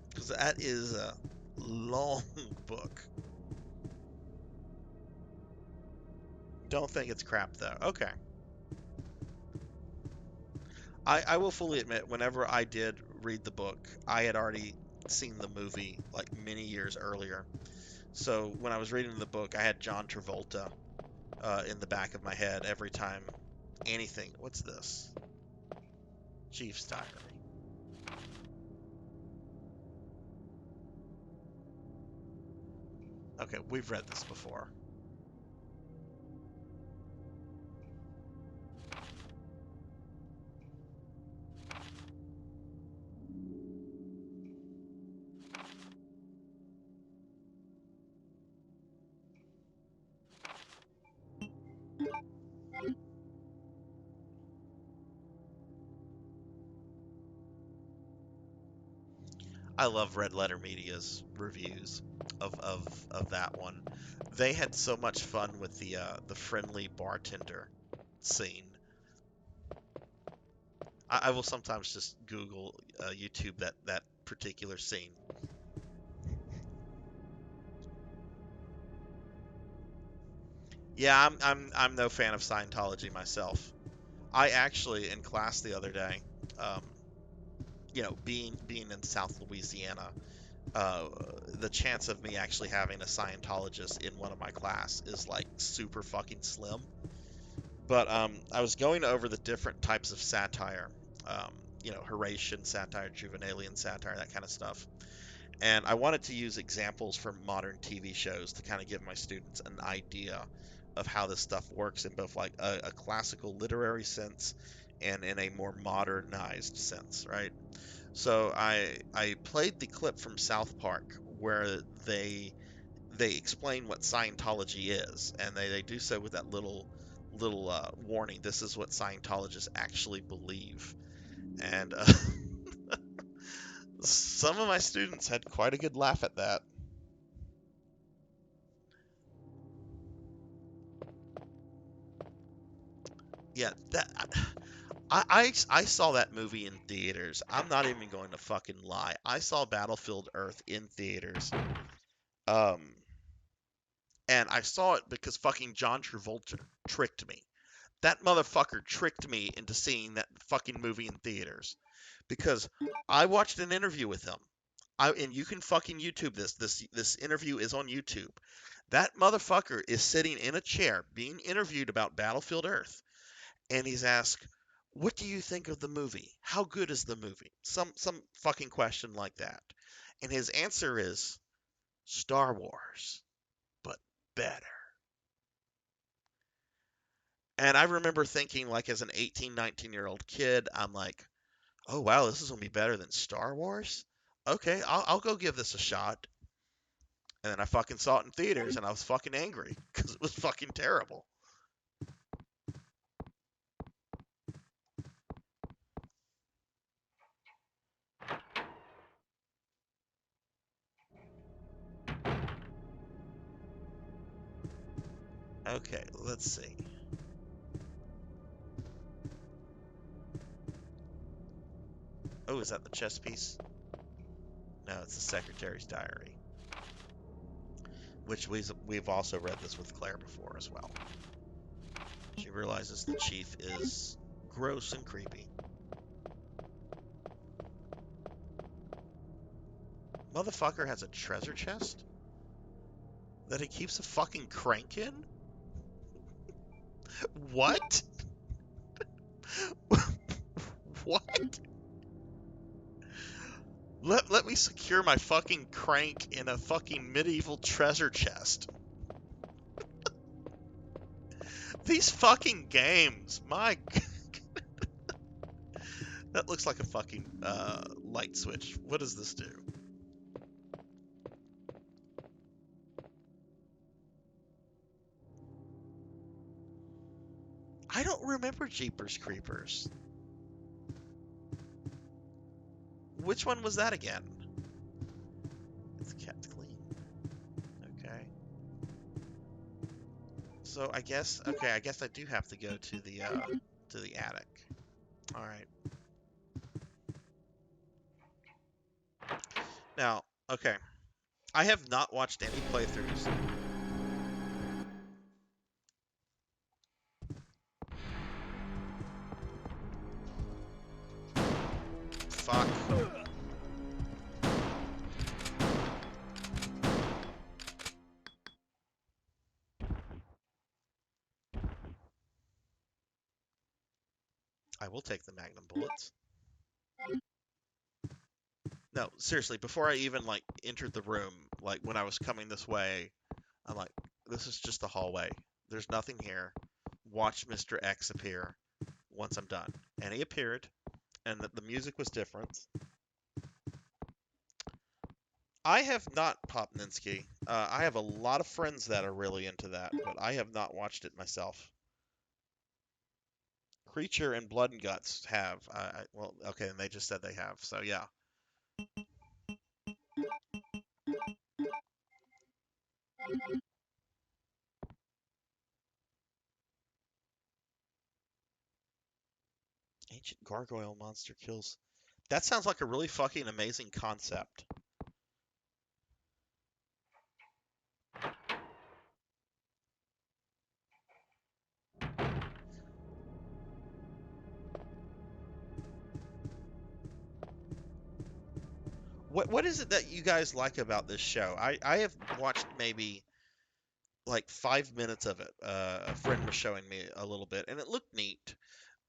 because that is a long book. Don't think it's crap though. Okay. I will fully admit, whenever I did read the book, I had already seen the movie like many years earlier. So when I was reading the book, I had John Travolta in the back of my head every time anything. What's this? Chief's Diary. Okay, we've read this before. I love Red Letter Media's reviews of that one. They had so much fun with the friendly bartender scene. I will sometimes just Google YouTube that particular scene. Yeah, I'm no fan of Scientology myself. I actually in class the other day, um, being in South Louisiana, uh, the chance of me actually having a Scientologist in one of my class is like super fucking slim. But I was going over the different types of satire, um, Horatian satire, Juvenalian satire, that kind of stuff. And I wanted to use examples from modern TV shows to kind of give my students an idea of how this stuff works in both like a classical literary sense and in a more modernized sense, right? So I played the clip from South Park where they explain what Scientology is, and they do so with that little warning. This is what Scientologists actually believe, and some of my students had quite a good laugh at that. Yeah, that I saw that movie in theaters. I'm not even going to fucking lie. I saw Battlefield Earth in theaters. Um, and I saw it because fucking John Travolta tricked me. That motherfucker tricked me into seeing that fucking movie in theaters because I watched an interview with him. And you can fucking YouTube this. This interview is on YouTube. That motherfucker is sitting in a chair being interviewed about Battlefield Earth, and he's asked, "What do you think of the movie? How good is the movie?" Some fucking question like that. And his answer is Star Wars, but better. And I remember thinking, like, as an 18, 19-year-old kid, I'm like, oh, wow, this is going to be better than Star Wars? Okay, I'll go give this a shot. And then I fucking saw it in theaters, and I was fucking angry because it was fucking terrible. Okay, let's see. Oh, is that the chess piece? No, it's the Secretary's Diary, which we've also read this with Claire before as well. She realizes the chief is gross and creepy. Motherfucker has a treasure chest that he keeps a fucking crank in? What? What? Let me secure my fucking crank in a fucking medieval treasure chest. These fucking games, my that looks like a fucking light switch. What does this do? I don't remember Jeepers Creepers. Which one was that again? It's kept clean. Okay. So I guess I do have to go to the attic. All right. Now, okay. I have not watched any playthroughs. Fuck. I will take the Magnum bullets. No, seriously, before I even like entered the room, like when I was coming this way, I'm like, this is just the hallway. There's nothing here. Watch Mr. X appear once I'm done. And he appeared, and the music was different. I have not Popninsky. I have a lot of friends that are really into that, but I have not watched it myself. Creature and Blood and Guts have. Well, okay, and they just said they have. So yeah. Ancient gargoyle monster kills. That sounds like a really fucking amazing concept. What is it that you guys like about this show? I have watched maybe like 5 minutes of it. A friend was showing me a little bit, and it looked neat.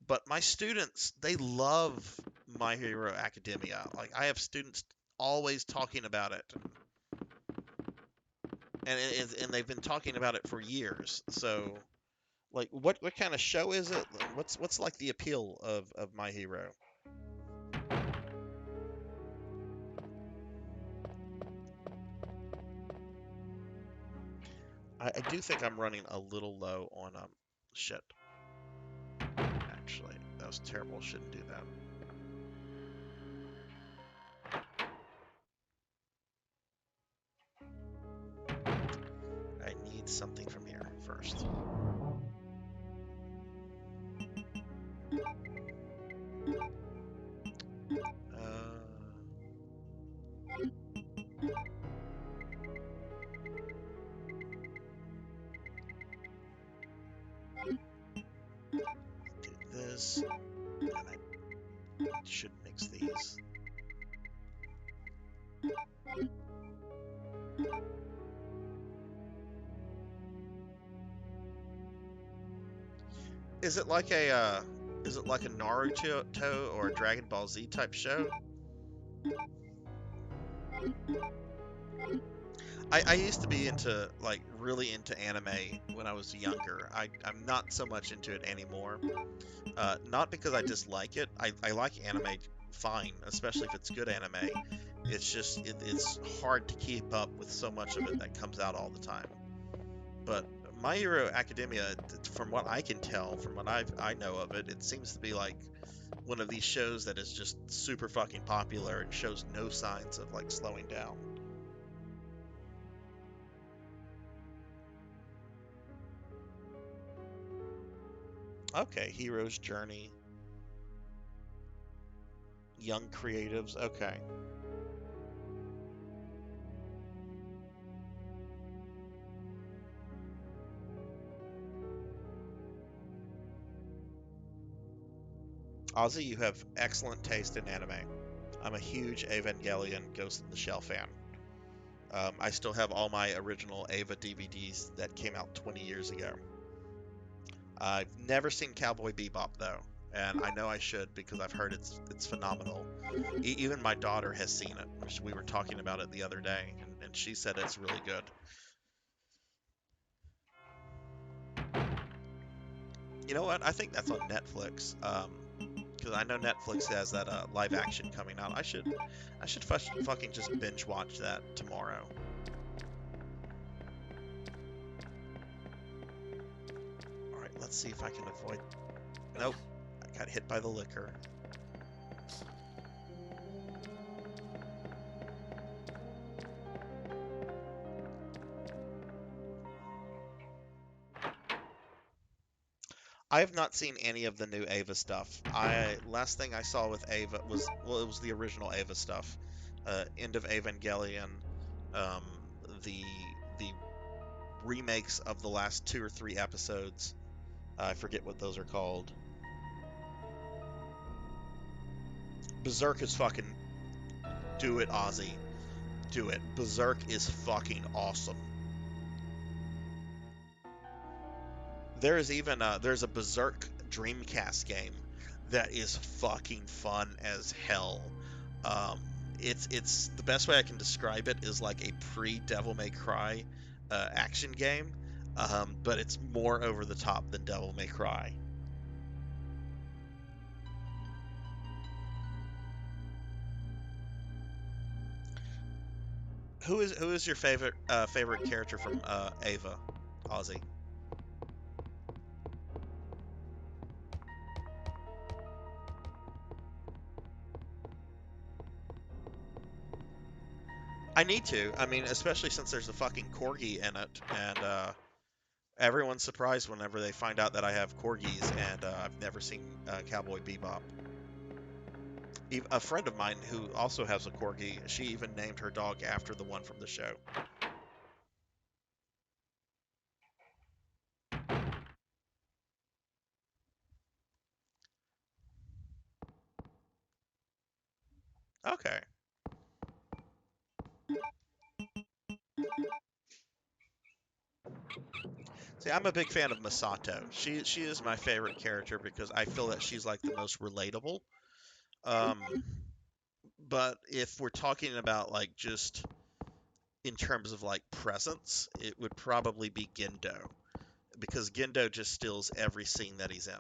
But my students, they love My Hero Academia. Like I have students always talking about it, and they've been talking about it for years. So, like, what kind of show is it? What's like the appeal of My Hero? I do think I'm running a little low on shit. Actually, that was terrible. Shouldn't do that. I need something from here first. Do this, and I should mix these. Is it like a Naruto or a Dragon Ball Z type show? I used to be into like really into anime when I was younger. I'm not so much into it anymore. Not because I dislike it. I like anime fine, especially if it's good anime. It's just it's hard to keep up with so much of it that comes out all the time. But My Hero Academia, from what I can tell, from what I know of it, it seems to be like one of these shows that is just super fucking popular and shows no signs of like slowing down. Okay, Hero's Journey, Young Creatives. Okay. Ozzy, you have excellent taste in anime. I'm a huge Evangelion Ghost in the Shell fan. I still have all my original Eva DVDs that came out 20 years ago. I've never seen Cowboy Bebop though, and I know I should because I've heard it's phenomenal. Even my daughter has seen it. We were talking about it the other day, and she said it's really good. You know what? I think that's on Netflix. Because I know Netflix has that live action coming out. I should fucking just binge watch that tomorrow. All right, let's see if I can avoid. Nope, I got hit by the liquor. I have not seen any of the new Ava stuff. I last thing I saw with Ava was, well, it was the original Ava stuff. End of Evangelion, um, the the remakes of the last 2 or 3 episodes. I forget what those are called. Berserk is fucking do it, Ozzy. Do it. Berserk is fucking awesome. There is even there's a Berserk Dreamcast game that is fucking fun as hell. Um, it's the best way I can describe it is like a pre-Devil May Cry action game, but it's more over the top than Devil May Cry. Who is your favorite character from Ava, Ozzy? I need to. I mean, especially since there's a fucking corgi in it, and everyone's surprised whenever they find out that I have corgis, and I've never seen Cowboy Bebop. A friend of mine who also has a corgi, she even named her dog after the one from the show. Okay. See, I'm a big fan of Masato. She is my favorite character because I feel that she's like the most relatable. Um, but if we're talking about like just in terms of like presence, it would probably be Gendo because Gendo just steals every scene that he's in.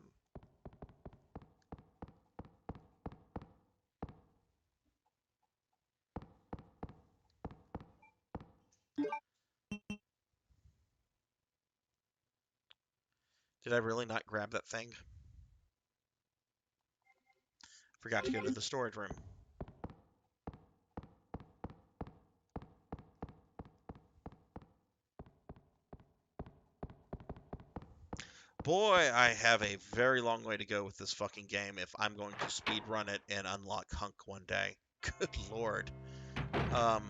Did I really not grab that thing? Forgot to go to the storage room. Boy, I have a very long way to go with this fucking game if I'm going to speed run it and unlock Hunk one day. Good lord. Um,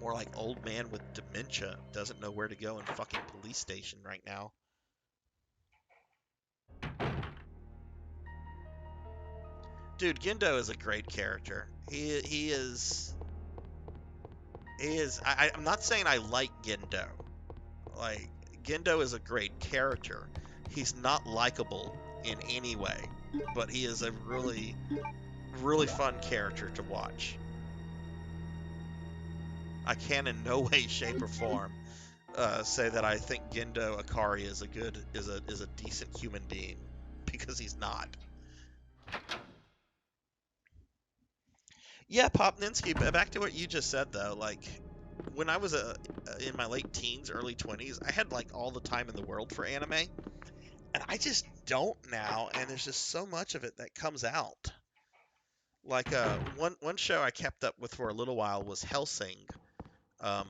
More like old man with dementia doesn't know where to go in fucking police station right now. Dude, Gendo is a great character. He is. I'm not saying I like Gendo. Like Gendo is a great character. He's not likable in any way, but he is a really, really fun character to watch. I can in no way, shape, or form say that I think Gendo Akari is a decent human being because he's not. Yeah, Popninsky. Back to what you just said though. Like when I was in my late teens, early 20s, I had like all the time in the world for anime, and I just don't now. And there's just so much of it that comes out. Like one show I kept up with for a little while was Hellsing, um,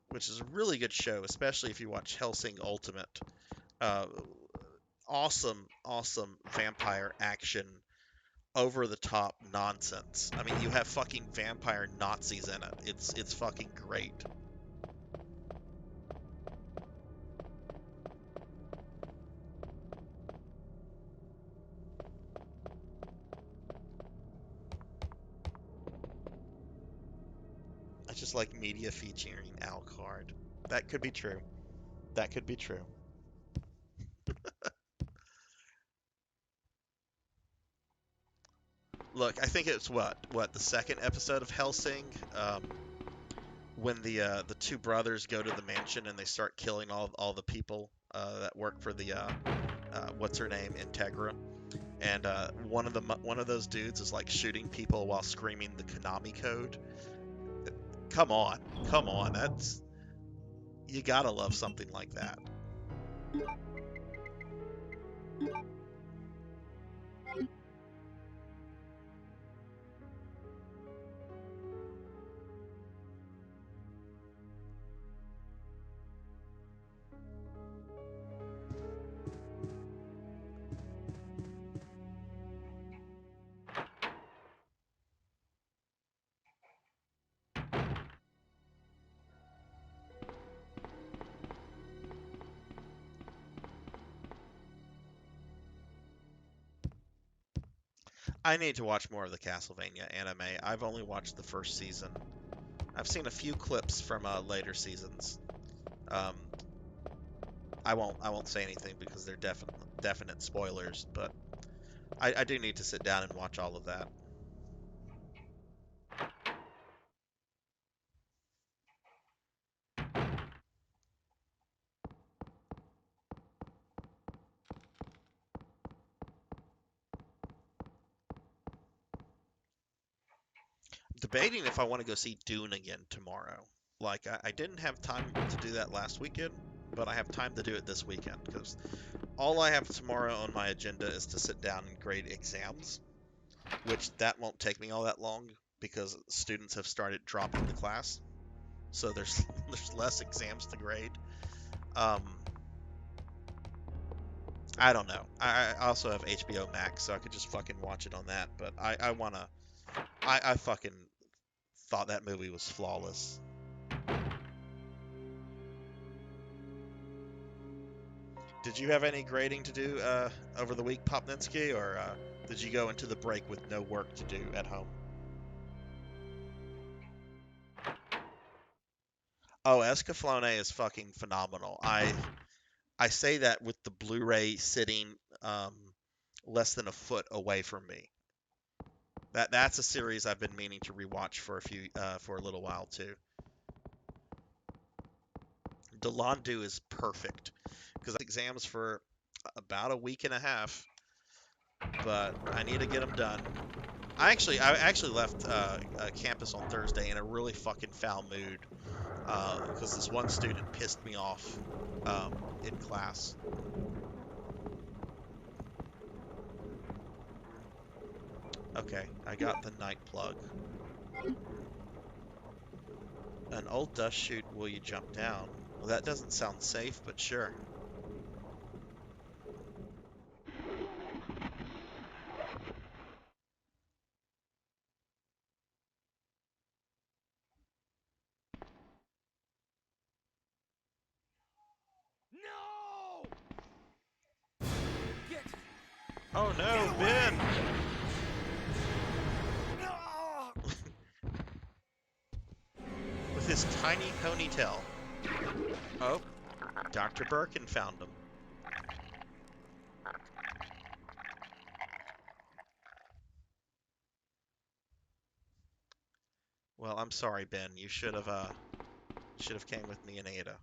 which is a really good show, especially if you watch Hellsing Ultimate. Uh, awesome vampire action, over the top nonsense. I mean, you have fucking vampire Nazis in it. It's fucking great. I just like media featuring Alucard. That could be true. That could be true. Look, I think it's what the second episode of Hellsing, when the two brothers go to the mansion and they start killing all the people that work for the what's her name, Integra, and one of those dudes is like shooting people while screaming the Konami code. Come on, come on, that's you gotta love something like that. I need to watch more of the Castlevania anime. I've only watched the first season. I've seen a few clips from later seasons. Um, I won't say anything because they're definite spoilers, but I do need to sit down and watch all of that. Debating if I want to go see Dune again tomorrow. Like I didn't have time to do that last weekend, but I have time to do it this weekend because all I have tomorrow on my agenda is to sit down and grade exams, which that won't take me all that long because students have started dropping the class, so there's there's less exams to grade. Um, I don't know. I also have HBO Max, so I could just fucking watch it on that. But I wanna. I fucking thought that movie was flawless. Did you have any grading to do over the week, Popninsky, or did you go into the break with no work to do at home? Oh, Escaflowne is fucking phenomenal. I say that with the Blu-ray sitting um, less than a foot away from me. That's a series I've been meaning to rewatch for a little while too. Delandu is perfect because exams for about a week and a half, but I need to get them done. I actually left campus on Thursday in a really fucking foul mood because this one student pissed me off in class. Okay, I got the night plug. An old dust chute, will you jump down? Well, that doesn't sound safe, but sure. No! Get Oh no, Get away! Ben! No! With his tiny ponytail. Oh, Dr. Birkin found him. Well, I'm sorry, Ben. You should have came with me and Ada.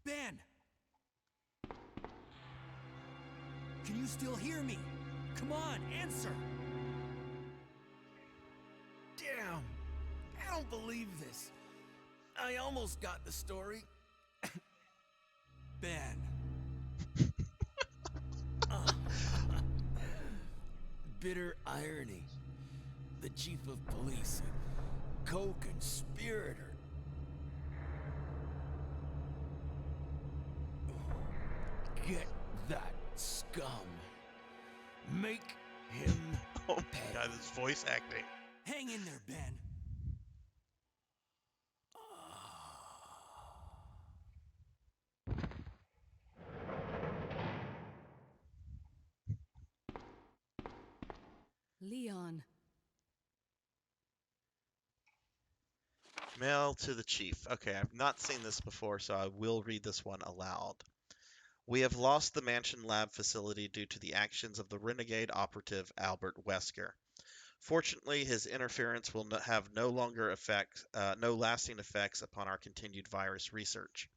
Ben! Can you still hear me? Come on, answer! Damn! I don't believe this. I almost got the story. Ben. Bitter irony. The chief of police, a co-conspirator. Get that scum. Make him Oh my pay. god, this voice acting. Hang in there, Ben. Leon. Mail to the chief. Okay, I've not seen this before, so I will read this one aloud. We have lost the Mansion Lab facility due to the actions of the renegade operative Albert Wesker. Fortunately, his interference will have no lasting effects upon our continued virus research.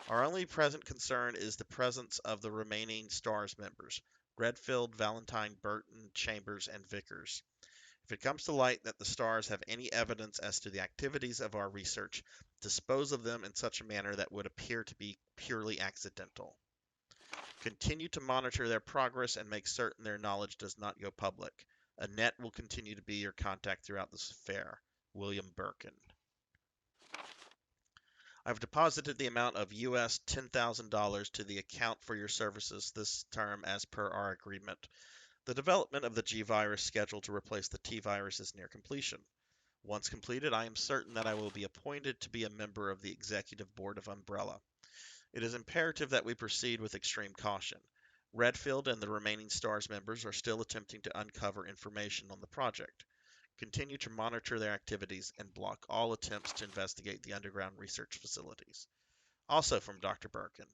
Our only present concern is the presence of the remaining STARS members, Redfield, Valentine, Burton, Chambers, and Vickers. If it comes to light that the STARS have any evidence as to the activities of our research, dispose of them in such a manner that would appear to be purely accidental. Continue to monitor their progress and make certain their knowledge does not go public. Annette will continue to be your contact throughout this affair. William Birkin. I've deposited the amount of US $10,000 to the account for your services this term as per our agreement. The development of the G virus scheduled to replace the T virus is near completion. Once completed, I am certain that I will be appointed to be a member of the executive board of Umbrella. It is imperative that we proceed with extreme caution. Redfield and the remaining STARS members are still attempting to uncover information on the project. Continue to monitor their activities and block all attempts to investigate the underground research facilities. Also from Dr. Birkin.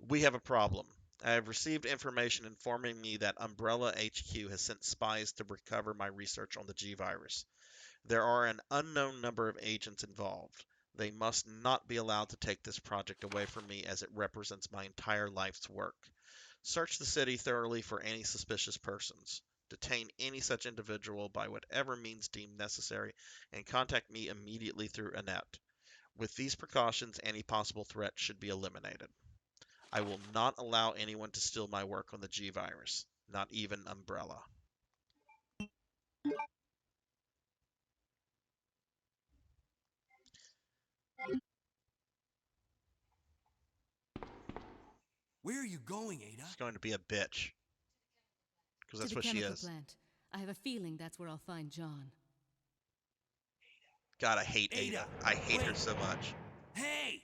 We have a problem. I have received information informing me that Umbrella HQ has sent spies to recover my research on the G virus. There are an unknown number of agents involved. They must not be allowed to take this project away from me as it represents my entire life's work. Search the city thoroughly for any suspicious persons. Detain any such individual by whatever means deemed necessary and contact me immediately through Annette. With these precautions, any possible threat should be eliminated. I will not allow anyone to steal my work on the G virus, not even Umbrella. Where are you going, Ada? She's going to be a bitch, because To that's the what she chemical is. plant. I have a feeling that's where I'll find John. God, I hate Ada. Ada, I hate her wait. so much. Hey!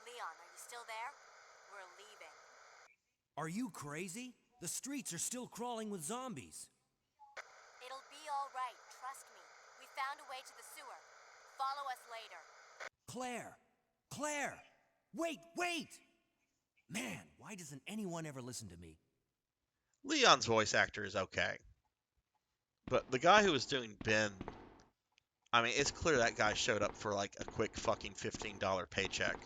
Leon, are you still there? We're leaving. Are you crazy? The streets are still crawling with zombies. It'll be all right, trust me. We found a way to the sewer. Follow us later. Claire! Claire! Wait, wait! Man, why doesn't anyone ever listen to me? Leon's voice actor is okay. But the guy who was doing Ben, I mean, it's clear that guy showed up for like a quick fucking $15 paycheck.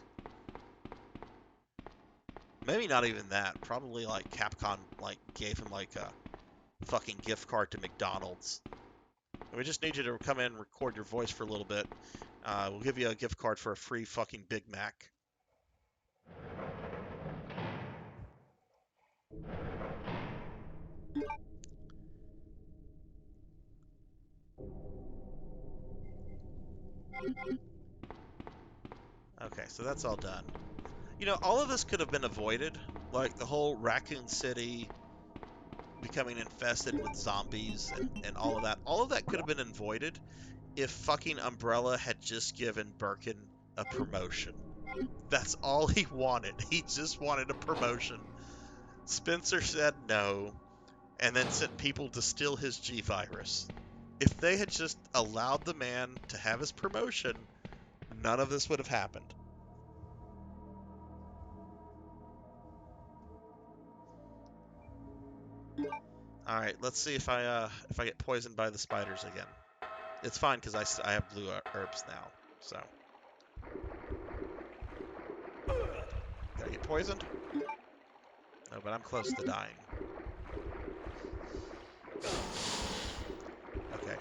Maybe not even that. Probably like Capcom like gave him like a fucking gift card to McDonald's. We just need you to come in and record your voice for a little bit. We'll give you a gift card for a free fucking Big Mac. Okay, so that's all done. You know, all of this could have been avoided. Like the whole Raccoon City becoming infested with zombies and all of that. All of that could have been avoided if fucking Umbrella had just given Birkin a promotion. That's all he wanted. He just wanted a promotion. Spencer said no, and then sent people to steal his G virus. If they had just allowed the man to have his promotion, none of this would have happened. All right, let's see if I get poisoned by the spiders again. It's fine because I have blue herbs now. So, did I get poisoned? No, but I'm close to dying. Okay.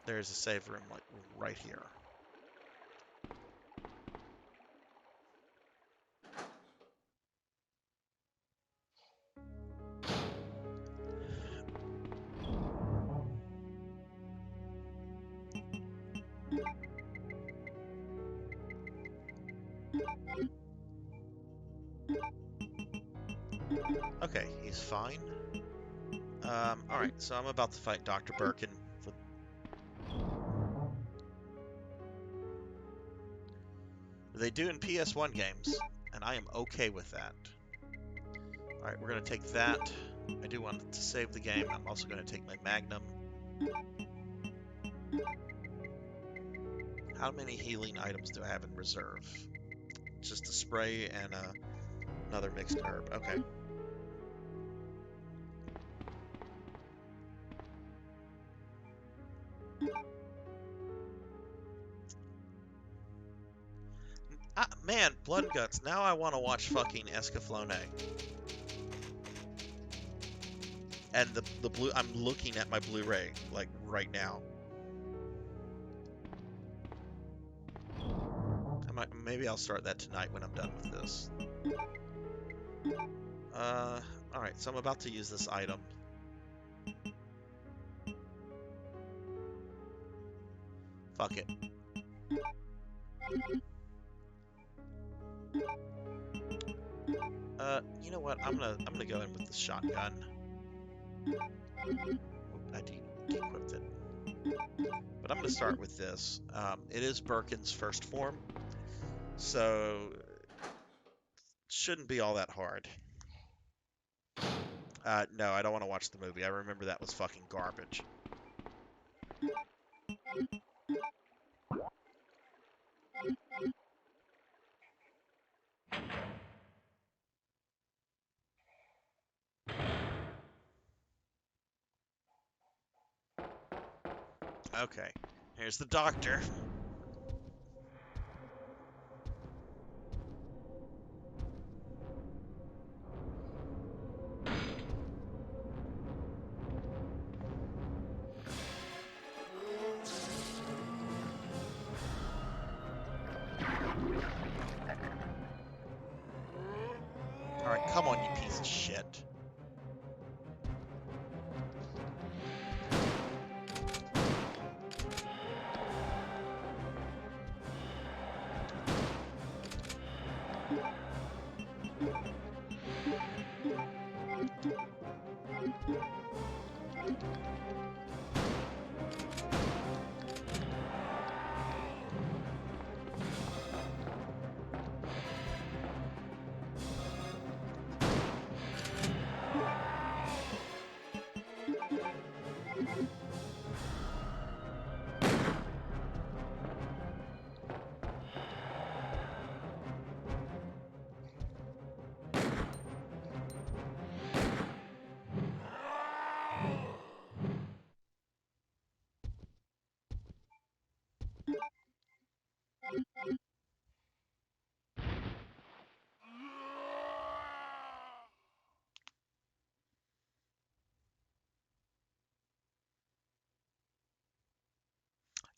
There's a save room like right here. Okay, he's fine. Alright, so I'm about to fight Dr. Birkin. They do in PS1 games, and I am okay with that. Alright, we're going to take that. I do want to save the game. I'm also going to take my Magnum. How many healing items do I have in reserve? Just a spray and another mixed herb. Okay. Man, Blood and Guts. Now I want to watch fucking Escaflowne. And the blue. I'm looking at my Blu-ray like right now. Maybe I'll start that tonight when I'm done with this. All right. So I'm about to use this item. Fuck it. You know what? I'm gonna go in with the shotgun. I de-equipped it. But I'm gonna start with this. It is Birkin's first form, so shouldn't be all that hard. No, I don't want to watch the movie. I remember that was fucking garbage. Okay, here's the doctor. Alright, come on, you piece of shit.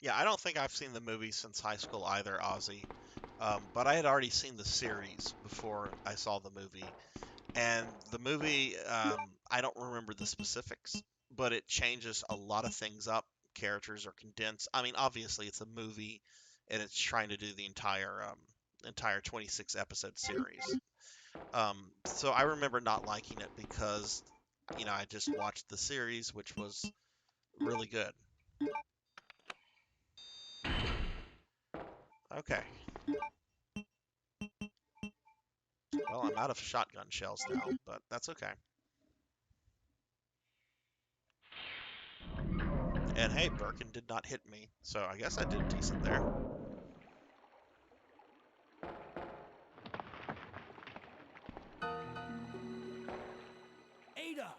Yeah, I don't think I've seen the movie since high school either, Ozzy. But I had already seen the series before I saw the movie. And the movie, I don't remember the specifics, but it changes a lot of things up. Characters are condensed. I mean, obviously it's a movie, and it's trying to do the entire 26 episode series. So I remember not liking it because, I just watched the series, which was really good. Okay, well, I'm out of shotgun shells now, but that's okay. And hey, Birkin did not hit me, so I guess I did decent there. Ada!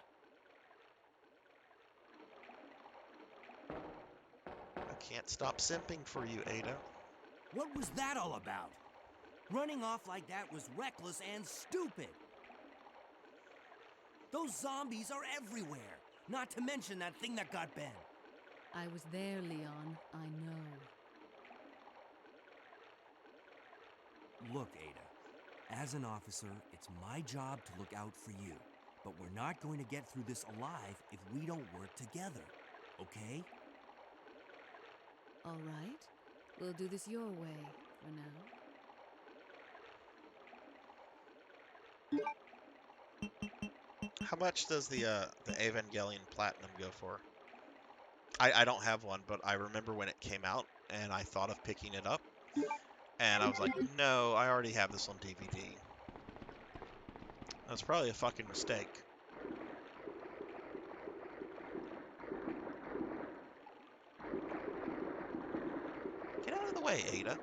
I can't stop simping for you, Ada. What was that all about? Running off like that was reckless and stupid. Those zombies are everywhere. Not to mention that thing that got Ben. I was there, Leon. I know. Look, Ada. As an officer, it's my job to look out for you. But we're not going to get through this alive if we don't work together. Okay? All right. We'll do this your way for now. How much does the Evangelion Platinum go for? I don't have one, but I remember when it came out, and I thought of picking it up, and I was like, no, I already have this on DVD. That's probably a fucking mistake. Get out of the way, Ada.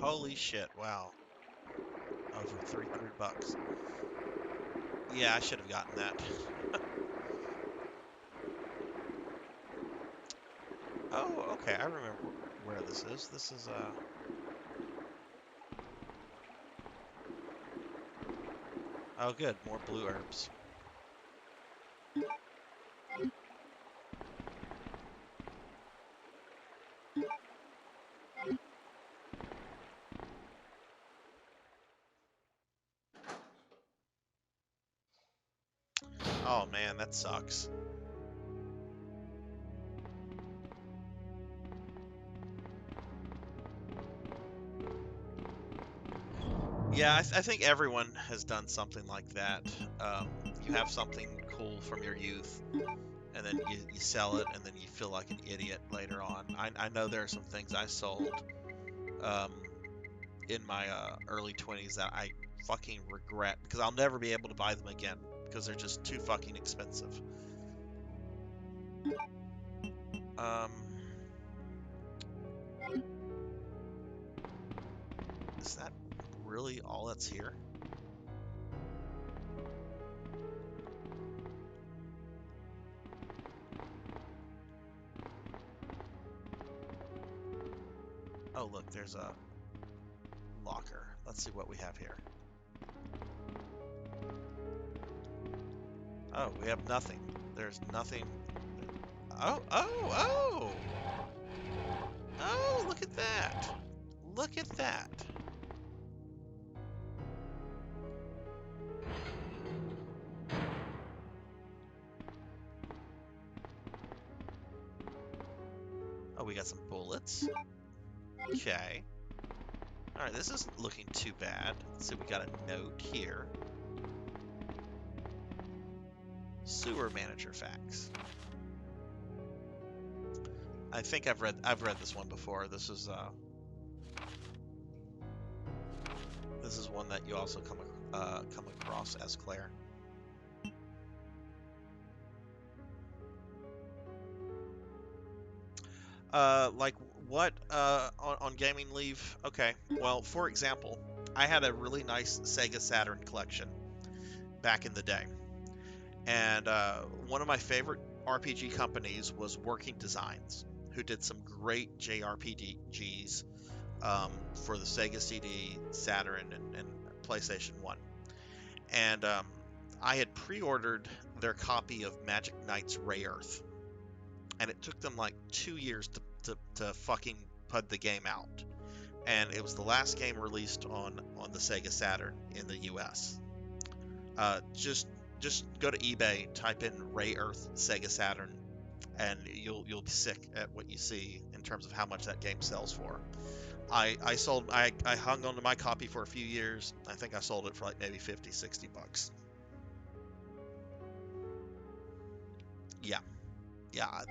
Holy shit, wow. Over 300 bucks. Yeah, I should have gotten that. Oh, okay, I remember where this is. This is, oh good, more blue herbs. Oh man, that sucks. Yeah, I think everyone has done something like that. You have something cool from your youth, and then you sell it, and then you feel like an idiot later on. I know there are some things I sold um, in my early 20s that I fucking regret because I'll never be able to buy them again because they're just too fucking expensive. Um, is that really all that's here? Oh, look, there's a locker. Let's see what we have here. Oh, we have nothing. There's nothing. Oh, oh, oh! Oh, look at that! Look at that! Oh, we got some bullets. Okay. Alright, this isn't looking too bad. Let's see, we got a note here. Sewer manager facts. I think I've read this one before. This is one that you also come across as Claire. Like what on gaming leave? Okay. Well, for example, I had a really nice Sega Saturn collection back in the day, and one of my favorite RPG companies was Working Designs, who did some great JRPGs for the Sega CD, Saturn, and PlayStation 1. And I had pre-ordered their copy of Magic Knight's Ray Earth, and it took them like 2 years to fucking put the game out. And it was the last game released on the Sega Saturn in the U.S. Just go to eBay, type in Ray Earth Sega Saturn, and you'll be sick at what you see in terms of how much that game sells for. I hung on to my copy for a few years. I think I sold it for like maybe 50, 60 bucks. Yeah, yeah,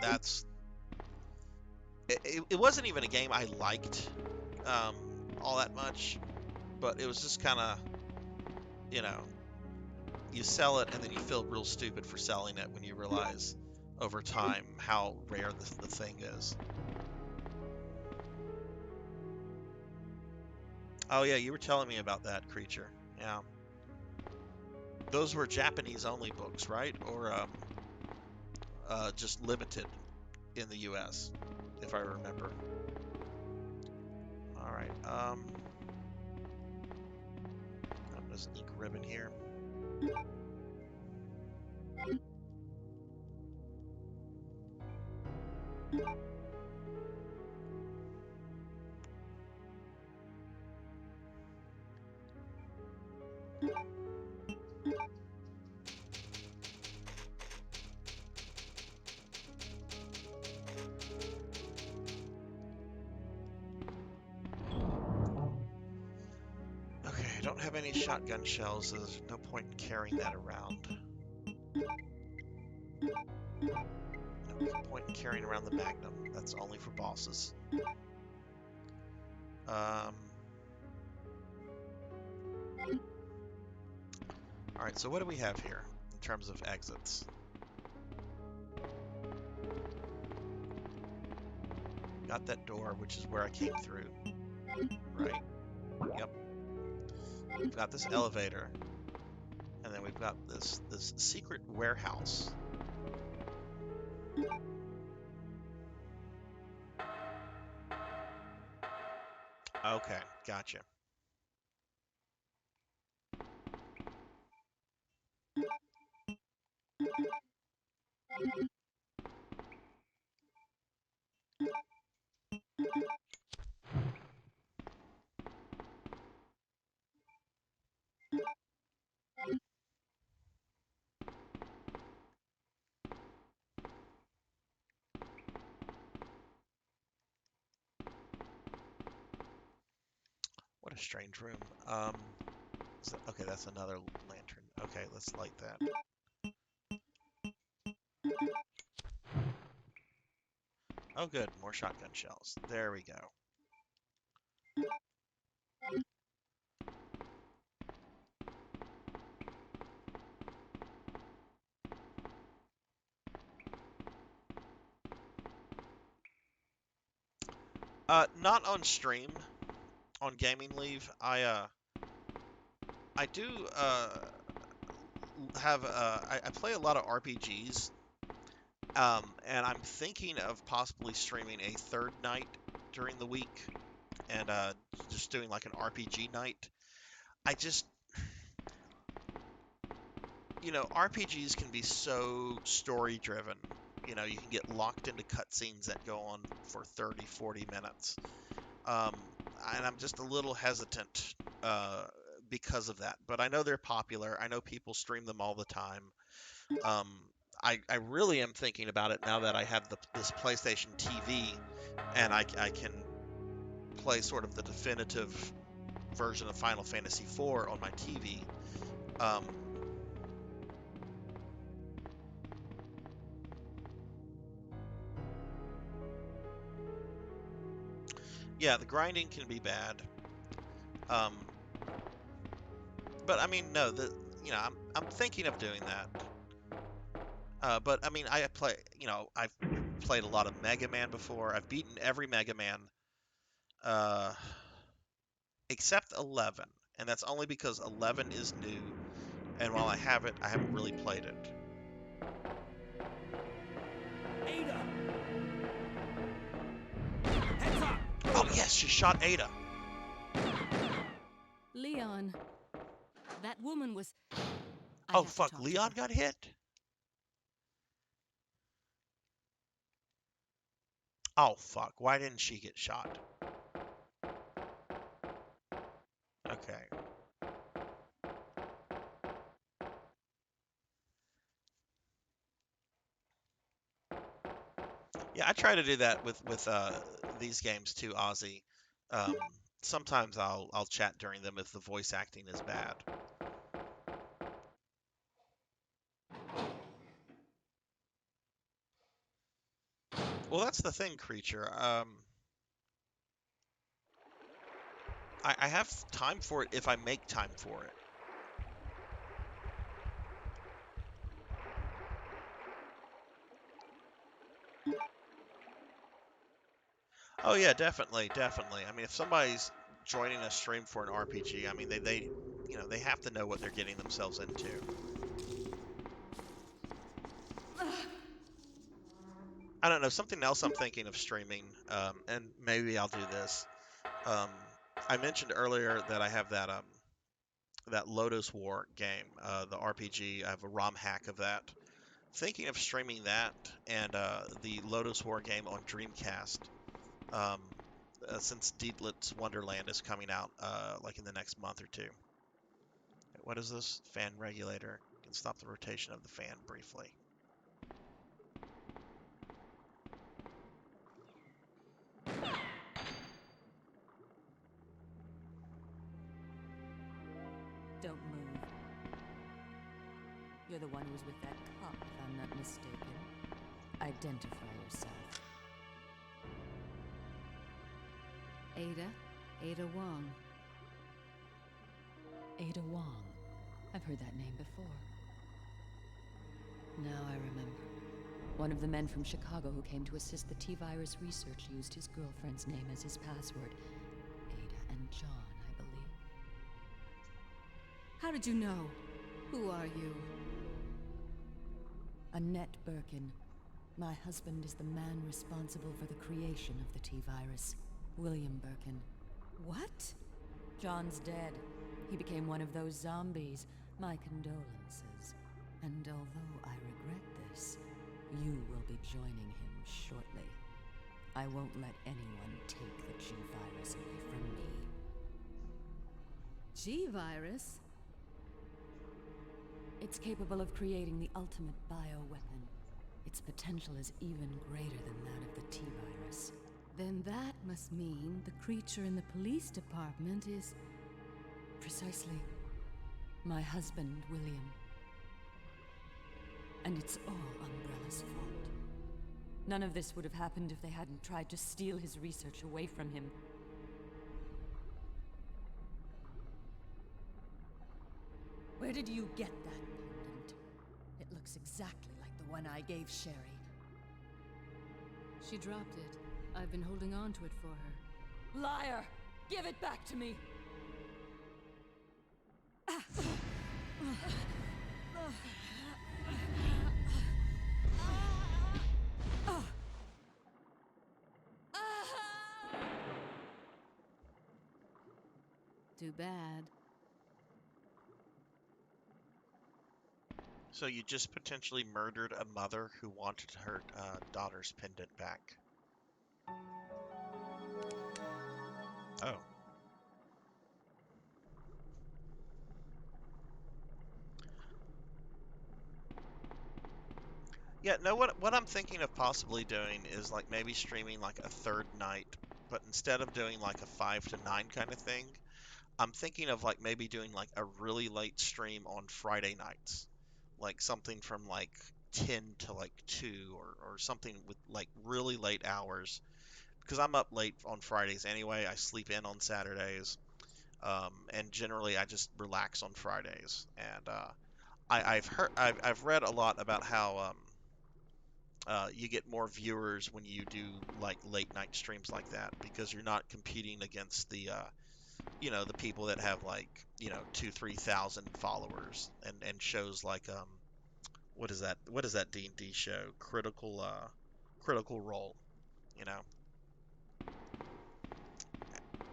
it wasn't even a game I liked um, all that much, but it was just kind of, you know, you sell it and then you feel real stupid for selling it when you realize over time how rare the thing is. Oh yeah, you were telling me about that creature. Yeah, those were Japanese only books, right? Or just limited in the U.S., if I remember. All right. Oh, there's an ink ribbon here. Okay, I don't have any shotgun shells, so there's no point in carrying that around. No point in carrying around the Magnum. That's only for bosses. Um. All right, so what do we have here in terms of exits? Got that door, which is where I came through. Right? Yep. We've got this elevator, and then we've got this secret warehouse. Okay, gotcha. What a strange room. Okay, that's another lantern. Okay, let's light that. Oh, good. More shotgun shells. There we go. Not on stream. On gaming leave, I do have I play a lot of RPGs, and I'm thinking of possibly streaming a third night during the week and just doing like an RPG night. I just RPGs can be so story driven. You can get locked into cutscenes that go on for 30, 40 minutes. Um, and I'm just a little hesitant uh, because of that. But I know they're popular. I know people stream them all the time. Um, I really am thinking about it now that I have this PlayStation TV and I can play sort of the definitive version of Final Fantasy IV on my TV. Um, yeah, the grinding can be bad. Um, but I mean, no, I'm thinking of doing that. But I mean, I've played a lot of Mega Man before. I've beaten every Mega Man, uh, except 11, and that's only because 11 is new, and while I have it, I haven't really played it. Ada! Heads up! Oh yes, she shot Ada. Leon, that woman was. I Oh have to fuck, talk to Leon her. got hit. Oh fuck, why didn't she get shot? Okay. Yeah, I try to do that with these games too, Ozzy. Um, Sometimes I'll chat during them if the voice acting is bad. Well, that's the thing, creature. I have time for it if I make time for it. Oh yeah, definitely, definitely. I mean, if somebody's joining a stream for an RPG, I mean they have to know what they're getting themselves into. I don't know, something else I'm thinking of streaming, and maybe I'll do this. Um, I mentioned earlier that I have that Lotus War game, the RPG. I have a ROM hack of that. Thinking of streaming that and the Lotus War game on Dreamcast. Um, since Dietlitz's Wonderland is coming out like in the next month or two. What is this? Fan regulator. Can stop the rotation of the fan briefly. Don't move. You're the one who was with that cop, if I'm not mistaken. Identify yourself. Ada Wong. Ada Wong. I've heard that name before. Now I remember. One of the men from Chicago who came to assist the T-virus research used his girlfriend's name as his password. Ada and John, I believe. How did you know? Who are you? Annette Birkin. My husband is the man responsible for the creation of the T-virus. William Birkin. What? John's dead. He became one of those zombies. My condolences. And although I regret this, you will be joining him shortly. I won't let anyone take the G-virus away from me. G-virus? It's capable of creating the ultimate bioweapon. Its potential is even greater than that of the T-virus. Then that must mean the creature in the police department is precisely my husband, William. And it's all Umbrella's fault. None of this would have happened if they hadn't tried to steal his research away from him. Where did you get that pendant? It looks exactly like the one I gave Sherry. She dropped it. I've been holding on to it for her. Liar! Give it back to me! Too bad. So you just potentially murdered a mother who wanted her daughter's pendant back. Oh. Yeah, no, what I'm thinking of possibly doing is like maybe streaming like a third night, but instead of doing like a 5 to 9 kind of thing, I'm thinking of like maybe doing like a really late stream on Friday nights. Like something from like 10 to like 2 or something with like really late hours because I'm up late on Fridays anyway. I sleep in on Saturdays. And generally I just relax on Fridays. And I've read a lot about how you get more viewers when you do like late night streams like that because you're not competing against the people that have like 2-3 thousand followers and shows like what is that D&D show Critical Role, you know.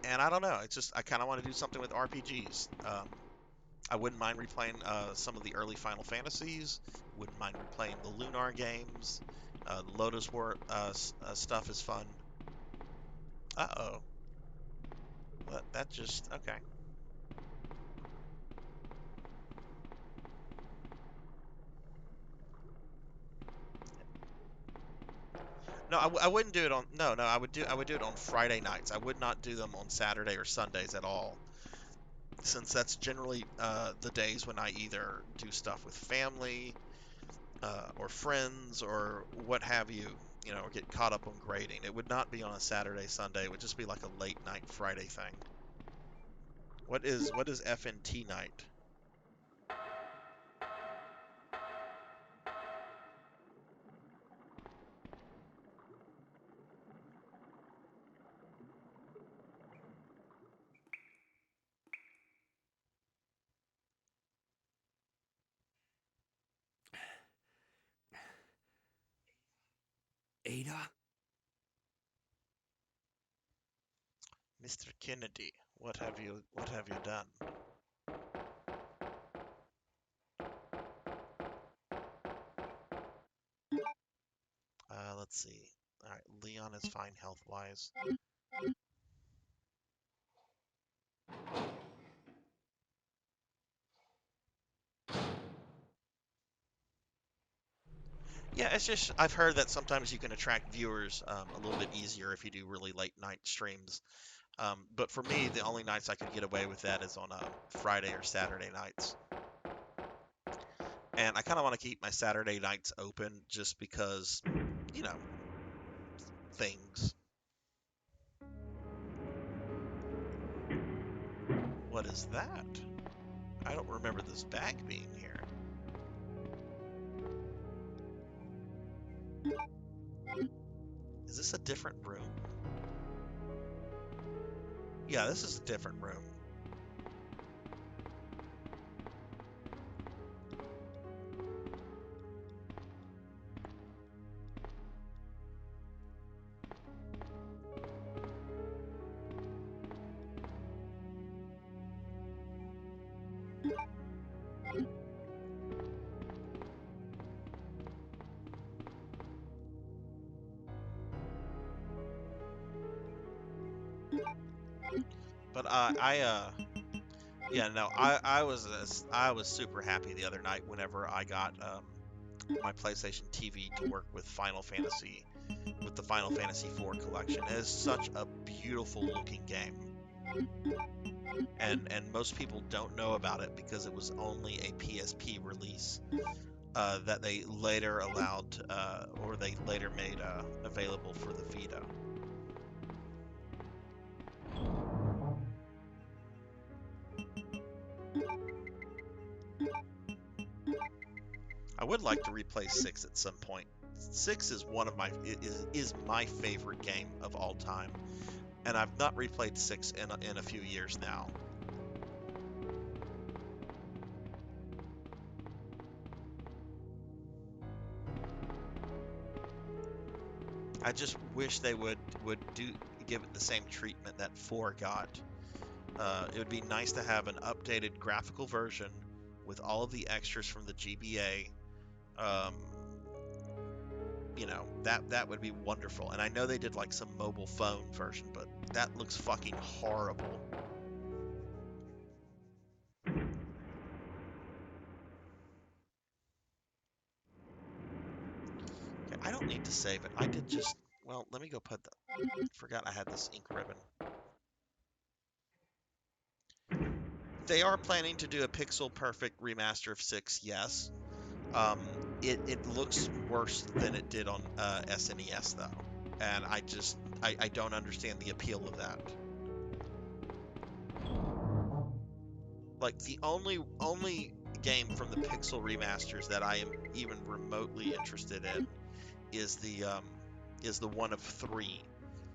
And I don't know, it's just I kind of want to do something with RPGs. I wouldn't mind replaying some of the early Final Fantasies. Wouldn't mind replaying the Lunar games. The Lotus War stuff is fun. Uh-oh. That just okay. No, I wouldn't do it on. No, no, I would do it on Friday nights. I would not do them on Saturday or Sundays at all, since that's generally the days when I either do stuff with family or friends or what have you, or get caught up on grading. It would not be on a Saturday, Sunday. It would just be like a late night Friday thing. What is FNT night? Ada? Mr. Kennedy, what have you done? Let's see. All right, Leon is fine health wise. Yeah, it's just I've heard that sometimes you can attract viewers a little bit easier if you do really late night streams. But for me, the only nights I could get away with that is on Friday or Saturday nights. And I kind of want to keep my Saturday nights open just because, you know, things. What is that? I don't remember this bag being here. Is this a different room? Yeah, this is a different room. But yeah, no, I was super happy the other night whenever I got my PlayStation TV to work with the Final Fantasy IV collection. It is such a beautiful looking game. And most people don't know about it because it was only a PSP release that they later allowed, or they later made available for the Vita. I would like to replay 6 at some point. 6 is is my favorite game of all time, and I've not replayed 6 in a few years now. I just wish they would give it the same treatment that 4 got. It would be nice to have an updated graphical version with all of the extras from the GBA. You know, that would be wonderful. And I know they did like some mobile phone version, but that looks fucking horrible. Okay, I don't need to save it. I did just, well, let me go put the, forgot I had this ink ribbon. They are planning to do a pixel perfect remaster of 6, yes. It looks worse than it did on SNES though, and I don't understand the appeal of that. Like the only game from the pixel remasters that I am even remotely interested in is the one of 3,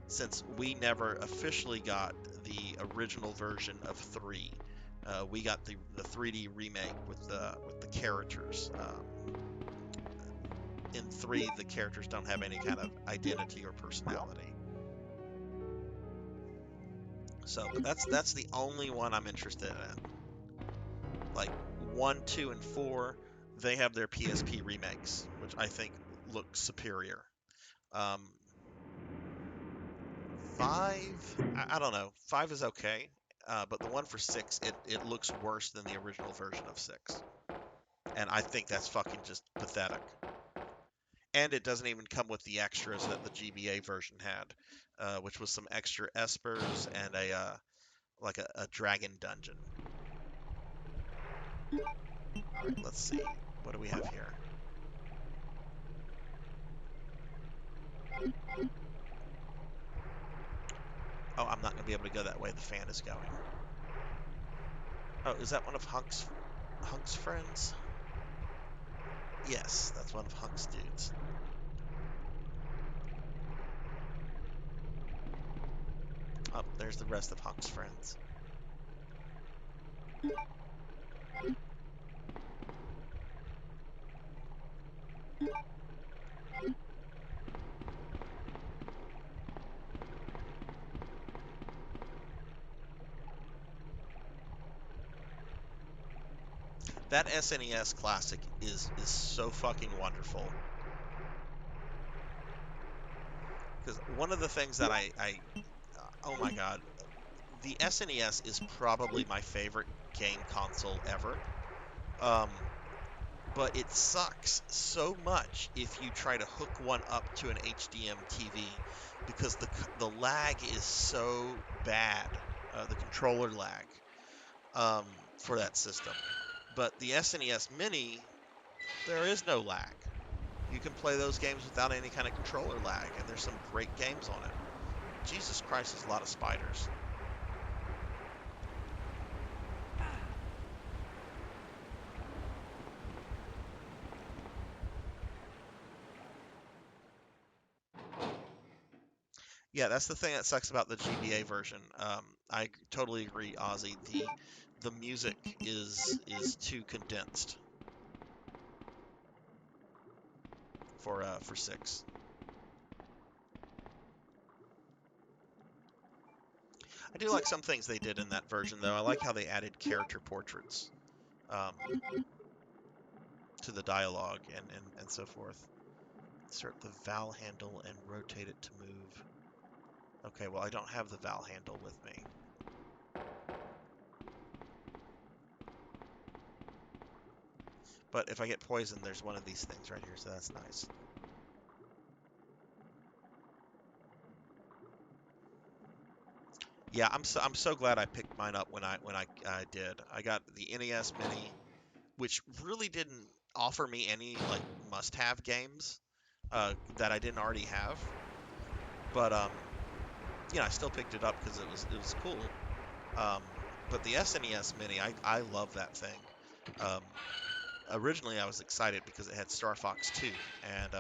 since we never officially got the original version of 3. We got the 3D remake with the characters. In 3, the characters don't have any kind of identity or personality. So, but that's the only one I'm interested in. Like 1, 2, and 4, they have their PSP remakes, which I think look superior. 5, I don't know. 5 is okay, but the one for 6, it looks worse than the original version of 6, and I think that's fucking just pathetic. And it doesn't even come with the extras that the GBA version had, which was some extra espers and a dragon dungeon. All right, let's see. What do we have here? Oh, I'm not going to be able to go that way. The fan is going. Oh, is that one of Hunk's friends? Yes, that's one of Hunk's dudes. Oh, there's the rest of Hunk's friends. That SNES classic is so fucking wonderful. Because one of the things that oh my god, the SNES is probably my favorite game console ever. But it sucks so much if you try to hook one up to an HDM TV because the lag is so bad, the controller lag, for that system. But the SNES Mini, there is no lag. You can play those games without any kind of controller lag, and there's some great games on it. Jesus Christ, there's a lot of spiders. Yeah, that's the thing that sucks about the GBA version. I totally agree, Ozzy. The music is too condensed for 6. I do like some things they did in that version, though. I like how they added character portraits um, to the dialogue and so forth. Insert the valve handle and rotate it to move. Okay, well, I don't have the valve handle with me. But if I get poisoned, there's one of these things right here, so that's nice. Yeah, I'm so glad I picked mine up when I did. I got the NES Mini, which really didn't offer me any like must-have games that I didn't already have. But I still picked it up because it was cool. Um, but the SNES Mini, I love that thing. Um, Originally, I was excited because it had Star Fox 2, and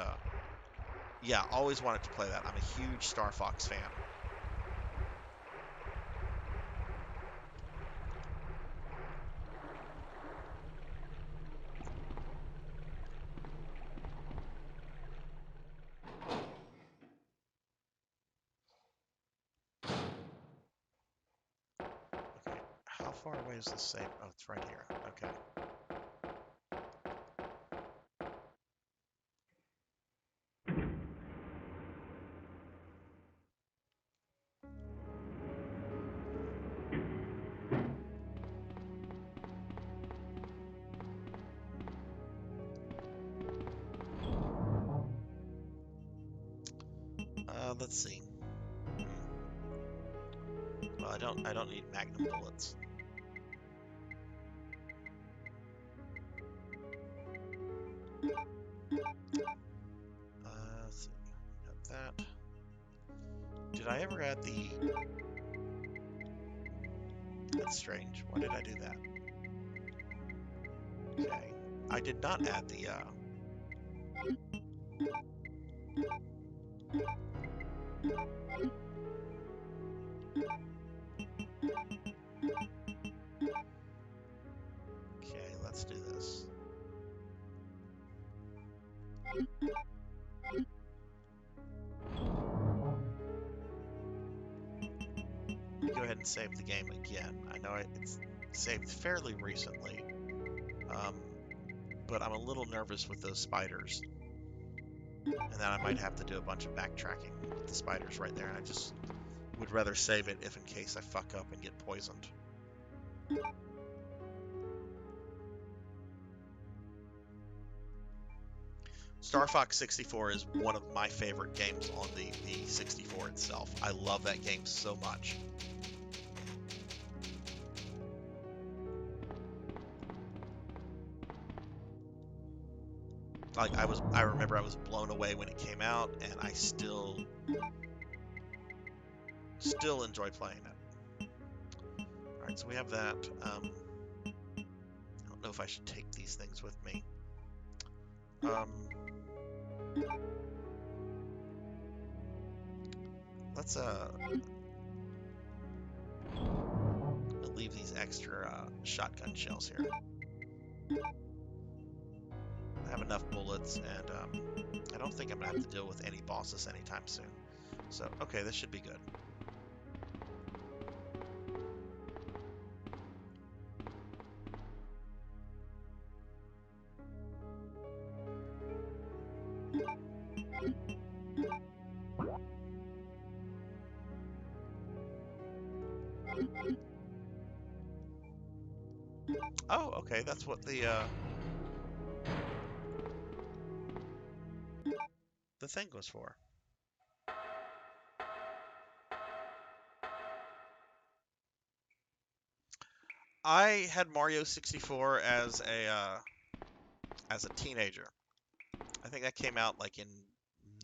yeah, always wanted to play that. I'm a huge Star Fox fan. Okay, how far away is this save? Oh, it's right here. Okay. Let's see. Well, I don't need magnum bullets. Let's see. Got that. Did I ever add the? That's strange. Why did I do that? Okay. I did not add the. Okay, let's do this. Go ahead and save the game again. I know it's saved fairly recently, um, but I'm a little nervous with those spiders. And then I might have to do a bunch of backtracking with the spiders right there, and I just would rather save it if in case I fuck up and get poisoned. Star Fox 64 is one of my favorite games on the 64 itself. I love that game so much. Like I remember I was blown away when it came out, and I still enjoy playing it. All right, so we have that. I don't know if I should take these things with me. Let's leave these extra shotgun shells here. I have enough bullets, and I don't think I'm gonna have to deal with any bosses anytime soon. So, okay, this should be good. Oh, okay, that's what the thing was for. I had Mario 64 as a teenager. I think that came out like in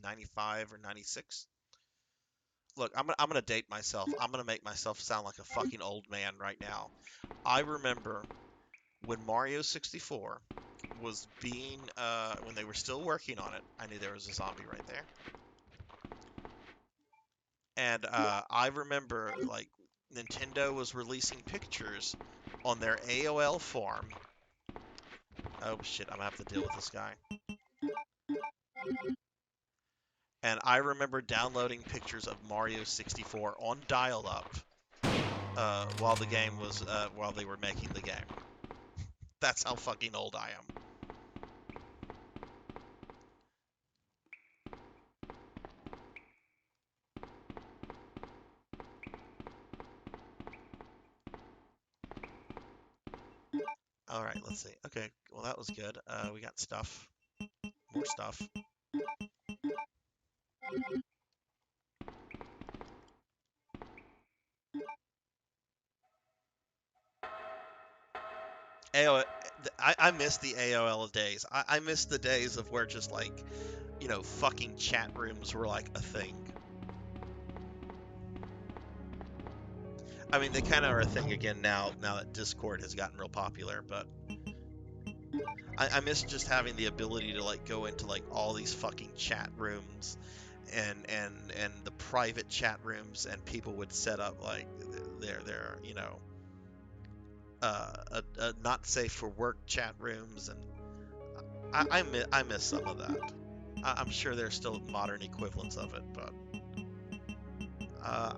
95 or 96. Look, I'm gonna date myself. I'm gonna make myself sound like a fucking old man right now. I remember when Mario 64 was being when they were still working on it. I knew there was a zombie right there. And I remember like Nintendo was releasing pictures on their AOL form. Oh shit, I'm gonna have to deal with this guy. And I remember downloading pictures of Mario 64 on dial-up while they were making the game. That's how fucking old I am. All right, let's see. Okay, well that was good. We got stuff, more stuff. AOL, I miss the AOL days. I miss the days of where just like, fucking chat rooms were like a thing. I mean, they kind of are a thing again now that Discord has gotten real popular, but I miss just having the ability to like go into like all these fucking chat rooms and the private chat rooms, and people would set up like their not safe for work chat rooms, and I miss some of that. I'm sure there's still modern equivalents of it, but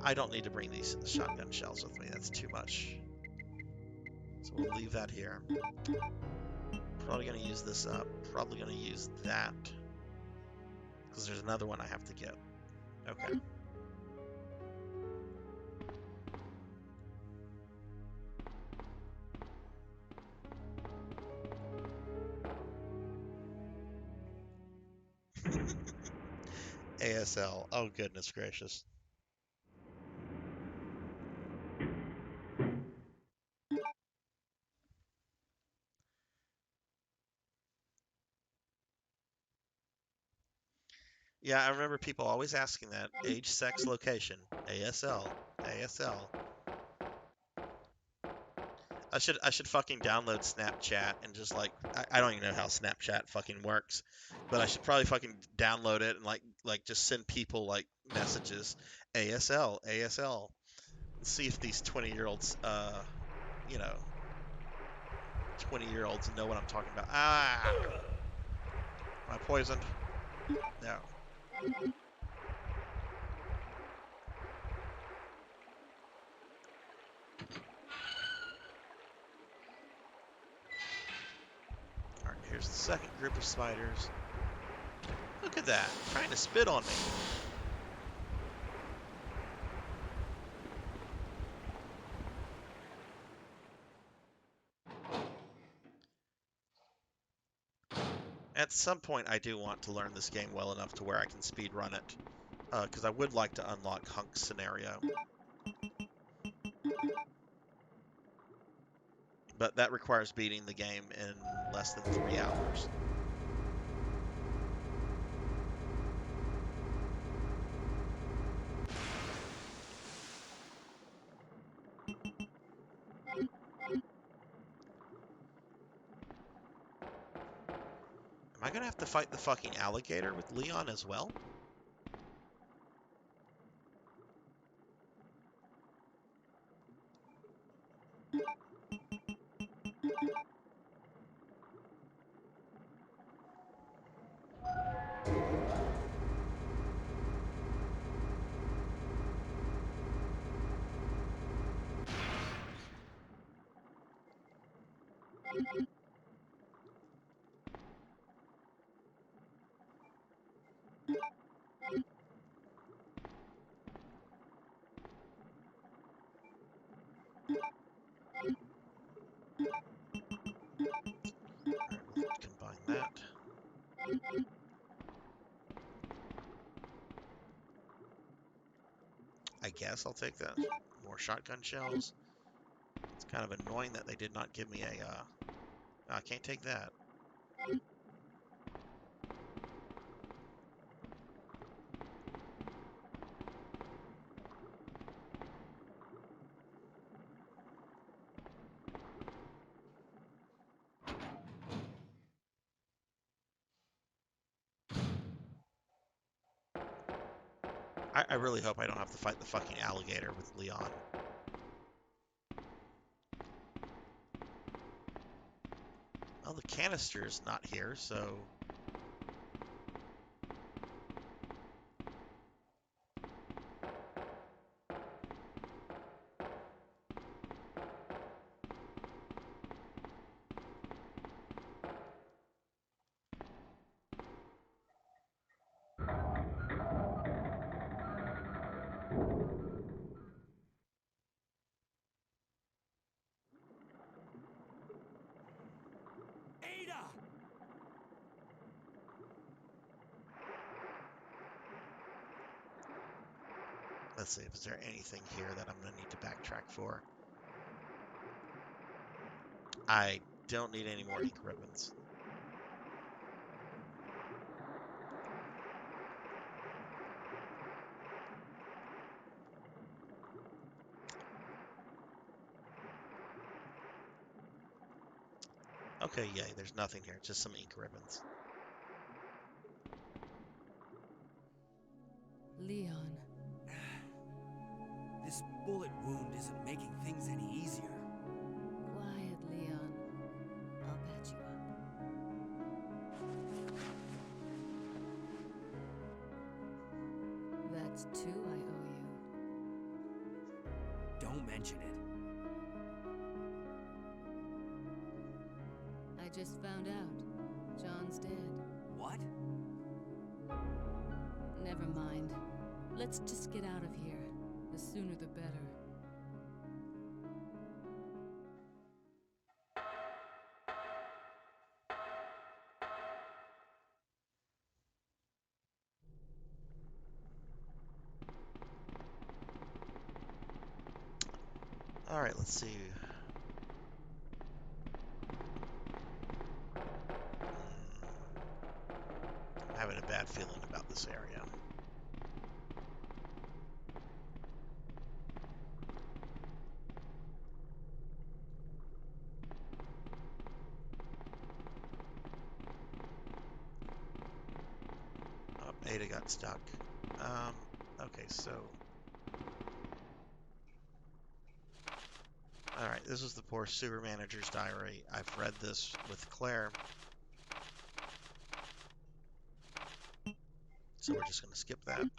I don't need to bring these shotgun shells with me. That's too much. So we'll leave that here. Probably gonna use this up. Probably gonna use that because there's another one I have to get. Okay. ASL. Oh, goodness gracious. Yeah, I remember people always asking that. Age, sex, location. ASL. ASL. I should fucking download Snapchat and just like I don't even know how Snapchat fucking works, but I should probably fucking download it and like just send people like messages. ASL, ASL. And see if these 20-year-olds you know, 20-year-olds know what I'm talking about. Ah! Am I poisoned? No. Alright, here's the second group of spiders. Look at that, trying to spit on me. At some point, I do want to learn this game well enough to where I can speed run it, because I would like to unlock Hunk's scenario. But that requires beating the game in less than 3 hours. Am I gonna have to fight the fucking alligator with Leon as well? Alright, we'll combine that. I guess I'll take that. More shotgun shells. It's kind of annoying that they did not give me a, I can't take that. I really hope I don't have to fight the fucking alligator with Leon. Well, the canister's not here, so... Let's see, is there anything here that I'm going to need to backtrack for? I don't need any more ink ribbons. Okay, yay, there's nothing here, just some ink ribbons. Leon. This bullet wound isn't making things any easier. Quiet, Leon. I'll patch you up. That's 2 I owe you. Don't mention it. I just found out. John's dead. What? Never mind. Let's just get out of here. The sooner the better. All right, let's see. I'm having a bad feeling about this area. Oh, Ada got stuck. Okay, so... Alright, this is the poor sewer manager's diary. I've read this with Claire. So we're just going to skip that.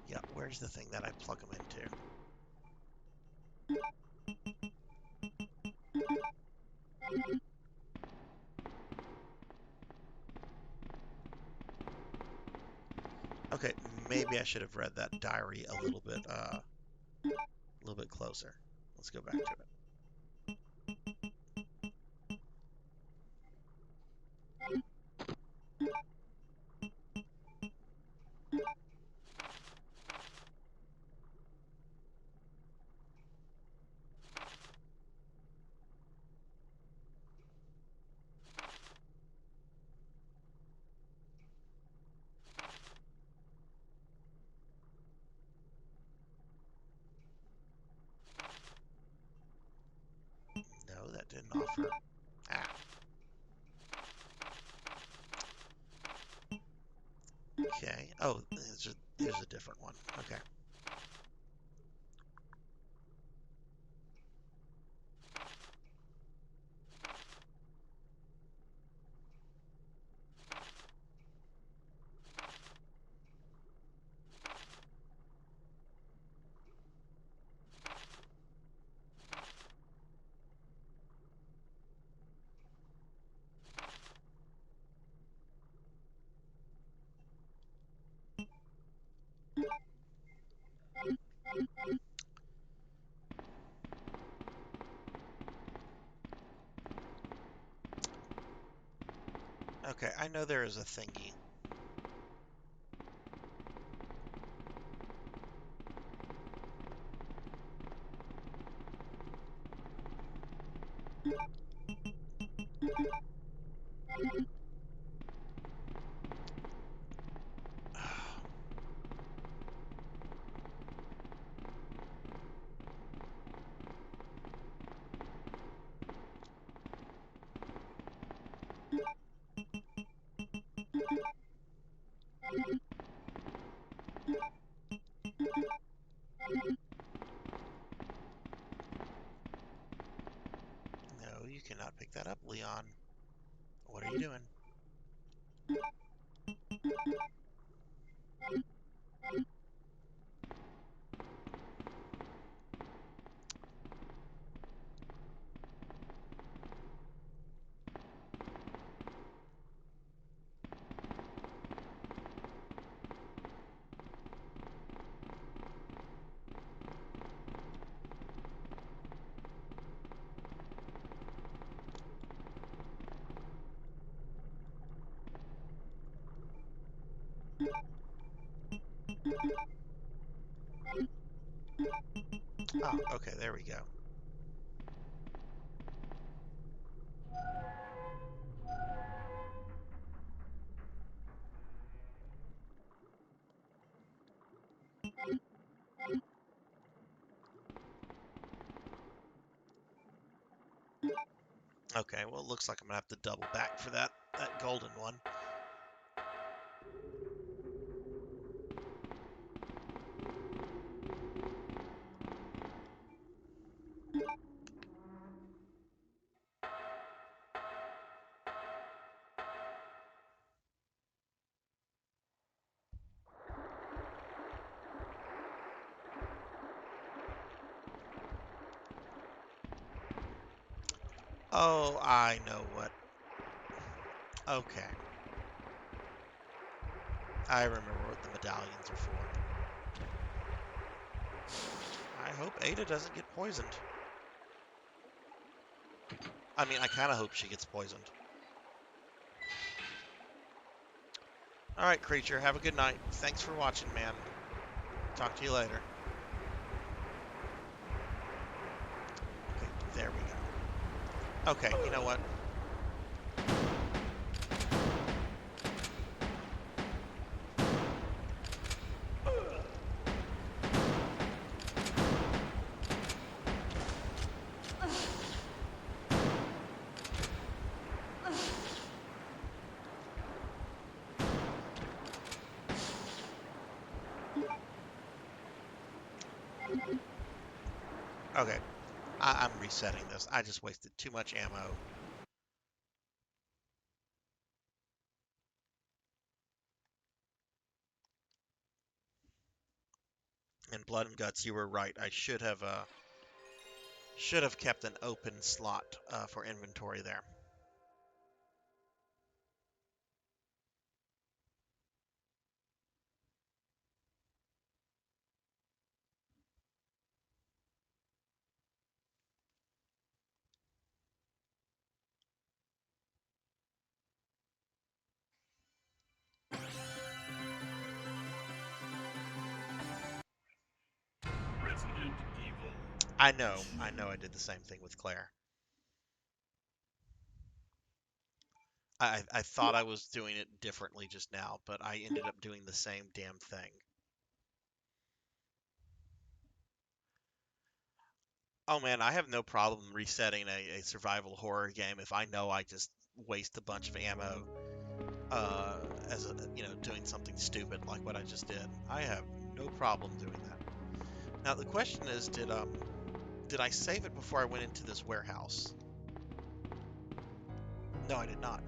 Yeah, where's the thing that I plug them into? Okay, maybe I should have read that diary a little bit closer. Let's go back to it. No, that didn't offer. Ah. Okay. Oh, here's a different one. Okay. Okay, I know there is a thingy. No, you cannot pick that up, Leon. What are you doing? Oh, okay, there we go. Okay, well, it looks like I'm gonna have to double back for that golden one. Oh, I know what. Okay, I remember what the medallions are for. I hope Ada doesn't get poisoned. I mean, I kind of hope she gets poisoned. All right, creature, have a good night. Thanks for watching, man. Talk to you later. Okay, there we go. Okay, you know what? Okay, I'm resetting this. I just wasted too much ammo. And Blood and Guts, you were right. I should have kept an open slot for inventory there. Resident Evil I know, 2. I did the same thing with Claire. I thought I was doing it differently just now, but I ended up doing the same damn thing. Oh man, I have no problem resetting a survival horror game if I know I just waste a bunch of ammo as a, doing something stupid like what I just did. I have no problem doing that. Now the question is, did I save it before I went into this warehouse? No, I did not.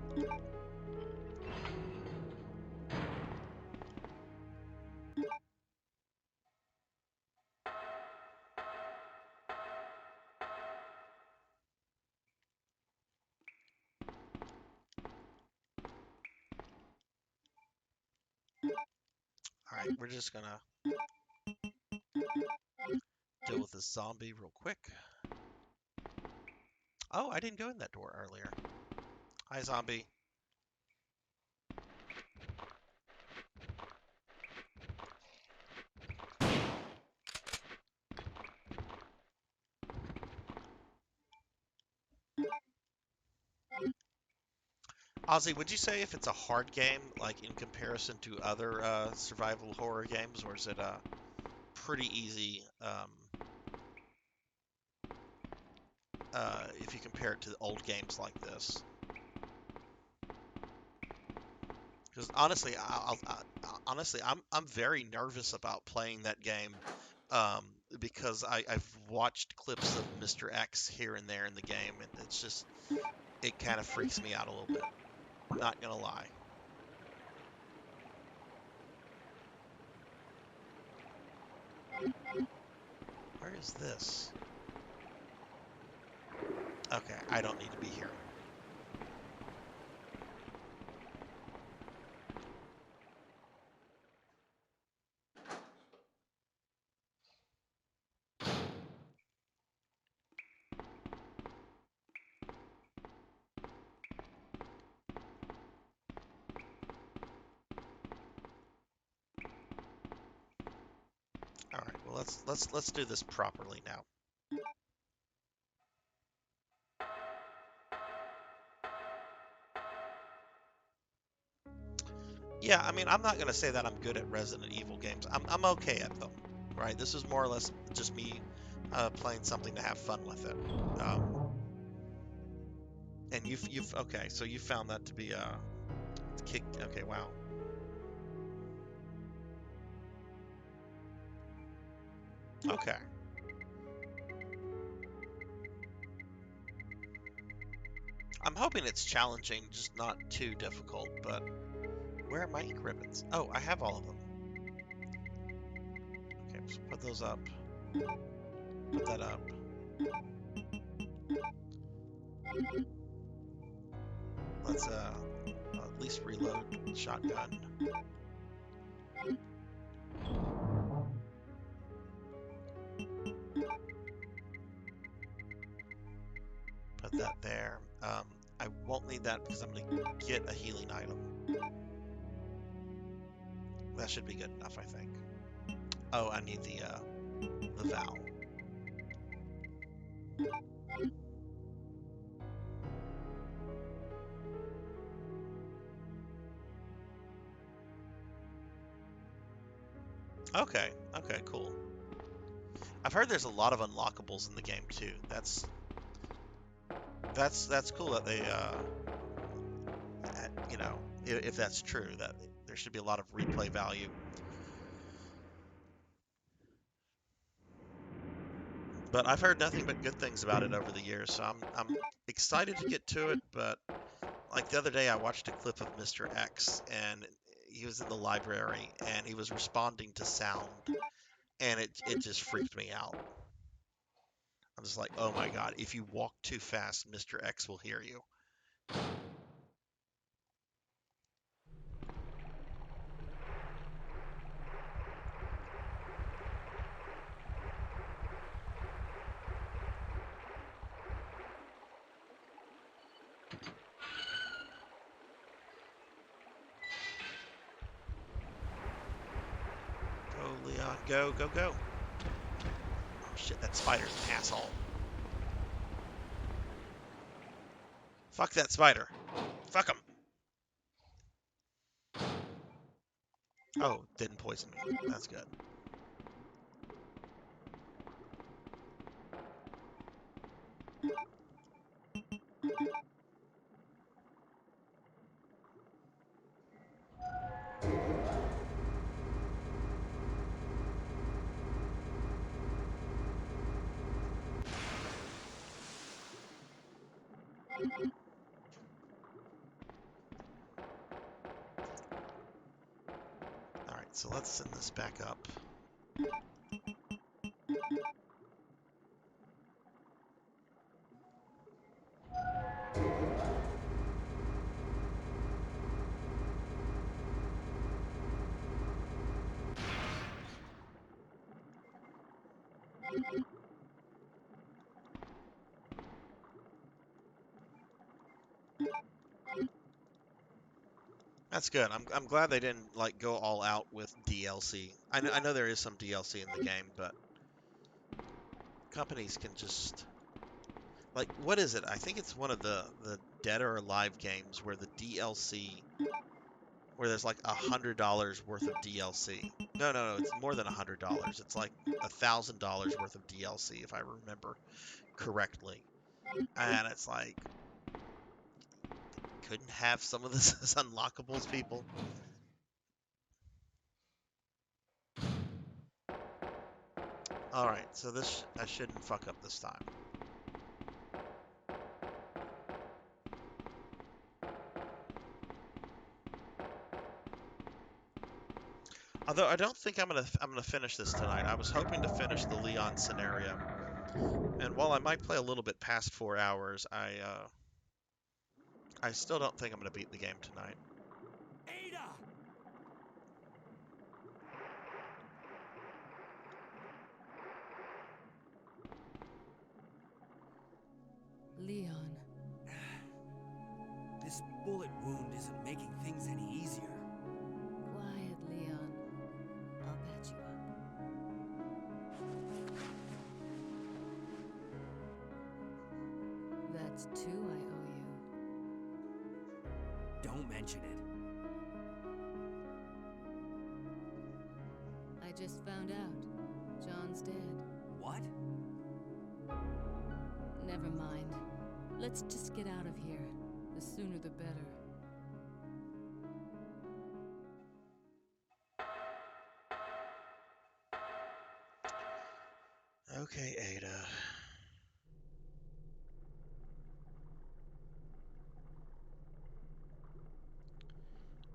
All right, we're just gonna deal with this zombie real quick. Oh, I didn't go in that door earlier. Hi, zombie. Ozzy, would you say if it's a hard game, like in comparison to other survival horror games, or is it pretty easy if you compare it to old games like this? Because honestly, honestly, I'm very nervous about playing that game um, because I've watched clips of Mr. X here and there in the game, and it's just it kind of freaks me out a little bit. Not gonna lie. Where is this? Okay, I don't need to be here. let's do this properly now. Yeah, I mean, I'm not gonna say that I'm good at Resident Evil games. I'm okay at them, right? This is more or less just me playing something to have fun with it. And you've okay, so you found that to be kick. Okay, wow. Okay. I'm hoping it's challenging, just not too difficult. But where are my ink ribbons? Oh, I have all of them. Okay, so put those up. Put that up. Let's at least reload shotgun. Put that there. I won't need that because I'm gonna get a healing item. That should be good enough, I think. Oh, I need the valve. Okay, okay, cool. I've heard there's a lot of unlockables in the game too. That's cool that they you know, if that's true, that there should be a lot of replay value. But I've heard nothing but good things about it over the years, so I'm excited to get to it. But like the other day, I watched a clip of Mr. X, and he was in the library, and he was responding to sound, and it just freaked me out. I'm just like, oh my God, if you walk too fast, Mr. X will hear you. Go, Leon, go, go, go. Oh shit, that spider's an asshole. Fuck that spider. Fuck him. Oh, didn't poison me. That's good. Alright, so let's send this back up. That's good. I'm glad they didn't like go all out with DLC. I know there is some DLC in the game, but companies can just like what is it? I think it's one of the Dead or Alive games where the DLC where there's like $100 worth of DLC. No, it's more than $100. It's like $1,000 worth of DLC if I remember correctly. And it's like couldn't have some of this as unlockables, people. All right, so this I shouldn't fuck up this time. Although I don't think I'm gonna finish this tonight. I was hoping to finish the Leon scenario, and while I might play a little bit past 4 hours, I still don't think I'm gonna beat the game tonight. Ada! Leon. This bullet wound isn't making things any easier. Quiet, Leon. I'll patch you up. mention it. I just found out. John's dead. What? Never mind. Let's just get out of here. The sooner the better. Okay, Ada.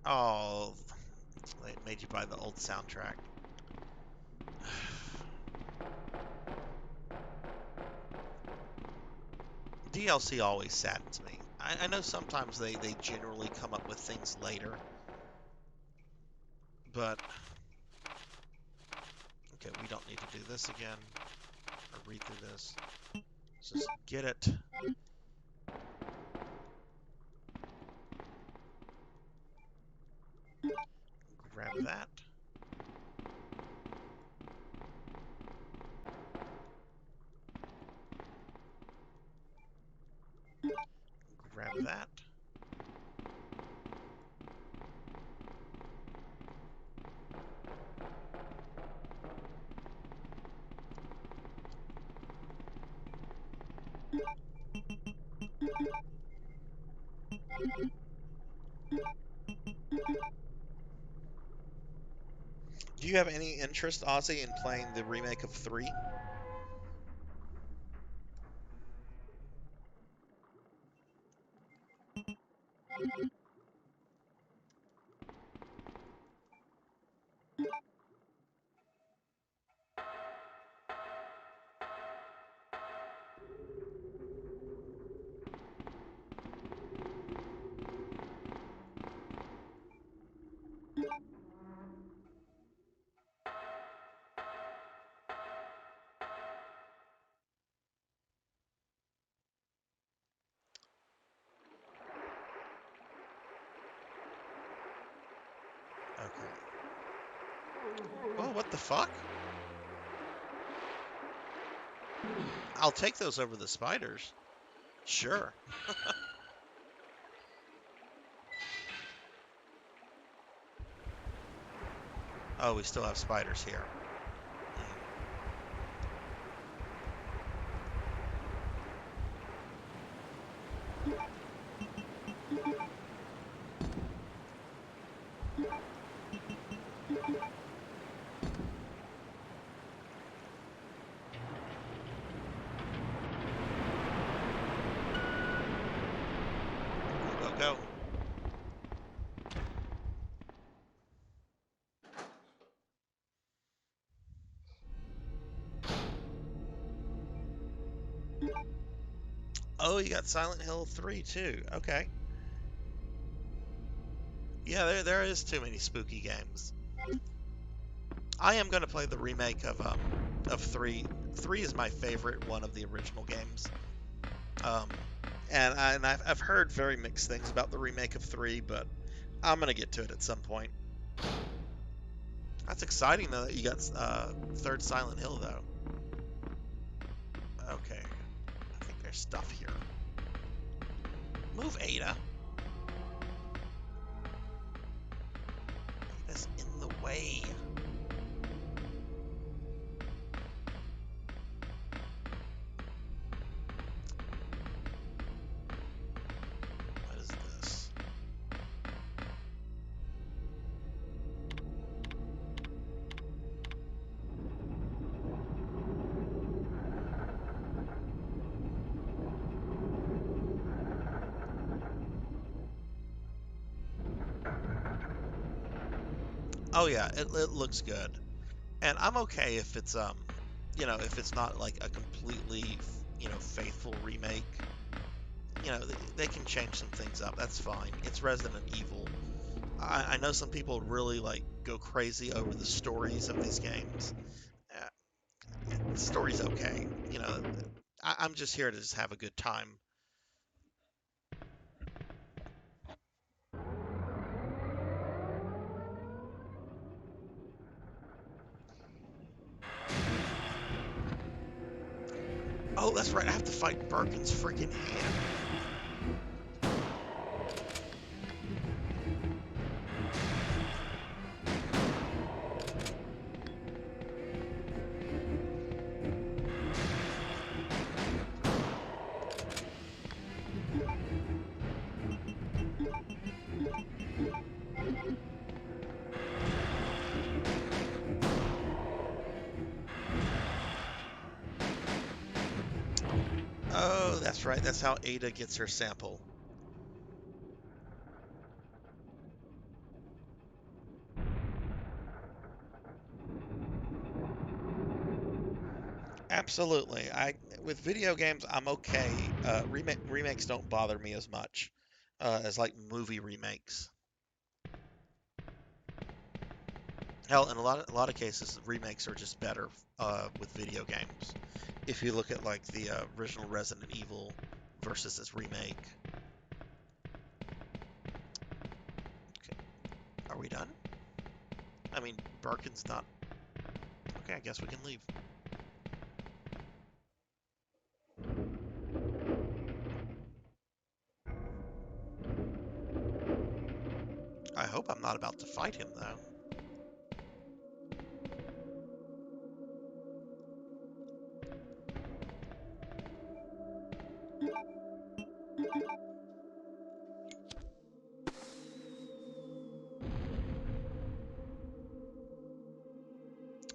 Oh, they made you buy the old soundtrack. DLC always saddens me. I know sometimes they generally come up with things later, but okay, we don't need to do this again or read through this. Let's just get it. Grab that. Grab that. Do you have any interest, Ozzy, in playing the remake of 3? Okay. Well, what the fuck? I'll take those over the spiders. Sure. Oh, we still have spiders here. Go, go, go. Oh, you got Silent Hill 3 too. Okay. Yeah, there is too many spooky games. I am going to play the remake of 3. 3 is my favorite one of the original games. Um, and I've heard very mixed things about the remake of 3, but I'm going to get to it at some point. That's exciting though that you got third Silent Hill though. Okay. I think there's stuff here. Move, Ada. Ada's in the way. What is this? Oh yeah, it looks good. And I'm okay if it's if it's not like a completely, faithful remake. They can change some things up. That's fine. It's Resident Evil. I know some people really like go crazy over the stories of these games. The story's okay. I'm just here to just have a good time. Oh, that's right. I have to fight Birkin's freaking hand. That's right. That's how Ada gets her sample. Absolutely. With video games, I'm okay. Remakes don't bother me as much as like movie remakes. Hell, in a lot of cases, remakes are just better with video games. If you look at like the original Resident Evil versus this remake. Okay, are we done? I mean, Birkin's not. Okay, I guess we can leave. I hope I'm not about to fight him though.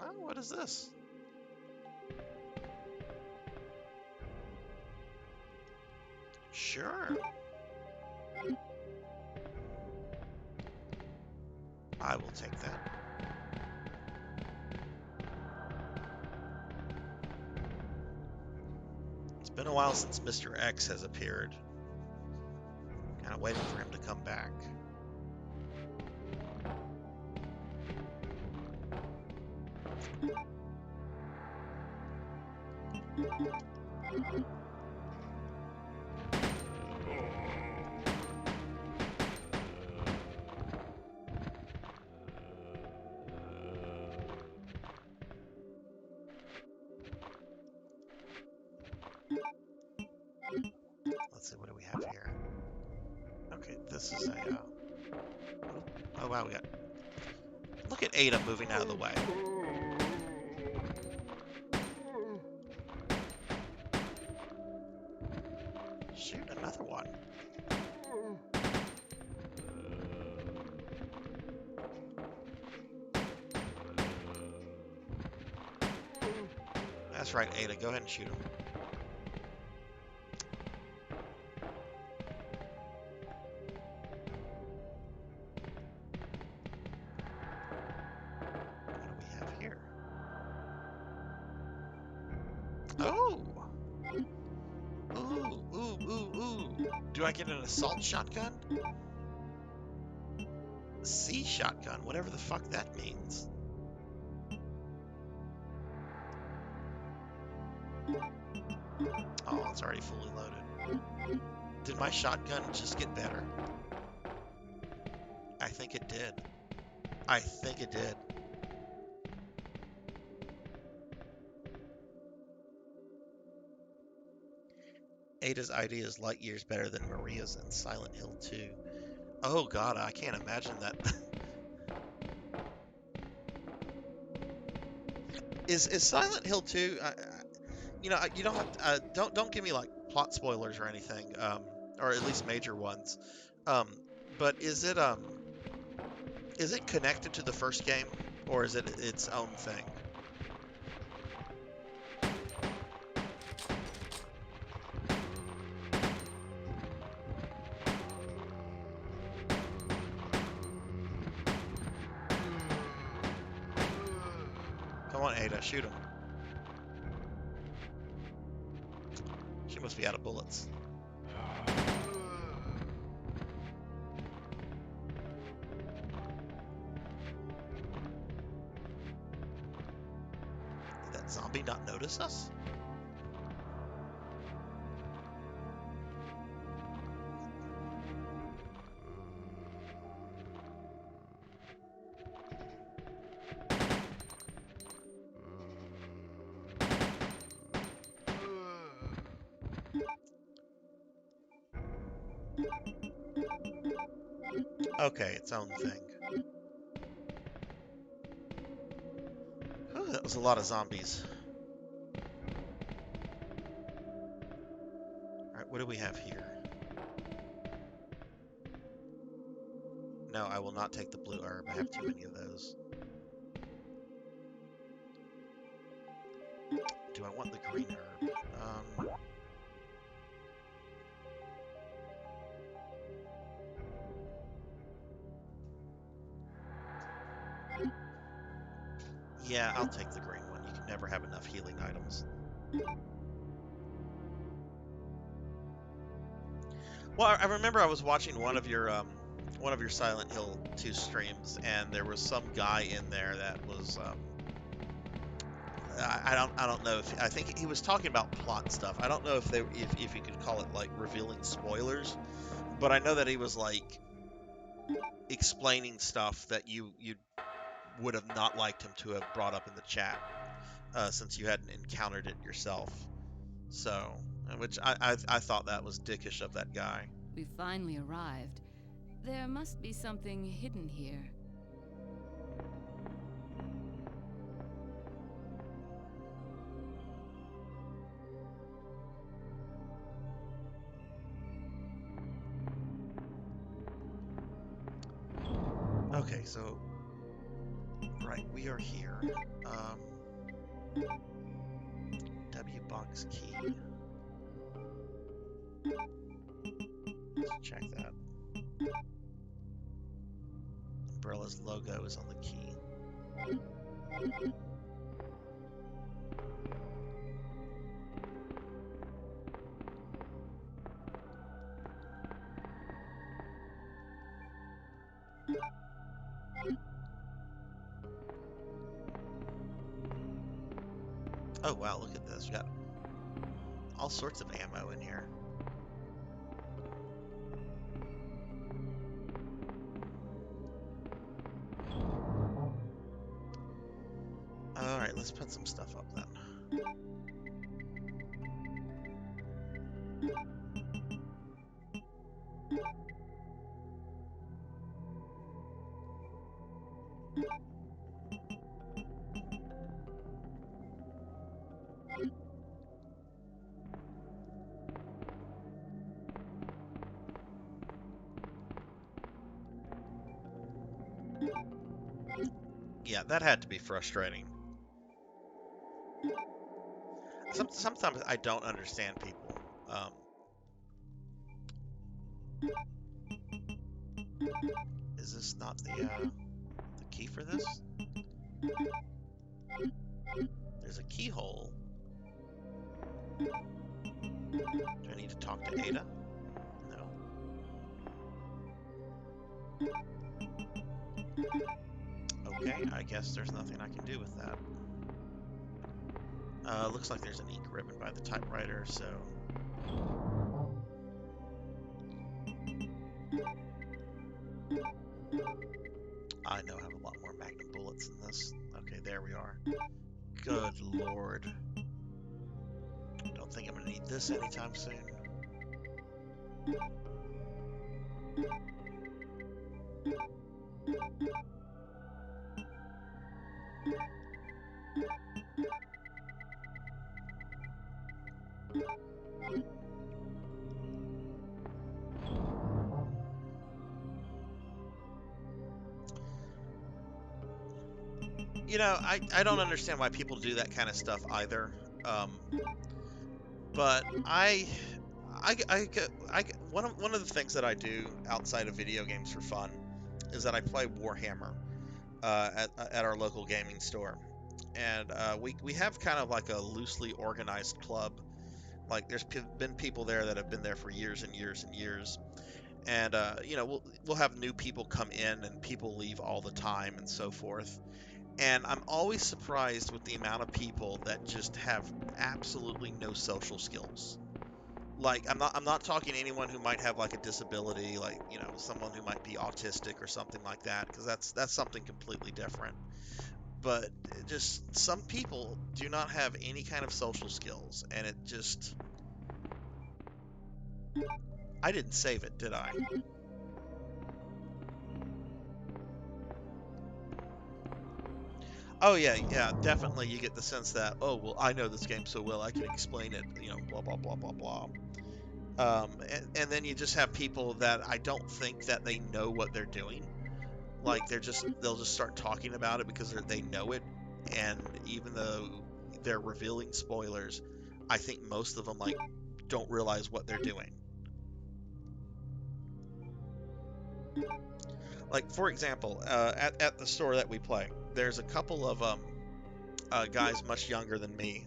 Oh, what is this? Sure. I will take that. It's been a while since Mr. X has appeared. Kind of waiting for him to come back. Let's see, what do we have here? Okay, this is a. Oh wow, we got. Look at Ada moving out of the way. Shoot, another one. That's right, Ada. Go ahead and shoot him. What do we have here? Oh! Ooh, ooh, ooh, ooh. Do I get an assault shotgun? C shotgun, whatever the fuck that means. Oh, it's already fully loaded. Did my shotgun just get better? I think it did. I think it did. Ada's idea is light years better than Maria's in Silent Hill 2. Oh god, I can't imagine that. Is Silent Hill 2? You don't have to, don't give me like plot spoilers or anything, or at least major ones. Um, but is it connected to the first game, or is it its own thing? Come on, Ada, shoot him. She must be out of bullets. Did that zombie not notice us? Okay, its own thing. Whew, that was a lot of zombies. Alright, what do we have here? No, I will not take the blue herb. I have too many of those. Do I want the green herb? Yeah, I'll take the green one. You can never have enough healing items. Well, I remember I was watching one of your Silent Hill 2 streams, and there was some guy in there that was I don't know if I think he was talking about plot stuff. I don't know if you could call it like revealing spoilers, but I know that he was like explaining stuff that you would have not liked him to have brought up in the chat, since you hadn't encountered it yourself. So, which I thought that was dickish of that guy. We finally arrived. There must be something hidden here. Okay, so right, we are here. W box key. Let's check that. Umbrella's logo is on the key. Oh wow, look at this. We got all sorts of ammo in here. Alright, let's put some stuff up then. Yeah, that had to be frustrating. Sometimes I don't understand people. Is this not the key for this? There's a keyhole. Do I need to talk to Ada? No. Okay, I guess there's nothing I can do with that. Looks like there's an ink ribbon by the typewriter, so... I know I have a lot more magnum bullets than this. Okay, there we are. Good lord. Don't think I'm gonna need this anytime soon. You know, I don't understand why people do that kind of stuff either. But one of the things that I do outside of video games for fun is that I play Warhammer at our local gaming store, and we have kind of like a loosely organized club. Like there's been people there that have been there for years and years and years, and you know we'll have new people come in and people leave all the time and so forth. And I'm always surprised with the amount of people that just have absolutely no social skills. Like I'm not talking anyone who might have like a disability, like, you know, someone who might be autistic or something like that, because that's something completely different. But just some people do not have any kind of social skills, and it just I didn't save it, did I? Oh yeah, yeah, definitely. You get the sense that, oh well, I know this game so well, I can explain it, you know, blah blah blah blah blah. And then you just have people that I don't think that they know what they're doing. Like they'll just start talking about it because they know it, and even though they're revealing spoilers, I think most of them like don't realize what they're doing. Like for example, at the store that we play, there's a couple of guys much younger than me,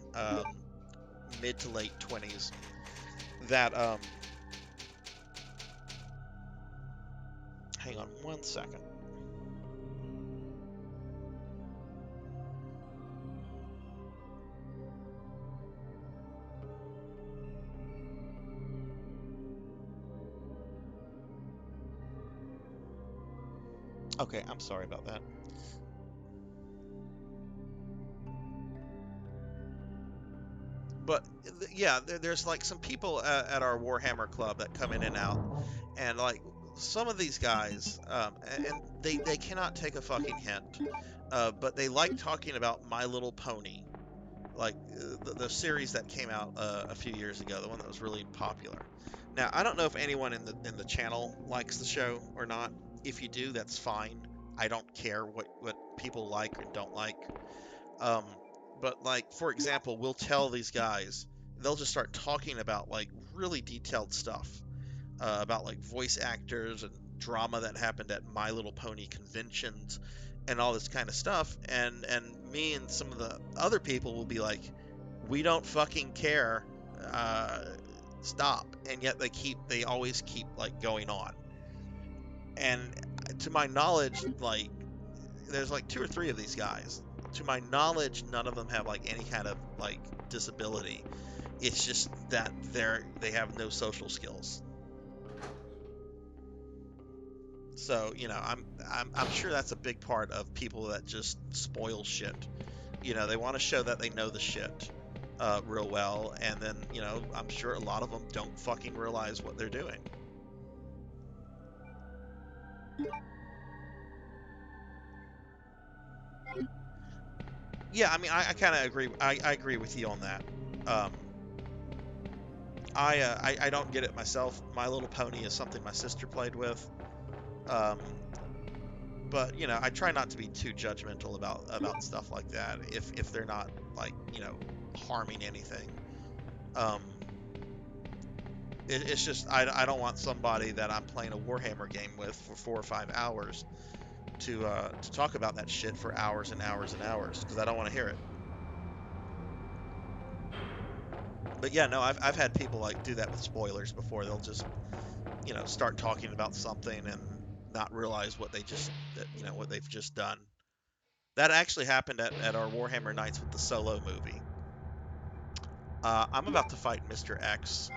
mid to late 20s, that hang on one second. Okay, I'm sorry about that. But yeah, there's like some people at our Warhammer club that come in and out, and like some of these guys, and they cannot take a fucking hint, but they like talking about My Little Pony, like the series that came out a few years ago, the one that was really popular. Now, I don't know if anyone in the channel likes the show or not. If you do, that's fine. I don't care what people like and don't like. Um, but like for example, we'll tell these guys, they'll just start talking about like really detailed stuff about like voice actors and drama that happened at My Little Pony conventions and all this kind of stuff. And me and some of the other people will be like, we don't fucking care. Uh, Stop. And yet they always keep like going on. And to my knowledge, like there's like two or three of these guys. To my knowledge, none of them have like any kind of like disability. It's just that they have no social skills. So, I'm sure that's a big part of people that just spoil shit. They want to show that they know the shit real well, and then, I'm sure a lot of them don't fucking realize what they're doing. Yeah, I mean, I kind of agree. I agree with you on that. Um, I don't get it myself. My Little Pony is something my sister played with. Um, but I try not to be too judgmental about stuff like that if they're not like harming anything. Um, it's just I don't want somebody that I'm playing a Warhammer game with for 4 or 5 hours to talk about that shit for hours and hours and hours because I don't want to hear it. But yeah, no, I've had people like do that with spoilers before. They'll just start talking about something and not realize what they've just done. That actually happened at our Warhammer nights with the Solo movie. I'm about to fight Mr. X.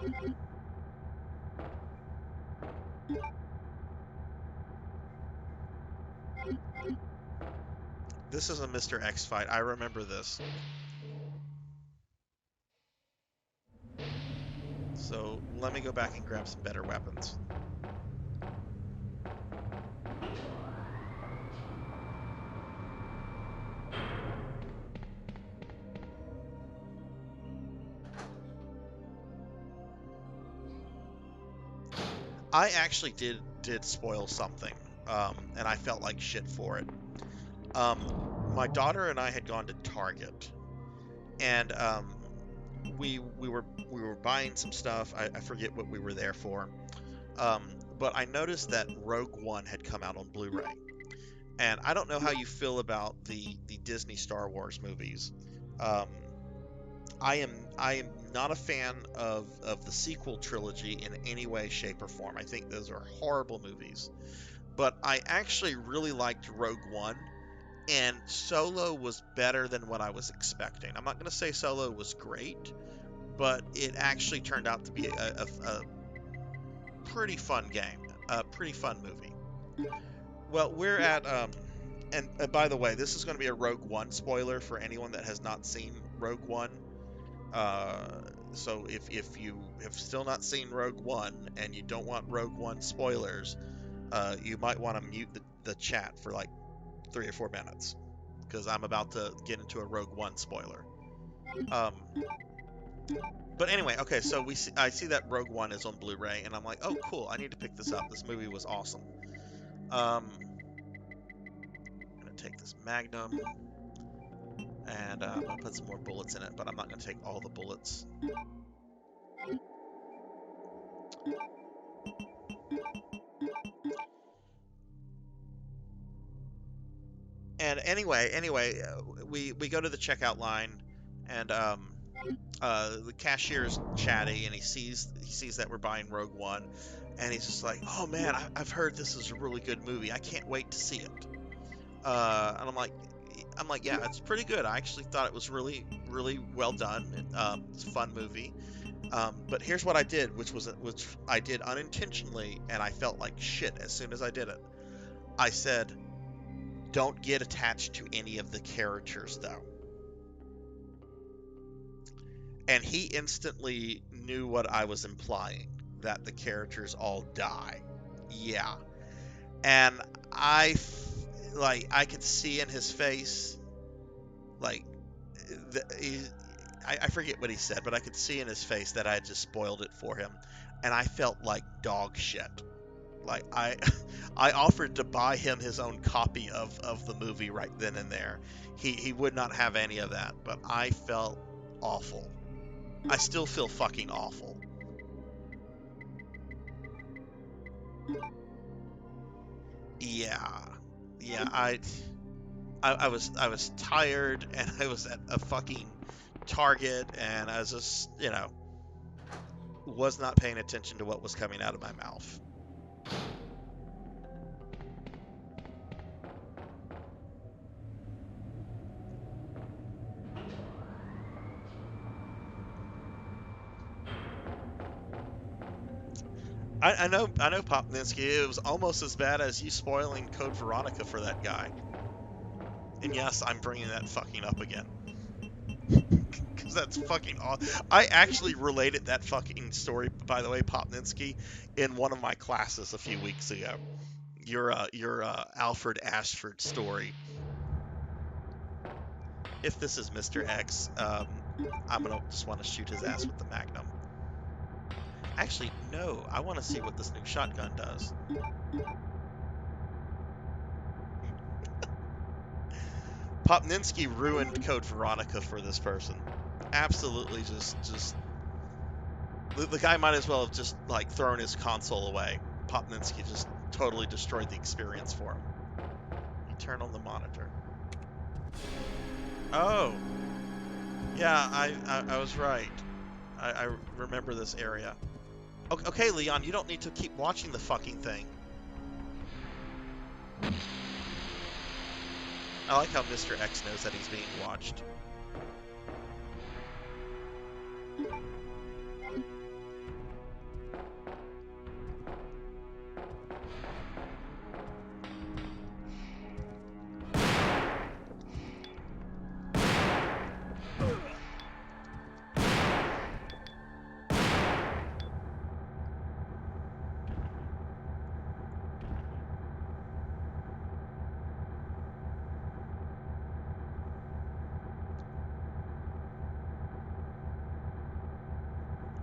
This is a Mr. X fight. I remember this. So let me go back and grab some better weapons. I actually did spoil something, and I felt like shit for it. Um, my daughter and I had gone to Target, and we were buying some stuff. I forget what we were there for. Um, but I noticed that Rogue One had come out on Blu-ray, and I don't know how you feel about the Disney Star Wars movies. Um, I am not a fan of the sequel trilogy in any way, shape, or form. I think those are horrible movies. But I actually really liked Rogue One, and Solo was better than what I was expecting. I'm not going to say Solo was great, but it actually turned out to be a pretty fun game, a pretty fun movie. Well, we're at and by the way, this is going to be a Rogue One spoiler for anyone that has not seen Rogue One. Uh, so if you have still not seen Rogue One and you don't want Rogue One spoilers, you might want to mute the chat for like 3 or 4 minutes because I'm about to get into a Rogue One spoiler. Um, but anyway, okay, so I see that Rogue One is on Blu-ray, and I'm like, oh cool, I need to pick this up. This movie was awesome. I'm gonna take this Magnum, and I'm gonna put some more bullets in it, but I'm not gonna take all the bullets. And anyway, we go to the checkout line, and the cashier's chatty, and he sees that we're buying Rogue One, and he's just like, "Oh man, I've heard this is a really good movie. I can't wait to see it." And I'm like, yeah, it's pretty good. I actually thought it was really, really well done. It's a fun movie. But here's what I did, which I did unintentionally, and I felt like shit as soon as I did it. I said, "Don't get attached to any of the characters, though." And he instantly knew what I was implying, that the characters all die. Yeah. And I could see in his face, like, I forget what he said, but I could see in his face that I had just spoiled it for him, and I felt like dog shit. Like I offered to buy him his own copy of the movie right then and there. He would not have any of that, but I felt awful. I still feel fucking awful. Yeah, yeah. I was tired, and I was at a fucking Target, and I was just, was not paying attention to what was coming out of my mouth. I know, Popninsky. It was almost as bad as you spoiling Code Veronica for that guy. And yes, I'm bringing that fucking up again. Because that's fucking awesome. I actually related that fucking story, by the way, Popninsky, in one of my classes a few weeks ago. Your Alfred Ashford story. If this is Mr. X, I'm gonna just want to shoot his ass with the Magnum. Actually, no, I want to see what this new shotgun does. Popninsky ruined Code Veronica for this person. Absolutely, just the guy might as well have just like thrown his console away. Popninsky just totally destroyed the experience for him. You turn on the monitor. Oh, yeah, I was right. I remember this area. Okay, Leon, you don't need to keep watching the fucking thing. I like how Mr. X knows that he's being watched.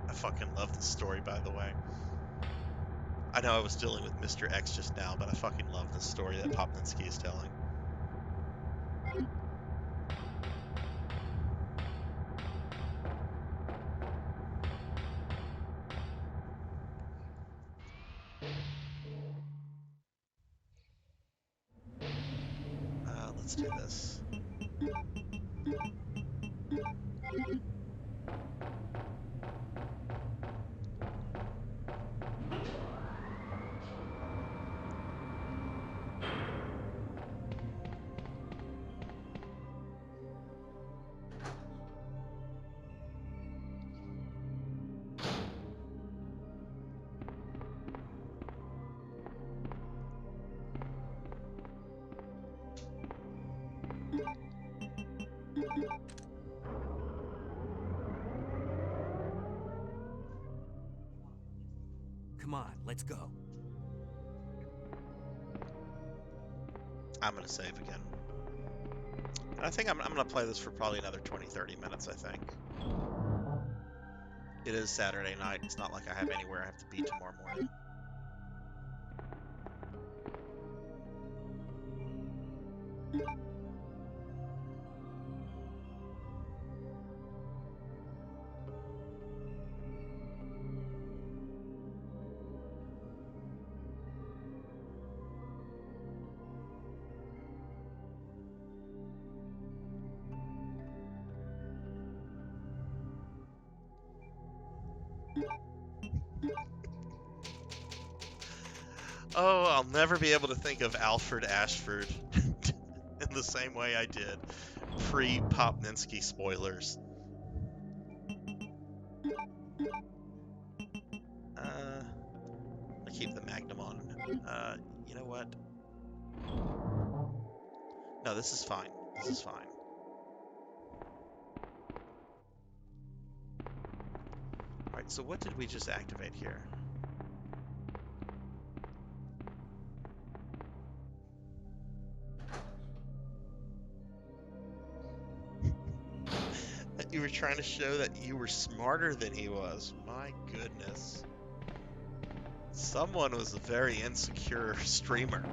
I fucking love this story, by the way. I know I was dealing with Mr. X just now, but I fucking love this story that Popninsky is telling. Let's do this. Come on, let's go. I'm gonna save again. And I think I'm gonna play this for probably another 20-30 minutes, I think. It is Saturday night. It's not like I have anywhere I have to be tomorrow morning. Oh, I'll never be able to think of Alfred Ashford in the same way I did pre-Popninski spoilers. I keep the Magnum on. You know what? No, this is fine. This is fine. Alright, so what did we just activate here? You were trying to show that you were smarter than he was. My goodness. Someone was a very insecure streamer.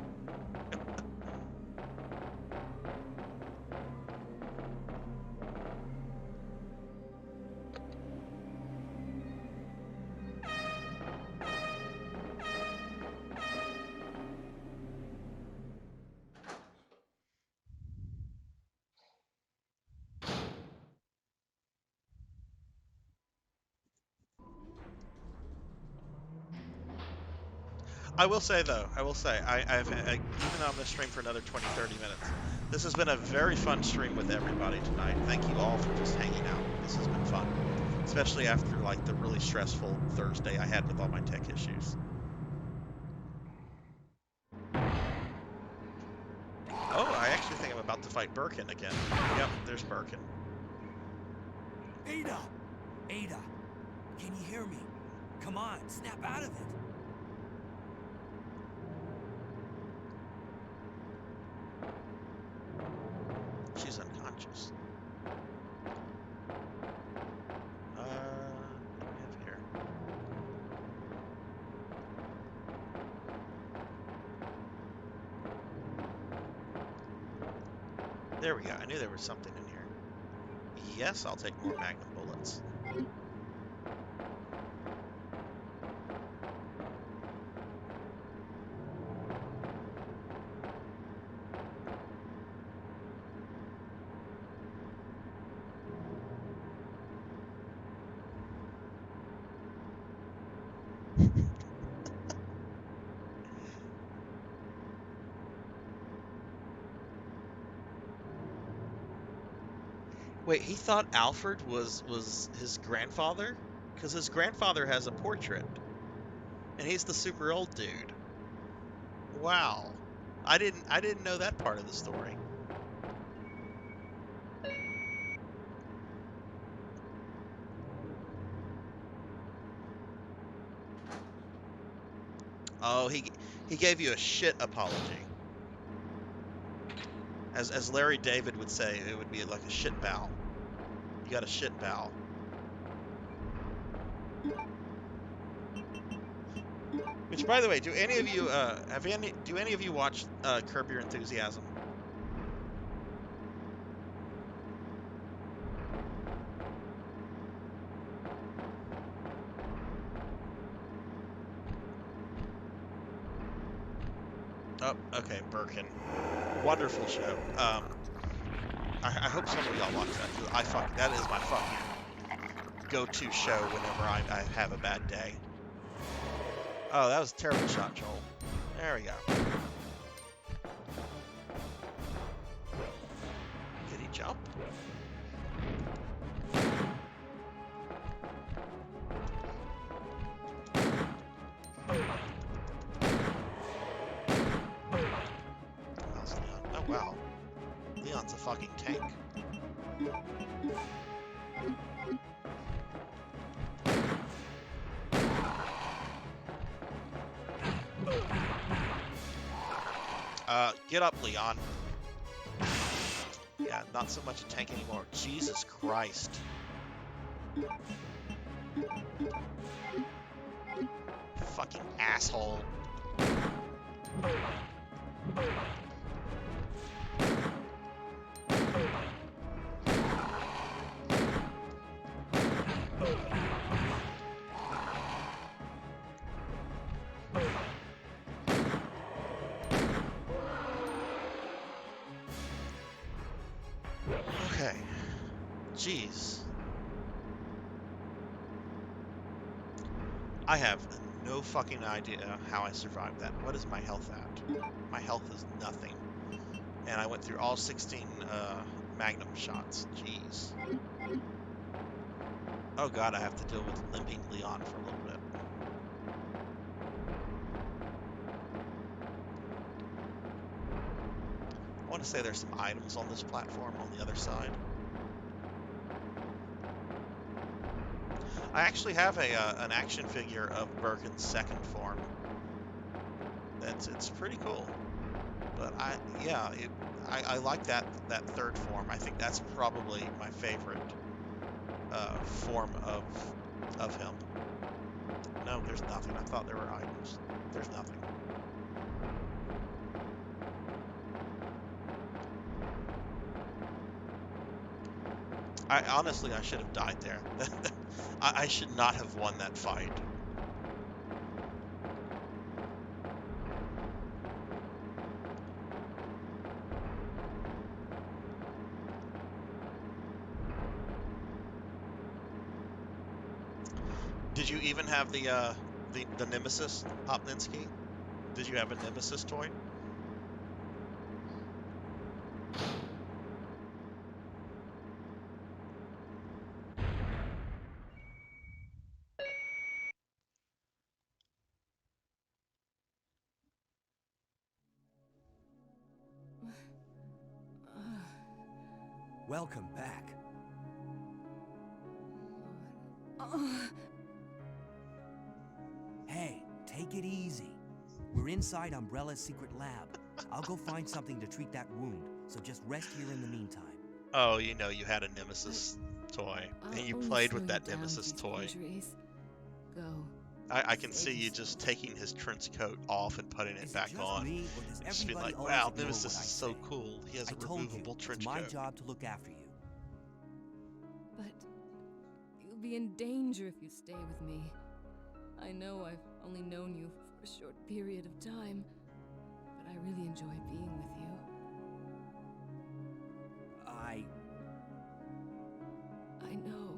I will say though, even though I'm going to stream for another 20, 30 minutes, this has been a very fun stream with everybody tonight. Thank you all for just hanging out. This has been fun, especially after like the really stressful Thursday I had with all my tech issues. Oh, I actually think I'm about to fight Birkin again. Yep, there's Birkin. Ada! Ada! Can you hear me? Come on, snap out of it! She's unconscious. What do we have here? There we go. I knew there was something in here. Yes, I'll take more Magnum bullets. Wait, he thought Alfred was his grandfather? Because his grandfather has a portrait. And he's the super old dude. Wow. I didn't know that part of the story. Oh, he gave you a shit apology. As Larry David would say, it would be like a shit bow. You got a shit bow. Which, by the way, do any of you do any of you watch Curb Your Enthusiasm? Oh, okay, Birkin. Wonderful show. I hope some of y'all watch that, because that is my fucking go-to show whenever I have a bad day. Oh, that was a terrible shot, Joel. There we go. Did he jump? How's Leon? Oh, wow. Leon's a fucking tank. Get up, Leon. Yeah, not so much a tank anymore. Jesus Christ. Fucking asshole. Okay. Jeez. I have no fucking idea how I survived that. What is my health at? My health is nothing. And I went through all 16 Magnum shots. Jeez. Oh god, I have to deal with limping Leon for a little bit. I want to say there's some items on this platform on the other side. I actually have an action figure of Birkin's second form. It's pretty cool. But I like that third form. I think that's probably my favorite form of him. No, there's nothing. I thought there were items. There's nothing. I honestly I should have died there. I should not have won that fight. Did you even have the Nemesis, Hopninsky? Did you have a Nemesis toy? Welcome back. Hey, take it easy. We're inside Umbrella's secret lab. I'll go find something to treat that wound, so just rest here in the meantime. Oh, you know you had a Nemesis toy, and you I'll played slow with you that down with Nemesis these toy. injuries. Go. I can see Save you yourself. just taking his trench coat off and putting it Is back it just on. me, or does Just being everybody like, always wow, ignore Nemesis what is I so say? cool. He has I a told you, removable it's trench my coat. job to look after you. But you'll be in danger if you stay with me. I know I've only known you for a short period of time, but I really enjoy being with you. I know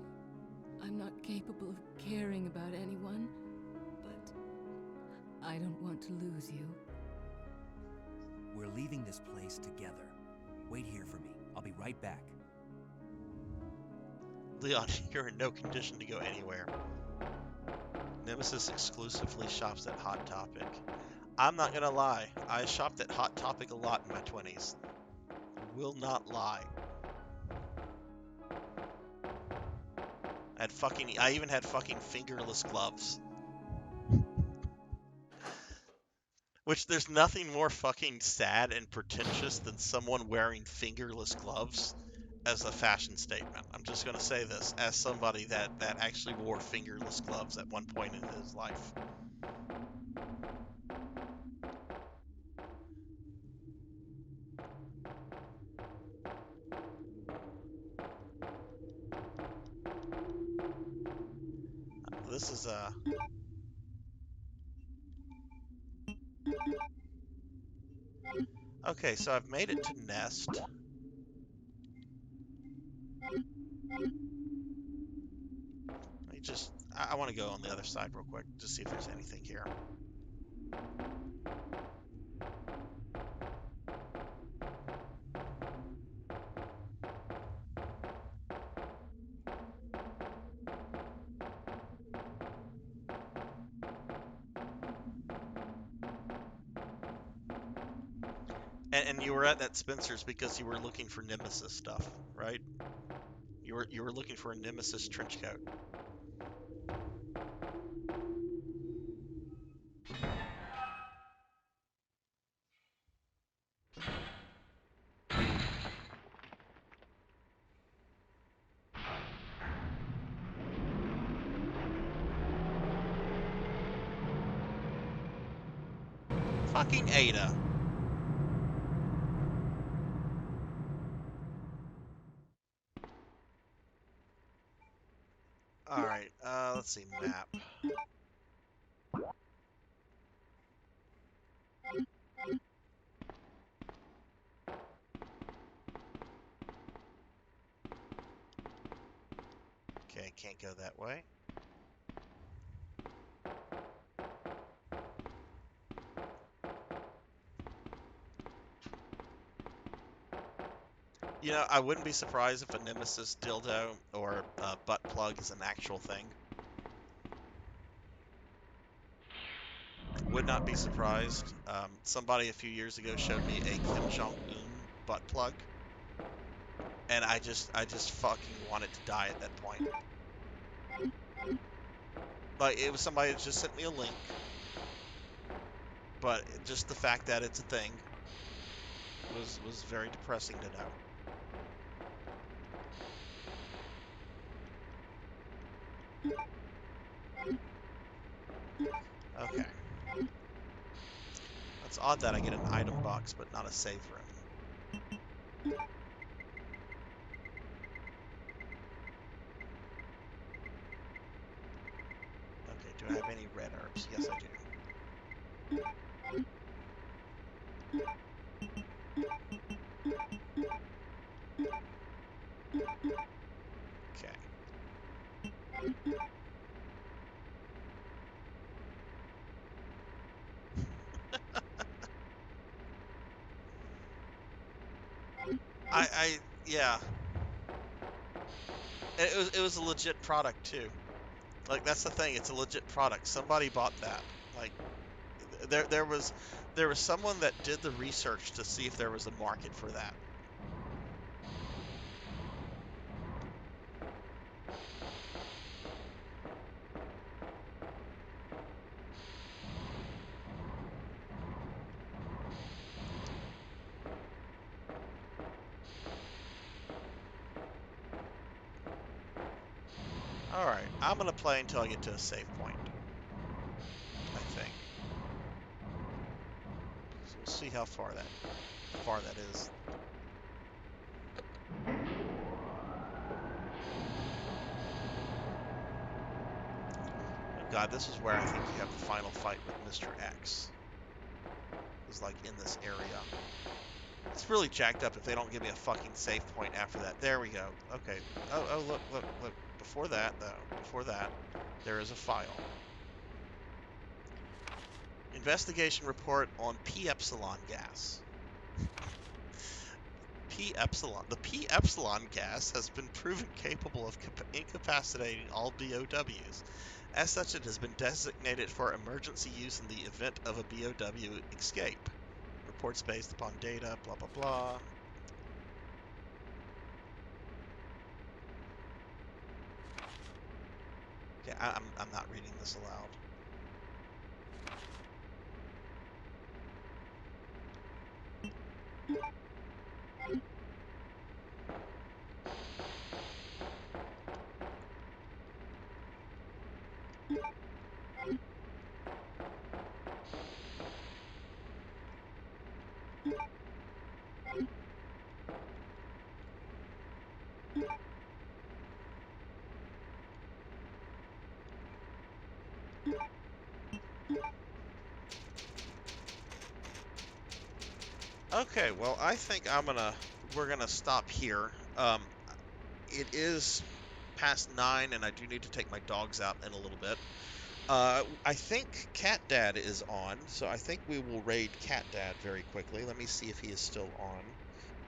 I'm not capable of caring about anyone, but I don't want to lose you. We're leaving this place together. Wait here for me. I'll be right back. Leon, you're in no condition to go anywhere. Nemesis exclusively shops at Hot Topic. I'm not gonna lie, I shopped at Hot Topic a lot in my 20s. Will not lie. I even had fucking fingerless gloves. Which there's nothing more fucking sad and pretentious than someone wearing fingerless gloves as a fashion statement. I'm just gonna say this as somebody that actually wore fingerless gloves at one point in his life. This is okay, so I've made it to Nest. I want to go on the other side real quick, just see if there's anything here. And you were at that Spencer's because you were looking for Nemesis stuff, right? You were looking for a Nemesis trench coat. Fucking Ada. Alright, let's see, map. Okay, can't go that way. I wouldn't be surprised if a Nemesis dildo or butt plug is an actual thing. Would not be surprised. Somebody a few years ago showed me a Kim Jong Un butt plug, and I just fucking wanted to die at that point. Like it was somebody that just sent me a link, but just the fact that it's a thing was very depressing to know. Okay, that's odd that I get an item box but not a save room. Okay, do I have any red herbs? Yes, I do. Okay. Yeah, it was a legit product too. Like that's the thing, it's a legit product. Somebody bought that. Like there was someone that did the research to see if there was a market for that. All right, I'm gonna play until I get to a save point. I think. So we'll see how far that is. Oh God, this is where I think you have the final fight with Mr. X. Is like in this area. It's really jacked up if they don't give me a fucking save point after that. There we go. Okay. Oh, look, look, look. Before that, though, before that, there is a file. Investigation report on P epsilon gas. P epsilon. The P epsilon gas has been proven capable of incapacitating all BOWs. As such, it has been designated for emergency use in the event of a BOW escape. Reports based upon data, blah, blah, blah. Okay, I'm not reading this aloud. Okay, well, I think we're gonna stop here. It is past 9, and I do need to take my dogs out in a little bit. I think Cat Dad is on, so I think we will raid Cat Dad very quickly. Let me see if he is still on.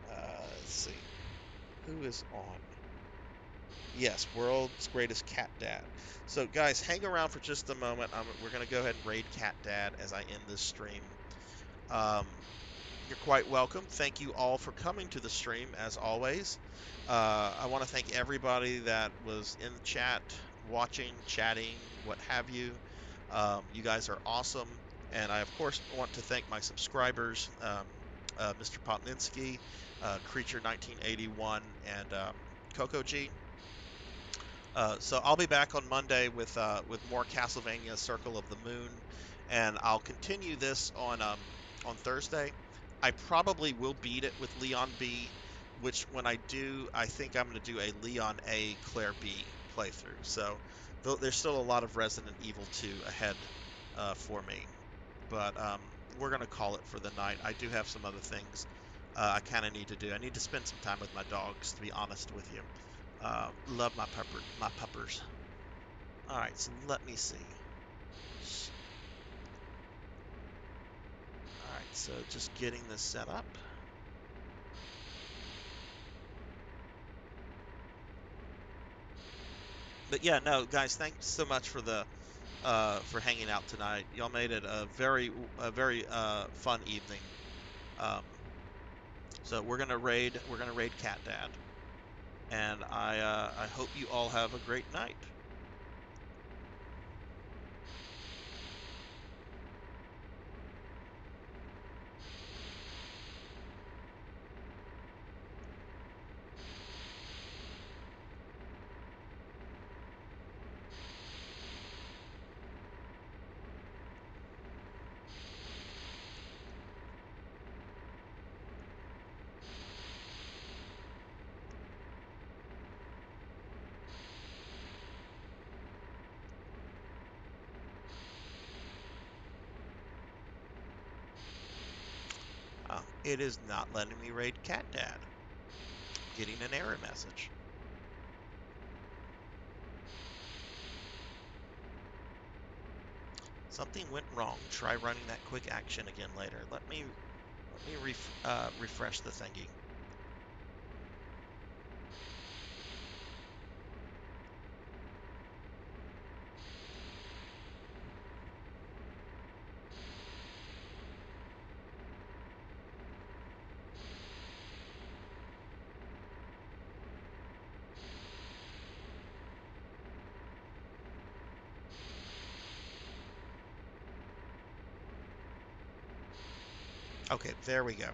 Let's see. Who is on? Yes, World's Greatest Cat Dad. So, guys, hang around for just a moment. We're going to go ahead and raid Cat Dad as I end this stream. Um, you're quite welcome. Thank you all for coming to the stream, as always. I want to thank everybody that was in the chat, watching, chatting, what have you. You guys are awesome. And I, of course, want to thank my subscribers, Mr. Popminski, Creature 1981, and Coco G. So I'll be back on Monday with more Castlevania Circle of the Moon, and I'll continue this on Thursday. I probably will beat it with Leon B, which when I do, I think I'm going to do a Leon A Claire B playthrough. So there's still a lot of Resident Evil 2 ahead for me, but we're going to call it for the night. I do have some other things I kind of need to do. I need to spend some time with my dogs, to be honest with you. Love my puppers. All right, so let me see. All right, so just getting this set up. But yeah, no, guys, thanks so much for the for hanging out tonight. Y'all made it a very fun evening. Um, so we're gonna raid Cat Dad, and I hope you all have a great night. Oh, it is not letting me raid Cat Dad. I'm getting an error message. Something went wrong. Try running that quick action again later. Let me refresh the thingy. Okay, there we go.